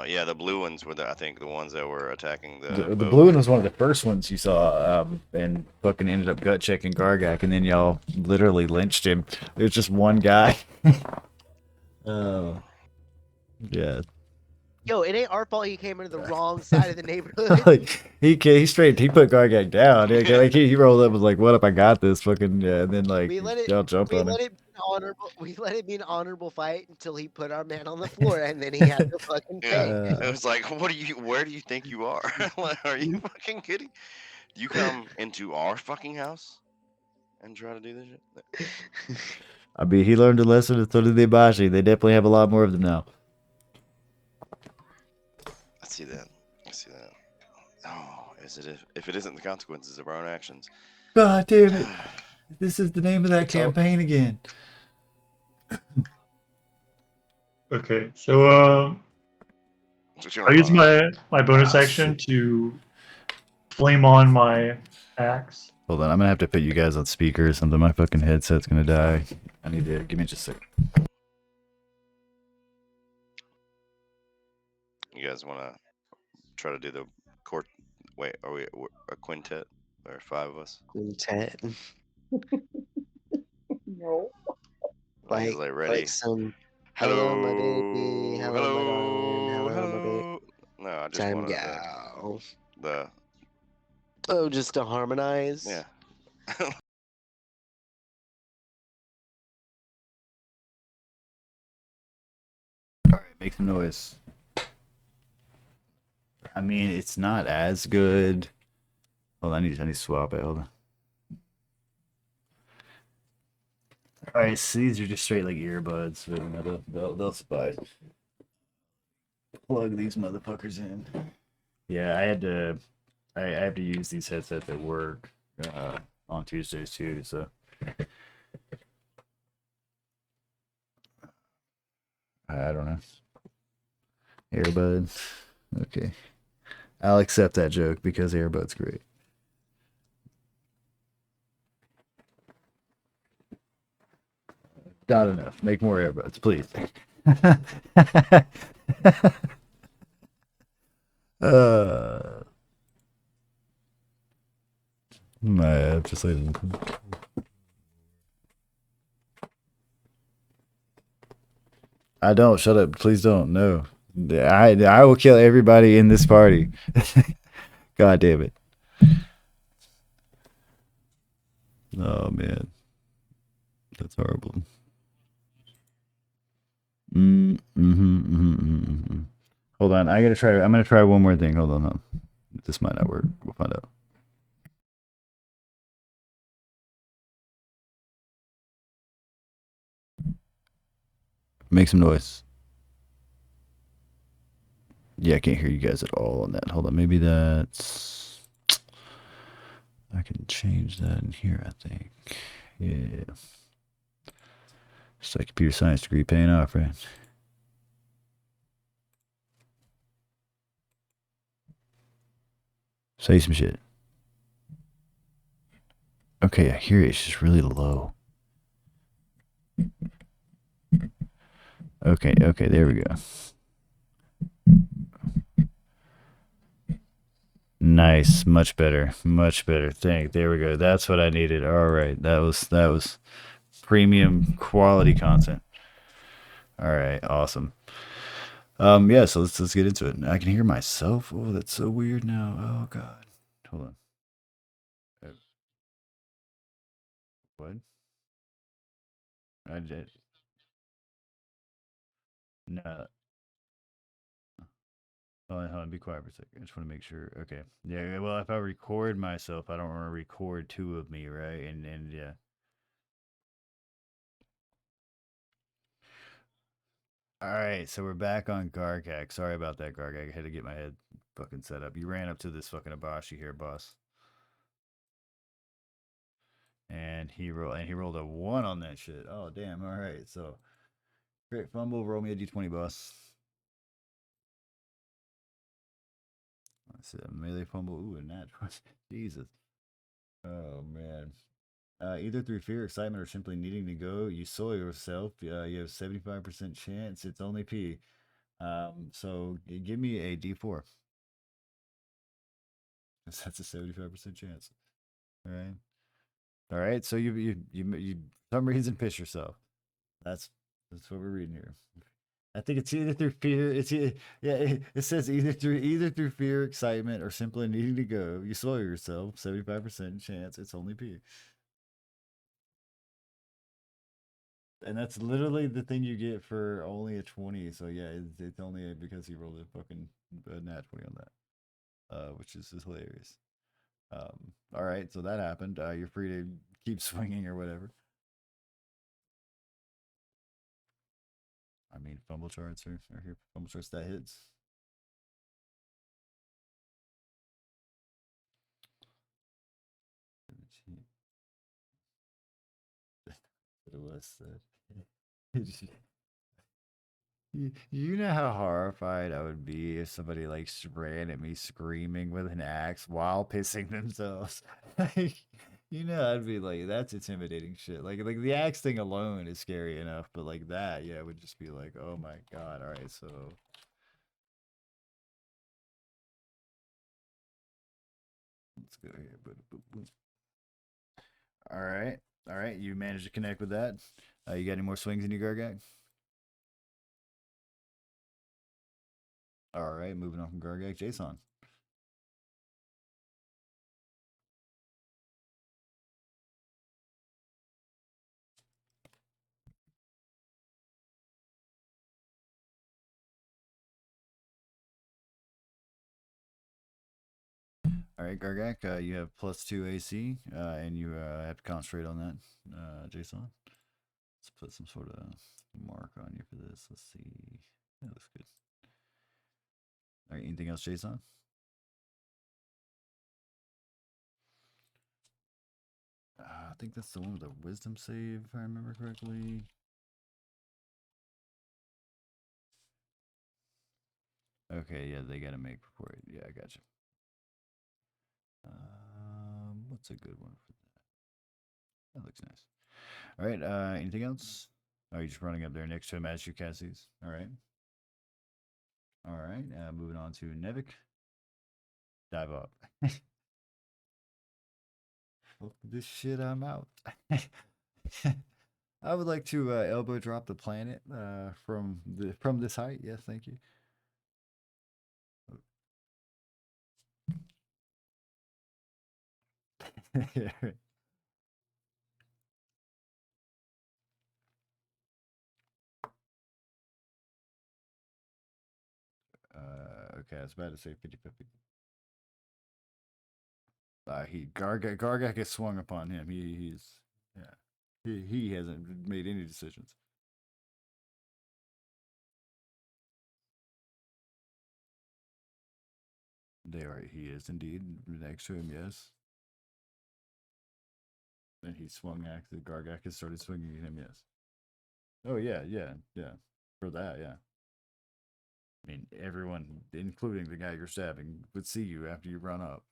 Yeah, the blue ones were I think the ones that were attacking the. The boat. blue one was one of the first ones you saw, and fucking ended up gut checking Gargak, and then y'all literally lynched him. There's just one guy. Oh, yeah. Yo, it ain't our fault he came into the wrong side of the neighborhood. Like he put Gargak down. Like he rolled up and was like, "What up? I got this." Fucking yeah, and then like We let it- y'all jumped on him. We let it be an honorable fight until he put our man on the floor, and then he had to fucking pay. Yeah, it was like, where do you think you are? Like, are you fucking kidding? You come into our fucking house and try to do this shit? I mean, he learned a lesson, and so did the Abashi. They definitely have a lot more of them now. I see that. Oh, is it if it isn't the consequences of our own actions? God damn it! This is the name of that So- campaign again. Okay, so That's what you I use want. my bonus Ah, action shit. to flame on my axe. Hold on, I'm gonna have to put you guys on speaker or something. My fucking headset's gonna die. I need to give me just a sec. You guys want to try to do the court? Wait, are we a quintet? Or 5 of us? Quintet. No. He's like ready. Like some Hello, hello my baby, hello my darling, hello, hello my baby. hello. No, I just Time wanted go. the Oh, just to harmonize. yeah. Alright, make some noise. I mean, it's not as good. Hold on, I need to swap it. Hold on. Alright, so these are just straight like earbuds. So, you know, they'll suffice. Plug these motherfuckers in. Yeah, I have to use these headsets at work on Tuesdays too. So I don't know. Earbuds. Okay. I'll accept that joke because earbuds great. Not enough. Make more earbuds, please. I just like. I don't. Shut up. Please don't. No. I will kill everybody in this party. God damn it. Oh man. That's horrible. Hold on. I'm gonna try one more thing. Hold on. This might not work. We'll find out. Make some noise. Yeah, I can't hear you guys at all on that. Hold on. Maybe that's. I can change that in here, I think. Yeah. It's like computer science degree paying off, right? Say some shit. Okay, I hear it. It's just really low. Okay, there we go. Nice, much better. There we go. That's what I needed. All right, that was premium quality content. All right, awesome. Yeah, so let's get into it. I can hear myself. Oh, that's so weird now. Oh God, hold on. What? I did. No. Hold on. Be quiet for a second. I just want to make sure. Okay. Yeah. Well, if I record myself, I don't want to record two of me, right? And yeah. All right. So we're back on Gargak. Sorry about that, Gargak. I had to get my head fucking set up. You ran up to this fucking Abashi here, boss. And he rolled a 1 on that shit. Oh damn. All right. So great fumble. Roll me a d20, boss. Let's see, a melee fumble. Ooh, a nat 20. Jesus. Oh man. Either through fear, excitement, or simply needing to go, you soil yourself. You have 75% chance. It's only P. So give me a D4. That's a 75% chance. All right. All right. So you for some reason piss yourself. That's what we're reading here. I think it's either through fear. It says either through fear, excitement, or simply needing to go. You soil yourself. 75% chance. It's only P. And that's literally the thing you get for only a 20. So yeah, it's only because he rolled a fucking nat 20 on that, which is just hilarious. All right, so that happened. You're free to keep swinging or whatever. I mean, fumble charts are here. Fumble charts that hits. It was You know how horrified I would be if somebody like ran at me screaming with an axe while pissing themselves. Like, you know, I'd be like, that's intimidating shit. Like the axe thing alone is scary enough, but like that, yeah, it would just be like, oh my god. All right, so let's go here. All right, all right. You managed to connect with that. You got any more swings in your Gargak? All right, moving on from Gargak, Jason. All right, Gargak, you have +2 AC, and you have to concentrate on that, Jason. Let's put some sort of mark on you for this. Let's see. That looks good. All right, anything else, Jason? I think that's the one with the wisdom save, if I remember correctly. Okay, yeah, they gotta make before it. Yeah, I gotcha. What's a good one for that? That looks nice. All right, anything else? Oh, you're just running up there next to him as you cast these. All right. All right, moving on to Nevik. Dive up. Fuck this shit, I'm out. I would like to elbow drop the planet from this height. Yes, thank you. Okay, I was about to say 50-50. Gargak has swung upon him. He's yeah. He hasn't made any decisions. There he is indeed next to him. Yes. And he swung axe. Gargak has started swinging at him. Yes. Oh yeah, yeah, yeah. For that, yeah. I mean, everyone, including the guy you're stabbing, would see you after you run up.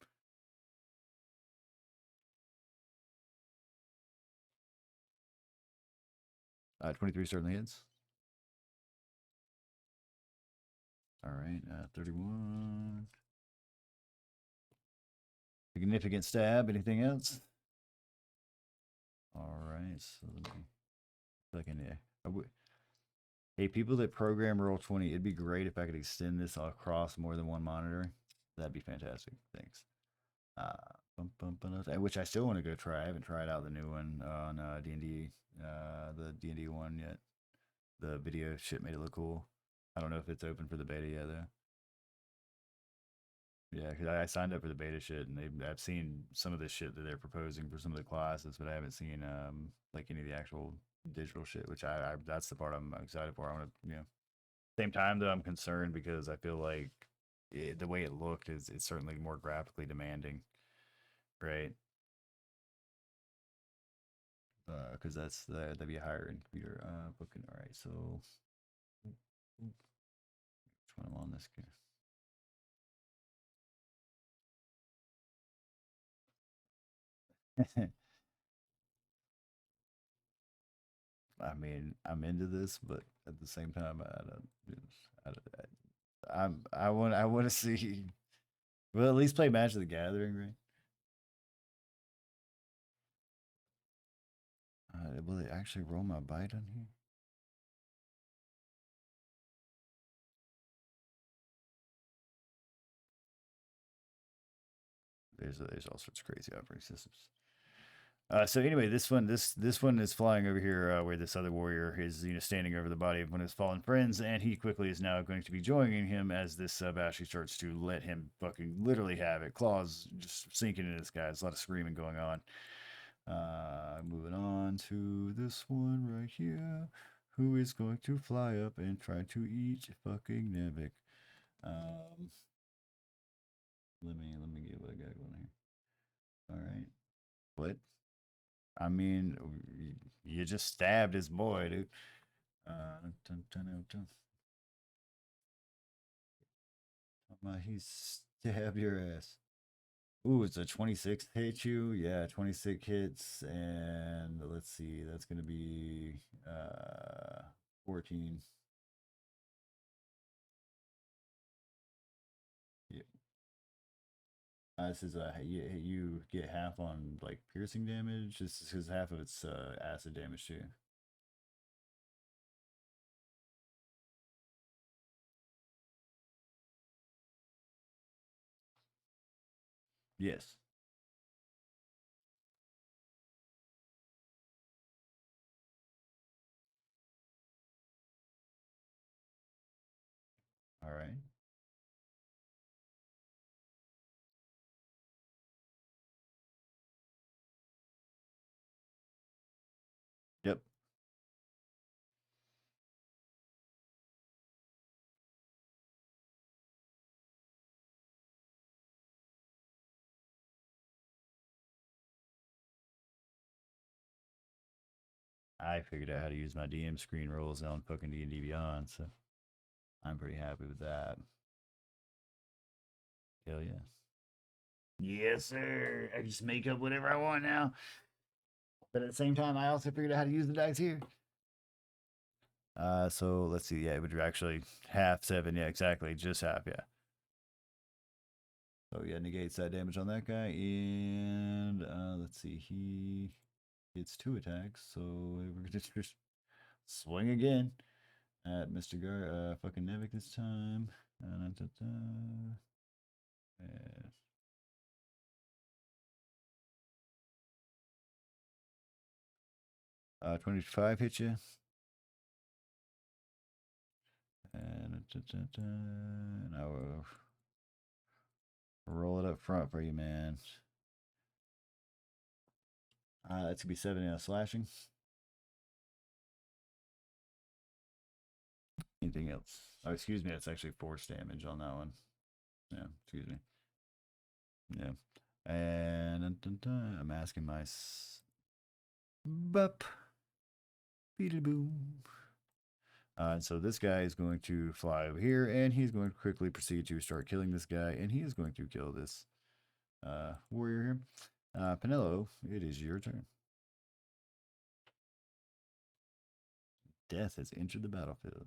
23 certainly hits. All right, 31. Significant stab. Anything else? All right, so let me second. Yeah. Hey, people that program Roll20, it'd be great if I could extend this across more than one monitor. That'd be fantastic. Thanks. Which I still want to go try. I haven't tried out the new one on D&D, the D&D one yet. The video shit made it look cool. I don't know if it's open for the beta yet though. Yeah, because I signed up for the beta shit, and I've seen some of the shit that they're proposing for some of the classes, but I haven't seen like any of the actual digital shit. Which I that's the part I'm excited for. I want to, Same time though, I'm concerned because I feel like the way it looked it's certainly more graphically demanding, right? Because that'd be a higher end computer booking. All right, so which one am on this guy? I mean, I'm into this, but at the same time, I want to see. Well, at least play Magic the Gathering, right? Will it actually roll my bite on here? There's all sorts of crazy operating systems. So anyway, this one is flying over here where this other warrior is standing over the body of one of his fallen friends, and he quickly is now going to be joining him as this Bashi starts to let him fucking literally have it. Claws just sinking into this guy. There's a lot of screaming going on. Moving on to this one right here, who is going to fly up and try to eat fucking Nevik. Let me get what I got going here. All right. What? I mean, you just stabbed his boy, dude. He stabbed your ass. Ooh, it's a 26 hit you. Yeah, 26 hits, and let's see, that's gonna be 14. Yeah. This is you get half on like piercing damage. This is because half of it's acid damage too. Yes. All right. Yep. I figured out how to use my DM screen rolls on fucking D&D Beyond, so I'm pretty happy with that. Hell yeah. Yes, sir. I just make up whatever I want now. But at the same time, I also figured out how to use the dice here. So let's see. Yeah, it would be actually half 7. Yeah, exactly. Just half. Yeah. So yeah, negates that damage on that guy. And let's see. He gets 2 attacks. So we're going to just swing again at Mr. Fucking Nevik this time. And 25 hit you. And I will roll it up front for you, man. That's gonna be 7 slashing. Anything else? Oh, excuse me. That's actually force damage on that one. Yeah, excuse me. Yeah. And I'm asking my bup. Boom. And so this guy is going to fly over here, and he's going to quickly proceed to start killing this guy, and he is going to kill this warrior here. Penelo, it is your turn. Death has entered the battlefield.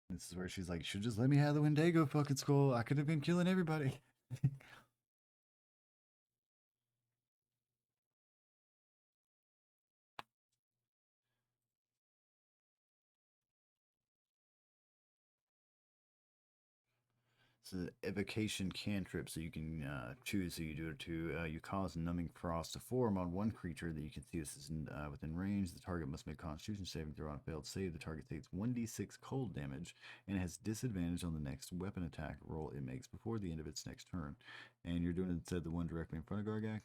This is where she's like, you should just let me have the Wendigo fucking skull. I could have been killing everybody. It's an evocation cantrip, so you can choose who you do it to. You cause numbing frost to form on one creature that you can see this is within range. The target must make a Constitution saving throw on a failed save. The target takes 1d6 cold damage and has disadvantage on the next weapon attack roll it makes before the end of its next turn. And you're doing it instead the one directly in front of Gargak.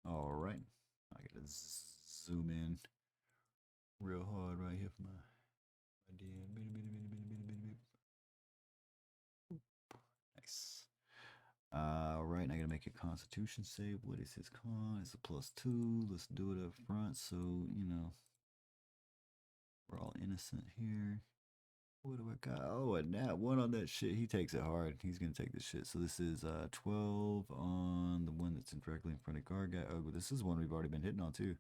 All right, I gotta zoom in real hard right here for my DM. Nice. All right, I gotta make a Constitution save. What is his con? It's a +2. Let's do it up front, so you know we're all innocent here. What do I got? Oh, a nat 1 on that shit. He takes it hard. He's gonna take this shit. So this is 12 on the one that's directly in front of Gargat. Oh, but this is one we've already been hitting on too.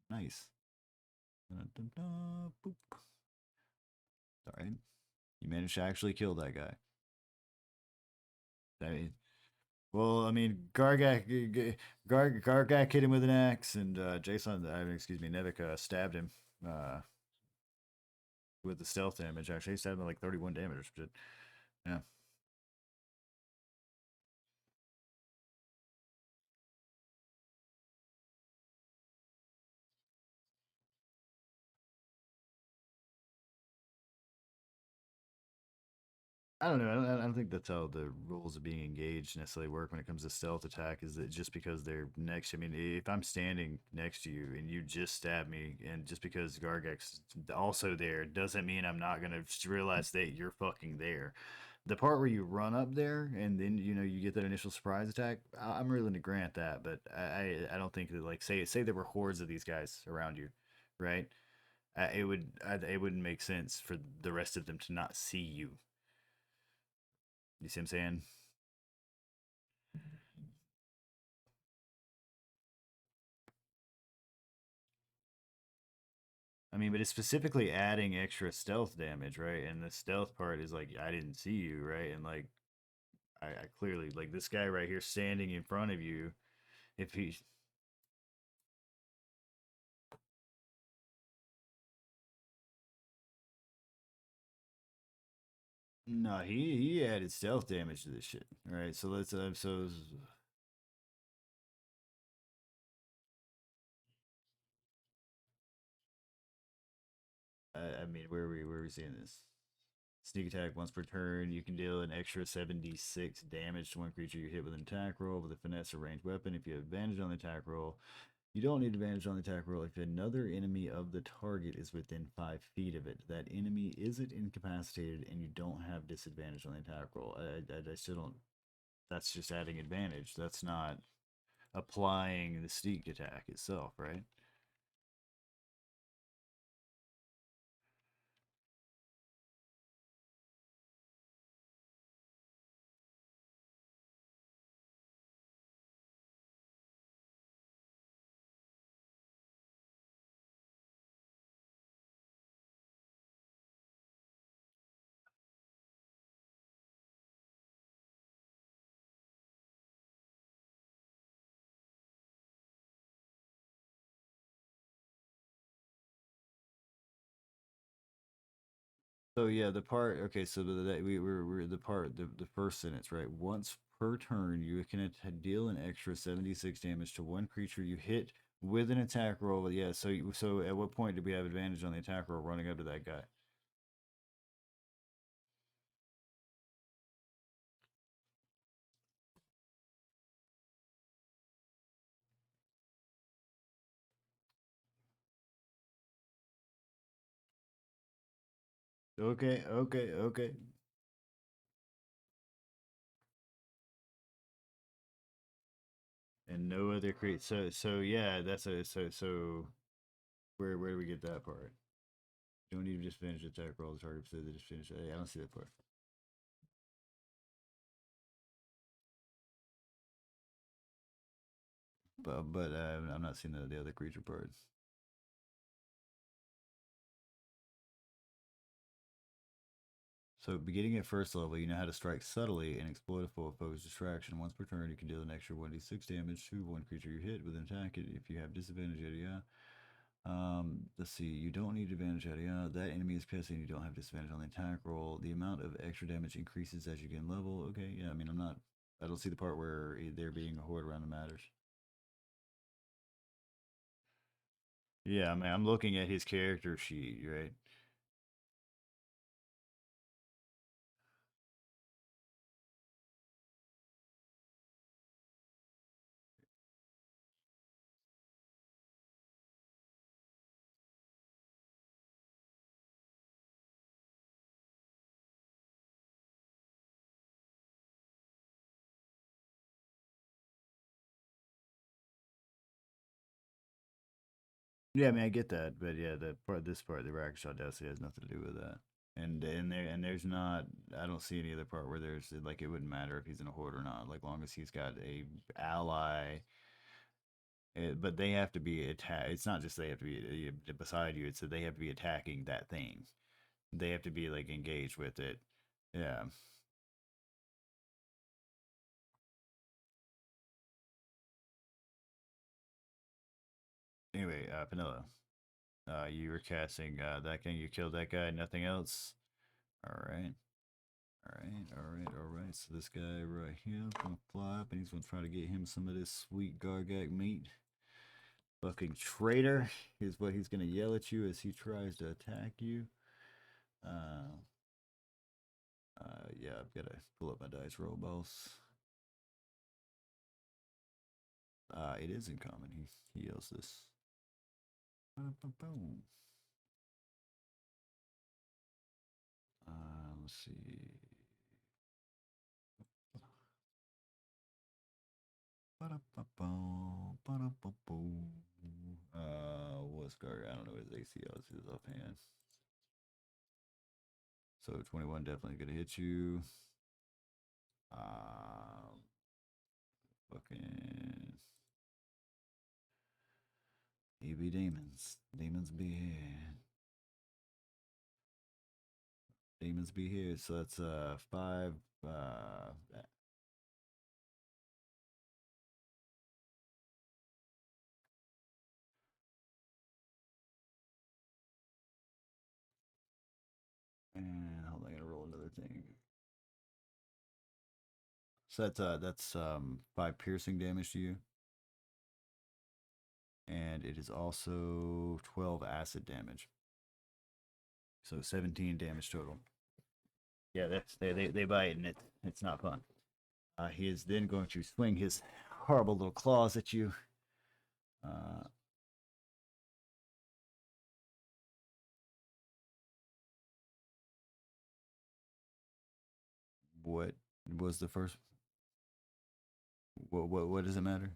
Nice. Boop. All right, you managed to actually kill that guy. Well, I mean, Gargak hit him with an axe, and Jason, excuse me, Nevik stabbed him with the stealth damage. Actually, he stabbed him like 31 damage or shit. Yeah. I don't know. I don't think that's how the rules of being engaged necessarily work when it comes to stealth attack. Is that just because they're next? I mean, if I'm standing next to you and you just stab me, and just because Gargak's also there doesn't mean I'm not gonna realize that you're fucking there. The part where you run up there and then you get that initial surprise attack, I'm willing to grant that, but I don't think that, like, say there were hordes of these guys around you, right? it wouldn't make sense for the rest of them to not see you. You see what I'm saying? I mean, but it's specifically adding extra stealth damage, right? And the stealth part is like, I didn't see you, right? And like, I clearly, like, this guy right here standing in front of you, if he. No, he added stealth damage to this shit, right? So let's, I mean, where are we seeing this? Sneak attack once per turn. You can deal an extra 76 damage to one creature you hit with an attack roll with a finesse or ranged weapon. If you have advantage on the attack roll, you don't need advantage on the attack roll if another enemy of the target is within 5 feet of it. That enemy isn't incapacitated and you don't have disadvantage on the attack roll. I still don't. That's just adding advantage. That's not applying the sneak attack itself, right? So yeah, the part okay. So we're the part the first sentence, right? Once per turn, you can deal an extra 76 damage to one creature you hit with an attack roll. Yeah. So at what point do we have advantage on the attack roll running up to that guy? Okay. And no other create. So yeah, that's a so where do we get that part? Don't need to just finish the attack roll. The target said they just finish. I don't see that part. But I'm not seeing the other creature parts. So, beginning at first level, you know how to strike subtly and exploit a foe's distraction. Once per turn, you can deal an extra 1d6 damage to one creature you hit with an attack if you have disadvantage, yada yada. Let's see, you don't need advantage, yada yada. That enemy is pissing, you don't have disadvantage on the attack roll. The amount of extra damage increases as you gain level. Okay, yeah, I mean, I don't see the part where there being a horde around the matters. Yeah, I mean, I'm looking at his character sheet, right? Yeah, I mean, I get that, but yeah, this part, the rack shot density has nothing to do with that. There's not. I don't see any other part where there's like it wouldn't matter if he's in a horde or not, like long as he's got a ally. But they have to be attack. It's not just they have to be beside you. It's that they have to be attacking that thing. They have to be like engaged with it. Yeah. Anyway, Panilla, you were casting that guy. You killed that guy. Nothing else. All right. All right. So this guy right here is gonna fly up and he's gonna try to get him some of this sweet gargak meat. Fucking traitor is what he's gonna yell at you as he tries to attack you. Yeah, I've gotta pull up my dice roll, boss. It is in common. He yells this. Let's see. What's this guy. I don't know his AC is offhand. So 21 definitely gonna hit you. Fucking EB demons. Demons be here. Demons be here. So that's 5 and hold on, I gotta roll another thing. So that's 5 piercing damage to you. And it is also 12 acid damage. So 17 damage total. Yeah, that's they bite and it's not fun. He is then going to swing his horrible little claws at you. What was the first? What does it matter?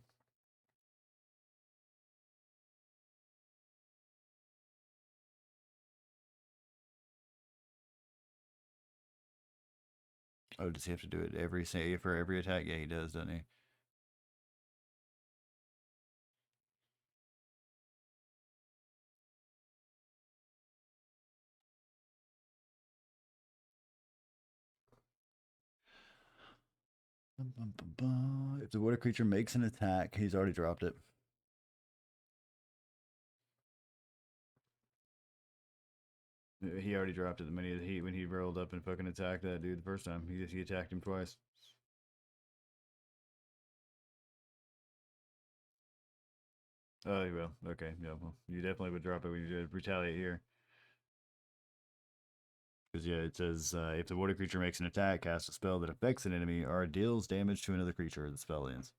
Oh, does he have to do it for every attack? Yeah, he does, doesn't he? If the water creature makes an attack, he's already dropped it. He already dropped it the minute when he rolled up and fucking attacked that dude the first time. He attacked him twice. Oh, you will. Okay, yeah. Well, you definitely would drop it when you retaliate here. Because yeah, it says if the water creature makes an attack, casts a spell that affects an enemy, or deals damage to another creature, the spell ends.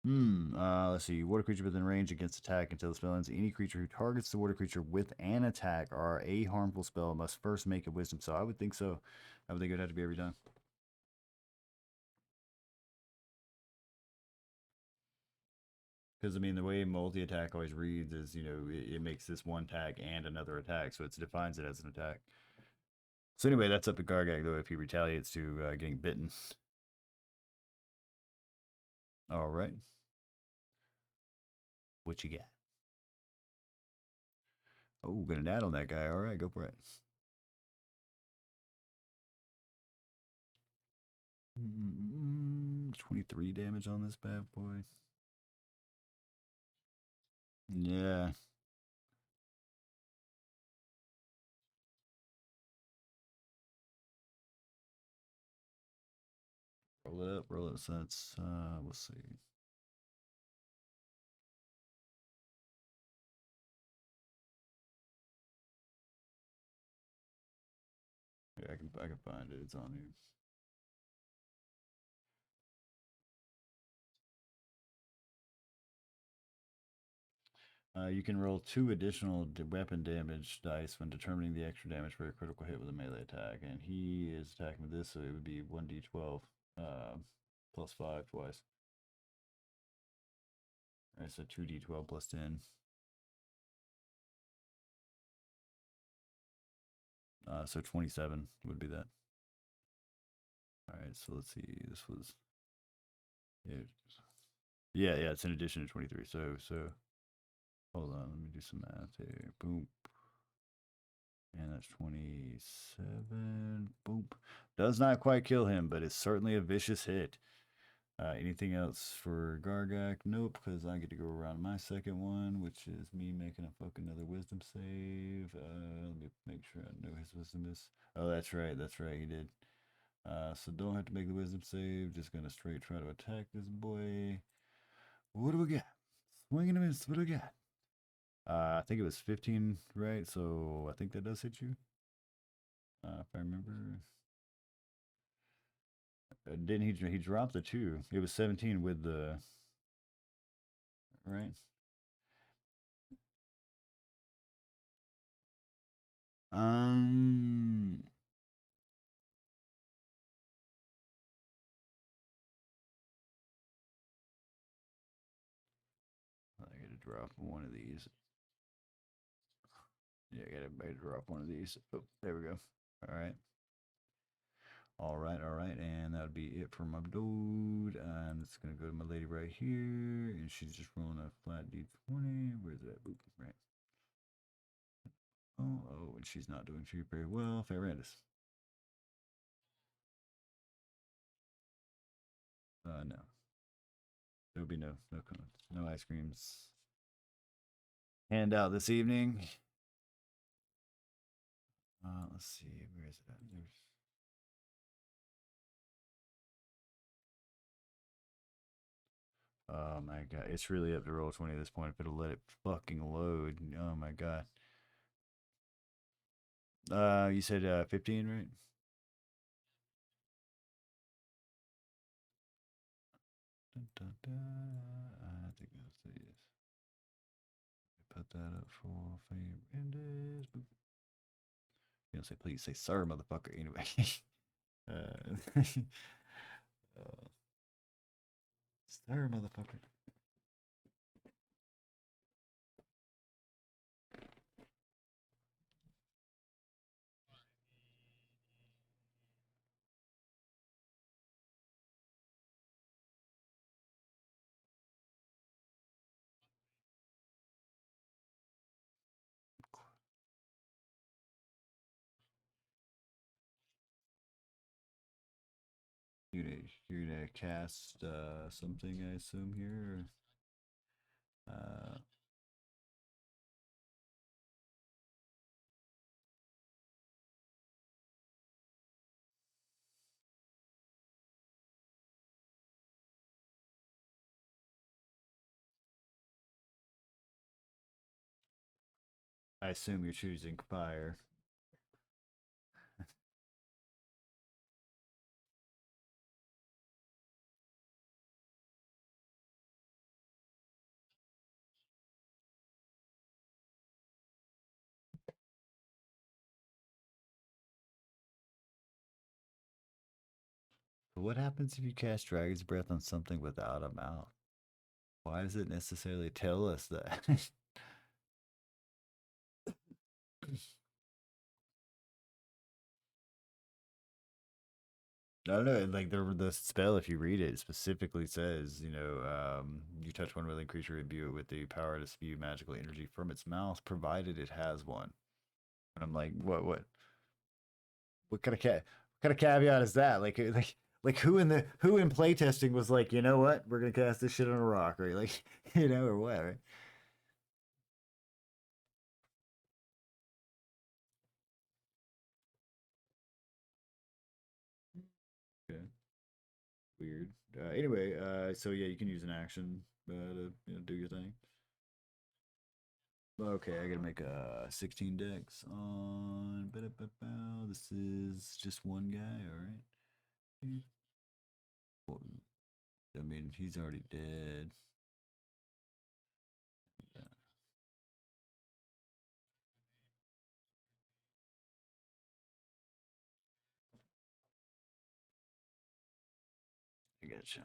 Let's see. Water creature within range against attack until the spell ends. Any creature who targets the water creature with an attack or a harmful spell must first make a wisdom. So I would think so. I would think it would have to be every time. Because, I mean, the way multi-attack always reads is, you know, it makes this one attack and another attack, so it defines it as an attack. So anyway, that's up to Gargak, though, if he retaliates to getting bitten. All right. What you got? Oh, gonna nat on that guy. All right, go for it. 23 damage on this bad boy. Yeah. Roll it up, roll it. So that's, we'll see. Yeah, I can find it. It's on here. You can roll 2 additional weapon damage dice when determining the extra damage for a critical hit with a melee attack. And he is attacking with this, so it would be 1d12 plus 5 twice. Alright, so 2d12 plus 10. So 27 would be that. Alright, so let's see. This was. Yeah, it's in addition to 23. So hold on, let me do some math here. Boom. And that's 27. Boom. Does not quite kill him, but it's certainly a vicious hit. Anything else for Gargak? Nope, because I get to go around my second one, which is me making a fucking another wisdom save. Let me make sure I know his wisdom is. Oh, that's right, he did. So don't have to make the wisdom save. Just gonna straight try to attack this boy. What do we got? Swinging a miss. What do we got? I think it was 15, right? So I think that does hit you. If I remember. Didn't he dropped the 2? It was 17 with the. Right? Um. drop one of these. Yeah, I gotta drop one of these. Oh, there we go. All right. All right, and that would be it for my dude. And it's gonna go to my lady right here, and she's just rolling a flat D20. Where's that? Boop, right. Oh, and she's not doing too very well. Ferrandis. No. There'll be no comments, no ice creams. Hand out this evening. Let's see, where is it at? There's. Oh my god, it's really up to roll 20 at this point. If it'll let it fucking load. Oh my god. You said 15, right? Dun, dun, dun. I think that's it. Yes. Put that up for Fernandez. You don't say please, say sir, motherfucker. Anyway. Sir, motherfucker. You're gonna cast something, I assume here. I assume you're choosing fire. But what happens if you cast Dragon's Breath on something without a mouth? Why does it necessarily tell us that? I don't know. Like the spell, if you read it, specifically says, you touch one willing creature, imbue it with the power to spew magical energy from its mouth, provided it has one. And I'm like, what kind of what kind of caveat is that? Like who in playtesting was like, you know what, we're gonna cast this shit on a rock, right? Like, or what, right? Okay. Weird. Anyway, so yeah, you can use an action to do your thing. Okay, I gotta make a 16 dex on. This is just one guy, alright? I mean, he's already dead.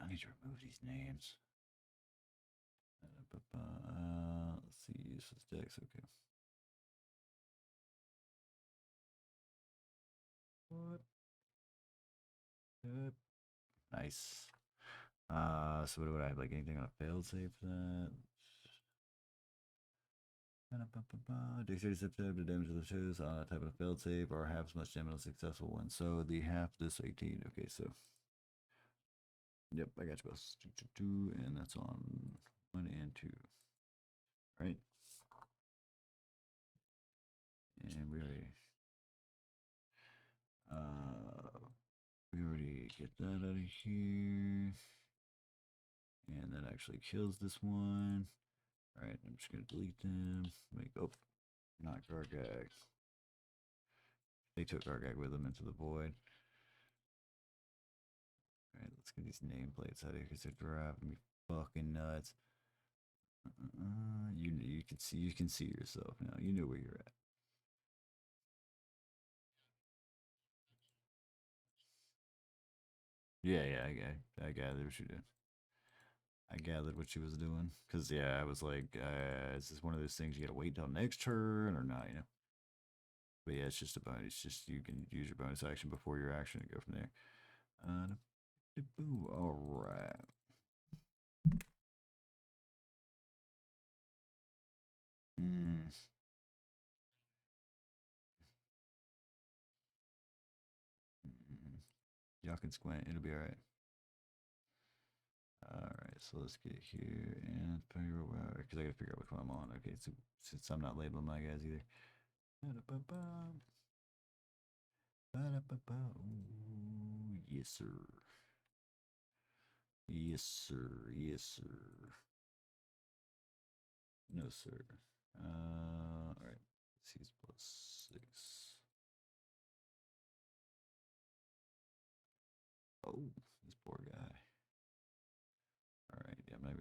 I need to remove these names. Let's see, useless dex, okay. What? Good. Nice. So what do I have? Like anything on a failed save for that? Dexterity sensitive to damage of the shoes on a type of failed save or half as much damage as a successful one. So the half this 18. Okay, so yep, I got you both. 2, and that's on 1 and 2. Right? And we already get that out of here. And that actually kills this one. Alright, I'm just gonna delete them. Not Gargag. They took Gargag with them into the void. Alright, let's get these nameplates out of here because they're driving me fucking nuts. You can see yourself now. You know where you're at. Yeah, I gather what you're doing. I gathered what she was doing. Because, yeah, I was like, is this one of those things you gotta wait till next turn or not, you know? But yeah, it's just a bonus. It's just you can use your bonus action before your action and go from there. All right. Y'all can squint. It'll be all right. All right, so let's get here and figure out because I gotta figure out which one I'm on. Okay, so since I'm not labeling my guys either. Ooh, yes, sir. Yes, sir. Yes, sir. No, sir. All right. He's +6. Oh, this poor guy. All right, yeah, I'm not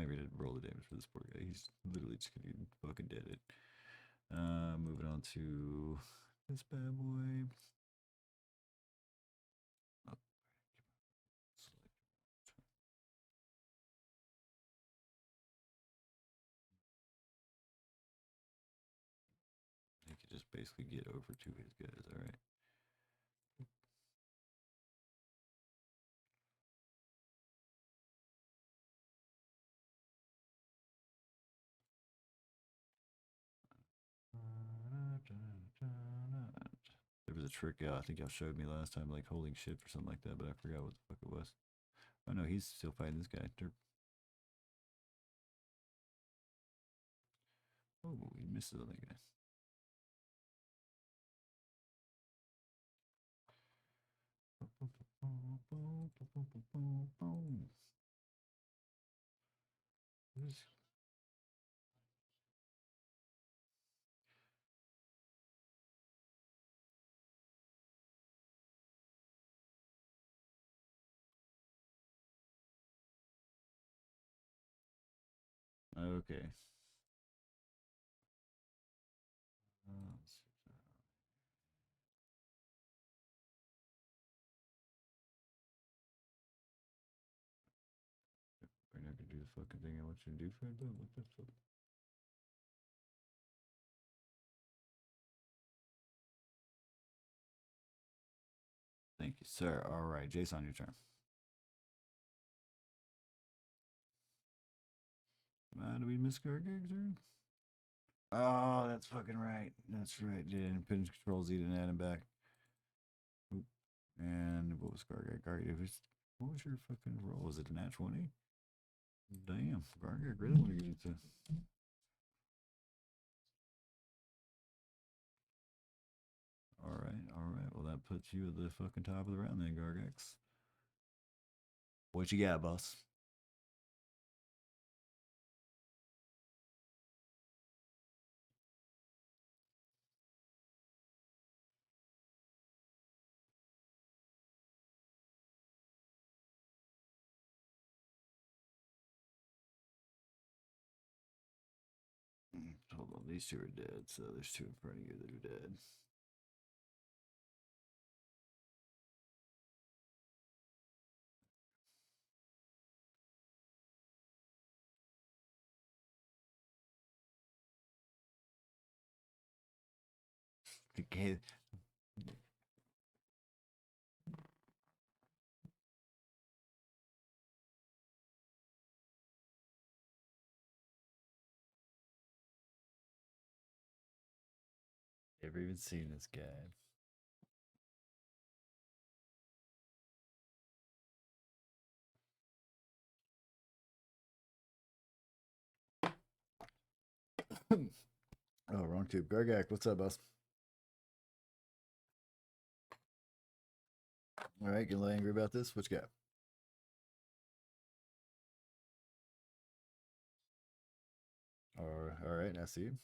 gonna roll the damage for this poor guy. He's literally just gonna get fucking dead it. Moving on to this bad boy. Oh, he could just basically get over to his guys. All right. There was a trick I think y'all showed me last time, like holding shift or something like that, but I forgot what the fuck it was. Oh no, he's still fighting this guy. Derp. Oh, he misses on that guy. Okay. We're not gonna do the fucking thing I want you to do, Fred. What the fuck? Thank you, sir. All right, Jason, your turn. Do we miss Gargag's turn? Oh, that's fucking right. That's right. Yeah, and pinch controls he didn't add him back. Oop. And what was Gargag? What was your fucking roll? Was it a nat 20? Damn, Gargag really want to get into. All right, all right. Well, that puts you at the fucking top of the round then, Gargax. What you got, boss? Hold on, these two are dead, so there's two in front of you that are dead. Okay. Never even seen this guy. Oh, wrong tube. Gargak, what's up, boss? All right, getting a little angry about this. What you got? All right, I see you.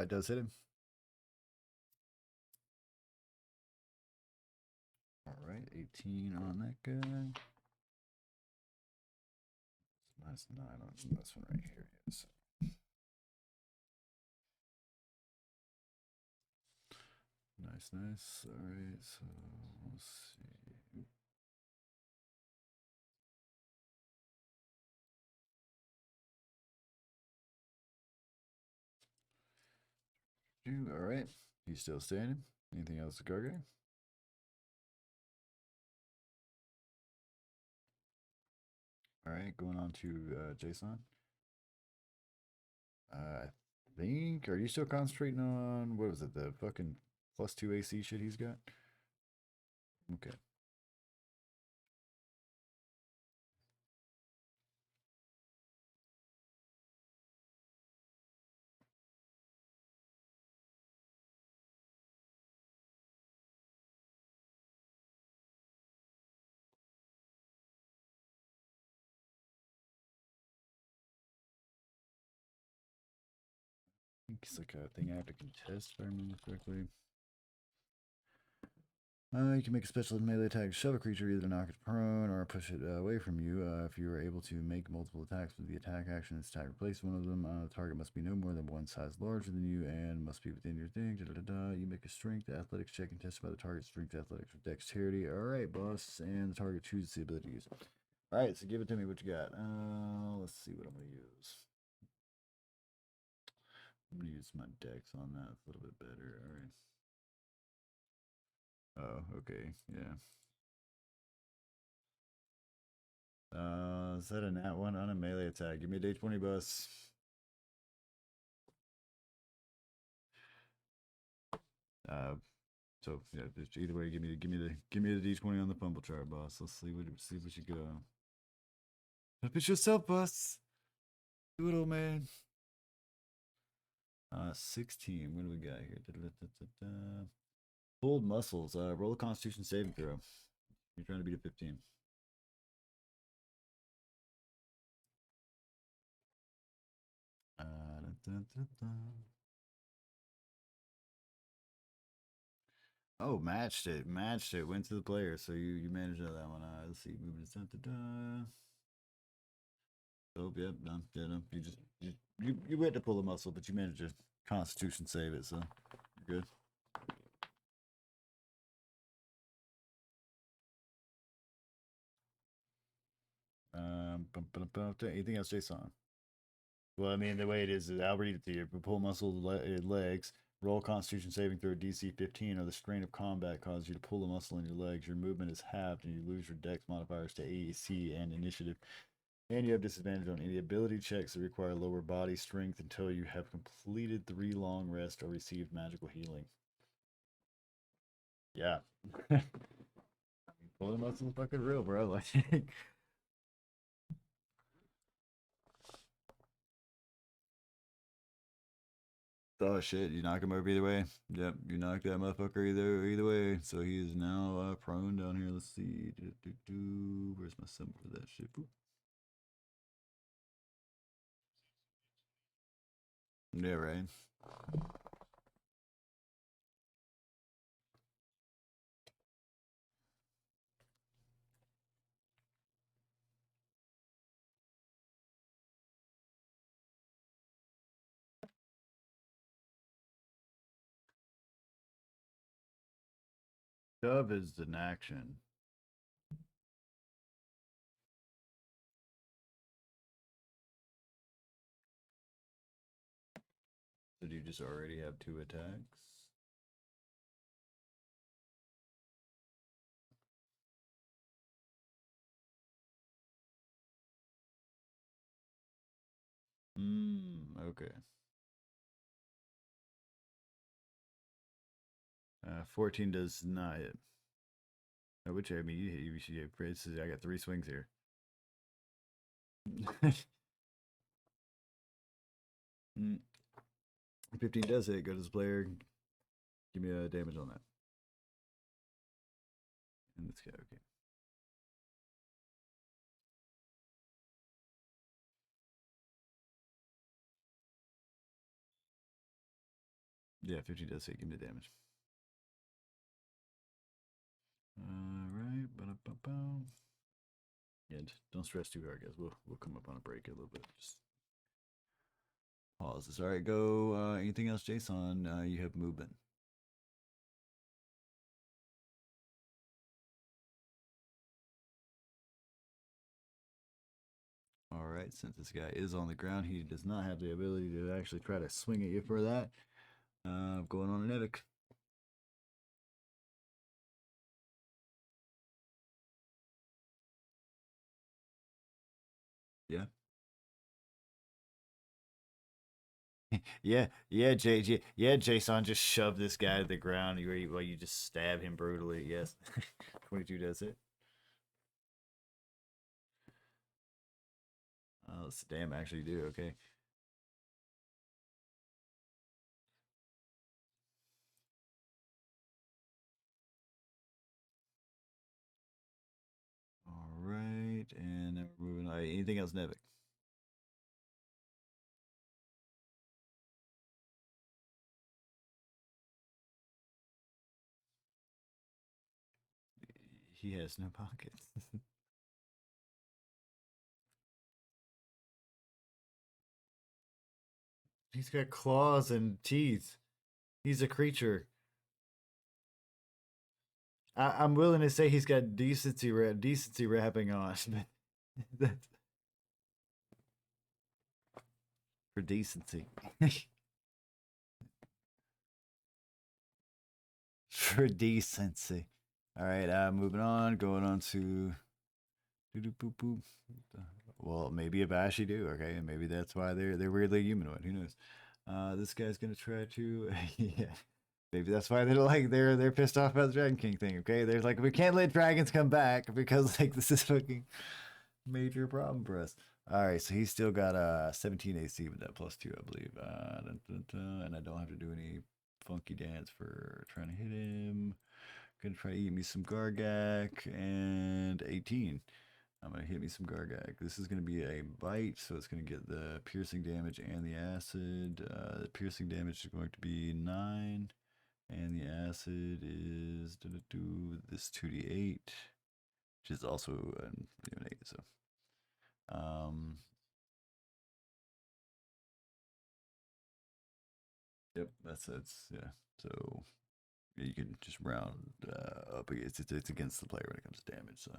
It does hit him. All right, 18 on that guy. That's 9 on this one right here. Yes. Nice Nice. All right, so let's see. All right, he's still standing. Anything else to go getting? All right, going on to Jason. I think. Are you still concentrating on what was it? The fucking +2 AC shit he's got. Okay. I think it's like a thing I have to contest if I remember correctly. You can make a special melee attack, shove a creature, either knock it prone or push it away from you. If you are able to make multiple attacks with the attack action, its attack replace one of them. The target must be no more than one size larger than you and must be within your thing. You make a strength, athletics check, and tested by the target's strength, athletics, or dexterity. All right, boss, and the target chooses the ability to use. All right, so give it to me. What you got? Let's see what I'm gonna use. I'm gonna use my dex on that. It's a little bit better. All right. Oh, okay, yeah. Is that a nat 1 on a melee attack? Give me a D20, boss. So yeah, either way, give me the D20 on the pumble chart, boss. Let's see what you got. Help it yourself, boss. Do it, old man. 16. What do we got here? Pulled muscles. Roll a Constitution saving throw. You're trying to beat a 15. Oh, matched it. Went to the player, so you managed that one. Let's see, movement. Oh, yep, done. Yeah, no, you went to pull the muscle, but you managed to Constitution save it, so you're good. Anything else, Jason? Well, I mean, the way it is, I'll read it to you. Pull muscle legs. Roll Constitution saving throw DC 15, or the strain of combat causes you to pull a muscle in your legs. Your movement is halved, and you lose your Dex modifiers to AC and Initiative. And you have disadvantage on any ability checks that require lower body strength until you have completed 3 long rests or received magical healing. Yeah. Pulling muscle fucking real, bro. Like. Oh shit, you knock him over either way. Yep, you knock that motherfucker either way. So he is now prone down here. Let's see. Where's my symbol for that shit? Boop. Yeah, right. Shove is an action. So do you just already have 2 attacks? Okay. 14 does not hit. Which, I mean, you should get praise. I got 3 swings here. 15 does hit. Go to this player. Give me a damage on that. And this guy, okay. Yeah, 15 does hit. Give me the damage. Alright. Yeah, don't stress too hard, guys. We'll come up on a break a little bit. Just pause this. Alright, go. Anything else, Jason? You have movement. right, since this guy is on the ground, he does not have the ability to actually try to swing at you for that. Going on an epic. Yeah. yeah, Jason, just shove this guy to the ground while you just stab him brutally. Yes, 22 does it. Oh, damn, actually do, okay. All right, and then we're moving on. Anything else, Nevik? He has no pockets. He's got claws and teeth. He's a creature. I'm willing to say he's got decency wrapping on. That's for decency. For decency. All right, moving on. Going on to. Well, maybe a Bashi do. Okay, and maybe that's why they're weirdly humanoid. Who knows? This guy's gonna try to. Yeah. Maybe that's why they're pissed off about the Dragon King thing. Okay, they're like, we can't let dragons come back because like this is fucking major problem for us. All right, so he's still got a 17 AC with that +2, I believe. And I don't have to do any funky dance for trying to hit him. Gonna try to eat me some Gargak and 18. I'm gonna hit me some Gargak. This is gonna be a bite, so it's gonna get the piercing damage and the acid. The piercing damage is going to be 9. And the acid is this 2d8, which is also an 8. So, yep, that's yeah. So you can just round up. It's against the player when it comes to damage. So,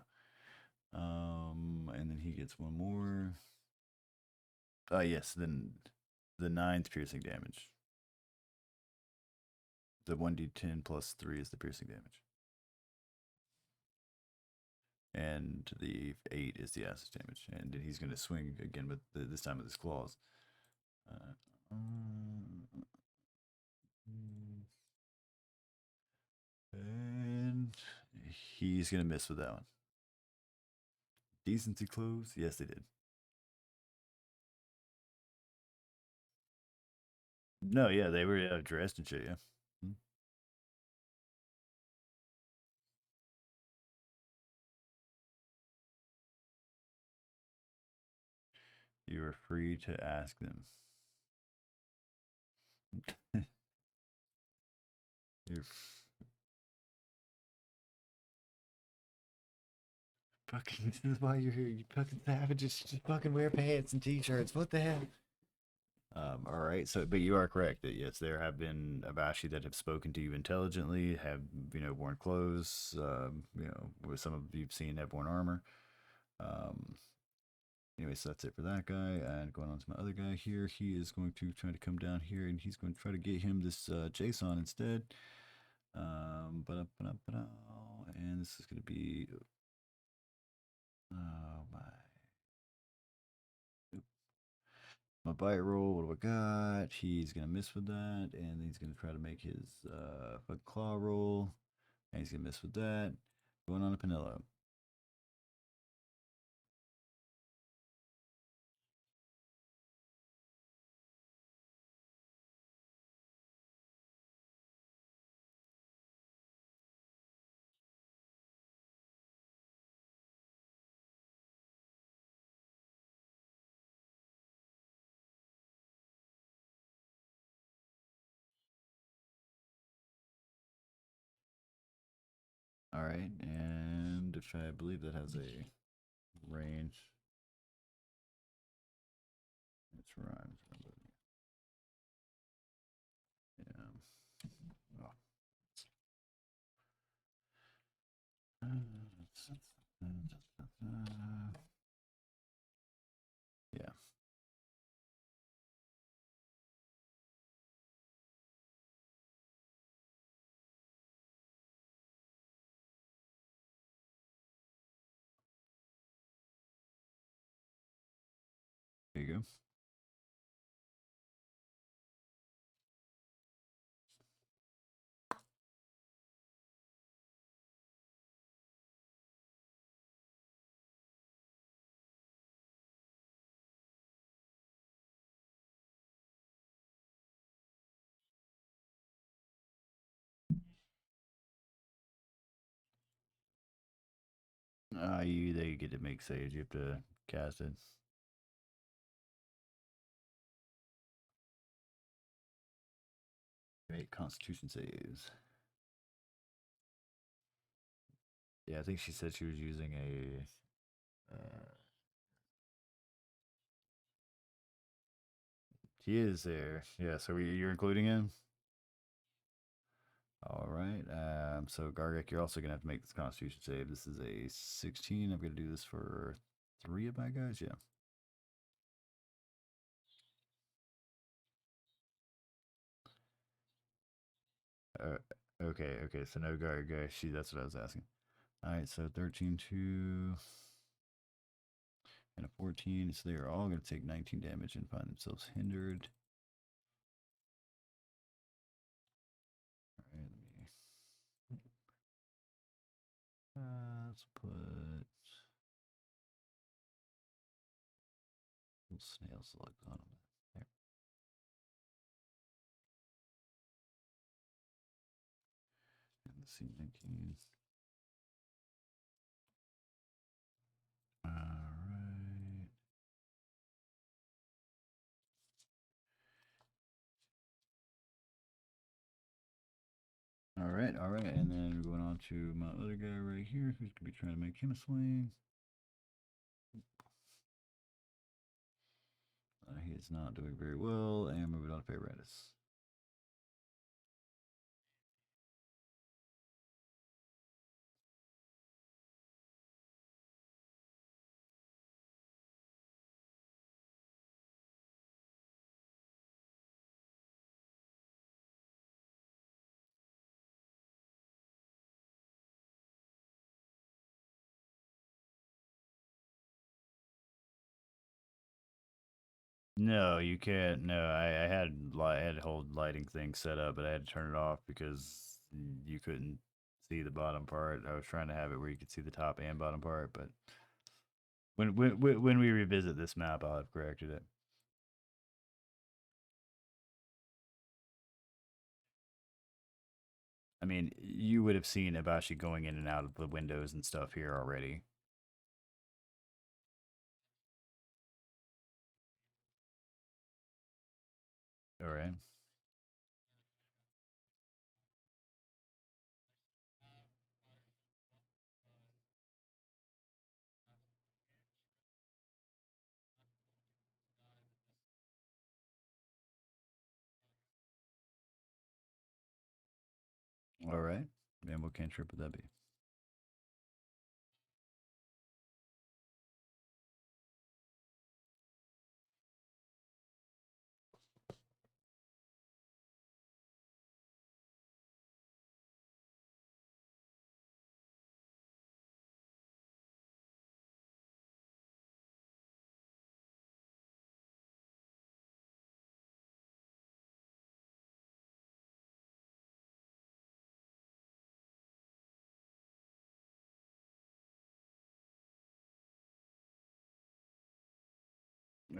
and then he gets one more. Yes. Then the 9's piercing damage. The 1d10 plus 3 is the piercing damage. And the 8 is the acid damage. And he's going to swing again with this time with his claws. And he's going to miss with that one. Decency close? Yes, they did. No, yeah, they were dressed and shit, yeah. You are free to ask them. You're fucking. This is why you're here. You fucking savages. Just fucking wear pants and t-shirts. What the hell? All right. So, but you are correct that yes, there have been Abashi that have spoken to you intelligently, have worn clothes. Where some of you've seen have worn armor. Anyway, so that's it for that guy. And going on to my other guy here, he is going to try to come down here, and he's going to try to get him this Jason instead. And this is going to be. Oh my. My bite roll, what do I got? He's gonna miss with that, and he's gonna try to make his claw roll, and he's gonna miss with that. Going on to Penelo. All right, and if I believe that has a range. It's rhymes. Yeah. Oh. They get to make saves. You have to cast it. Make Constitution saves. Yeah, I think she said she was using a. He is there. Yeah, so you're including him? All right. So Gargak, you're also gonna have to make this Constitution save. This is a 16. I'm gonna do this for 3 of my guys. Yeah. Okay. So no Gargak. That's what I was asking. All right. So 13, 2, and a 14. So they are all gonna take 19 damage and find themselves hindered. All right. Let's put little snail slugs on them. There. And let's see, 19. All right. All right. And then we're going on to my other guy right here who's going to be trying to make him a swing. He is not doing very well. And moving on to Favoritus. No, you can't. No, I had to hold lighting thing set up, but I had to turn it off because you couldn't see the bottom part. I was trying to have it where you could see the top and bottom part, but when we revisit this map, I'll have corrected it. I mean, you would have seen Ibashi going in and out of the windows and stuff here already. All right. All right. And what cantrip would that be?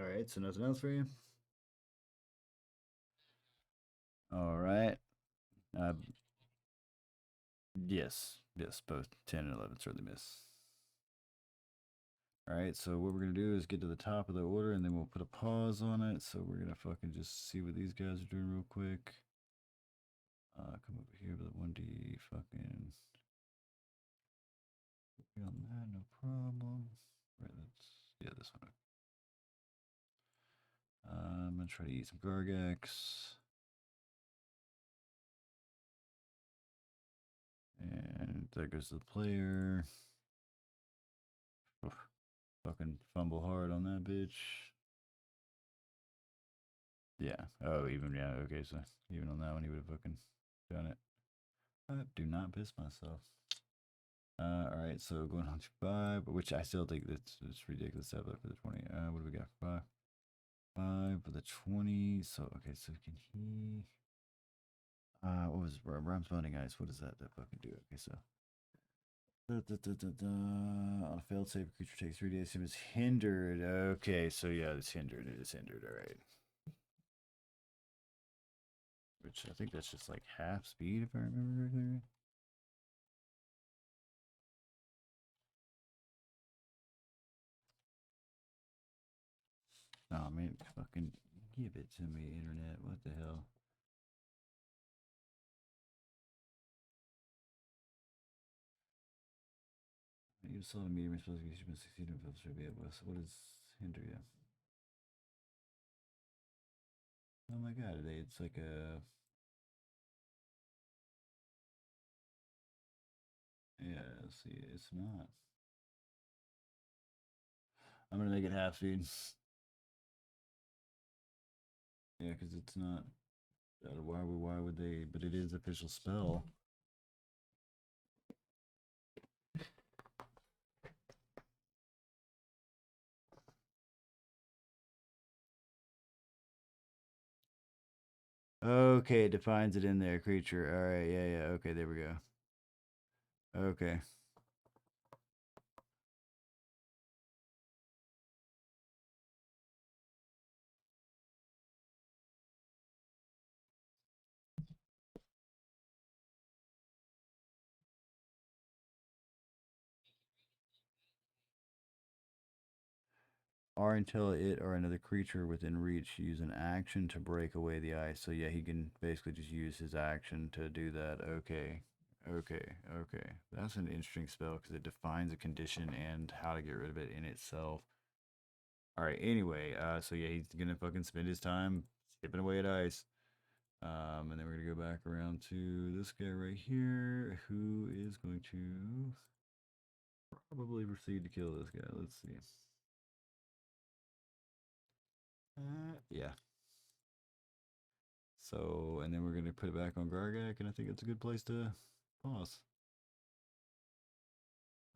All right, so nothing else for you? All right. Yes, both 10 and 11 certainly miss. All right, so what we're going to do is get to the top of the order, and then we'll put a pause on it. So we're going to fucking just see what these guys are doing real quick. Come over here with a 1D fucking... On that, no problem. Right, this one. I'm going to try to eat some Gargax. And there goes the player. Oof. Fucking fumble hard on that bitch. Yeah. Oh, yeah. Okay, so even on that one, he would have fucking done it. Do not piss myself. All right, so going on to 5, which I still think that's ridiculous to have that for the 20. What do we got for 5? 5 for the 20. So okay, so can he? What was Rhymes Bonding Ice? What does that fucking do? Okay, so. On a failed save, creature takes 3 days. It is hindered. Okay, so yeah, it's hindered. It is hindered. All right. Which I think that's just like half speed, if I remember correctly. Oh man, fucking give it to me, internet. What the hell? You saw a medium supposed to be succeeding with what is hinder you? Oh my god, it's like a yeah, see, it's not. I'm gonna make it half speed. Yeah, because it's not. Why would they? But it is official spell. Okay, it defines it in there, creature. All right, yeah. Okay, there we go. Okay. Or until it or another creature within reach use an action to break away the ice. So yeah, he can basically just use his action to do that. Okay. That's an interesting spell because it defines a condition and how to get rid of it in itself. All right. Anyway, so yeah, he's gonna fucking spend his time skipping away at ice. And then we're gonna go back around to this guy right here, who is going to probably proceed to kill this guy. Let's see. Yeah. So, and then we're going to put it back on Gargak, and I think it's a good place to pause.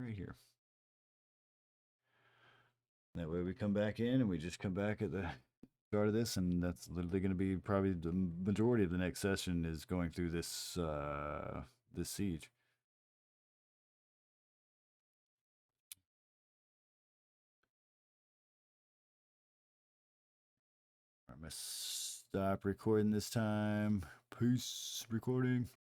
Right here. That way we come back in, and we just come back at the start of this, and that's literally going to be probably the majority of the next session is going through this, this siege. I'm going to stop recording this time. Peace, recording.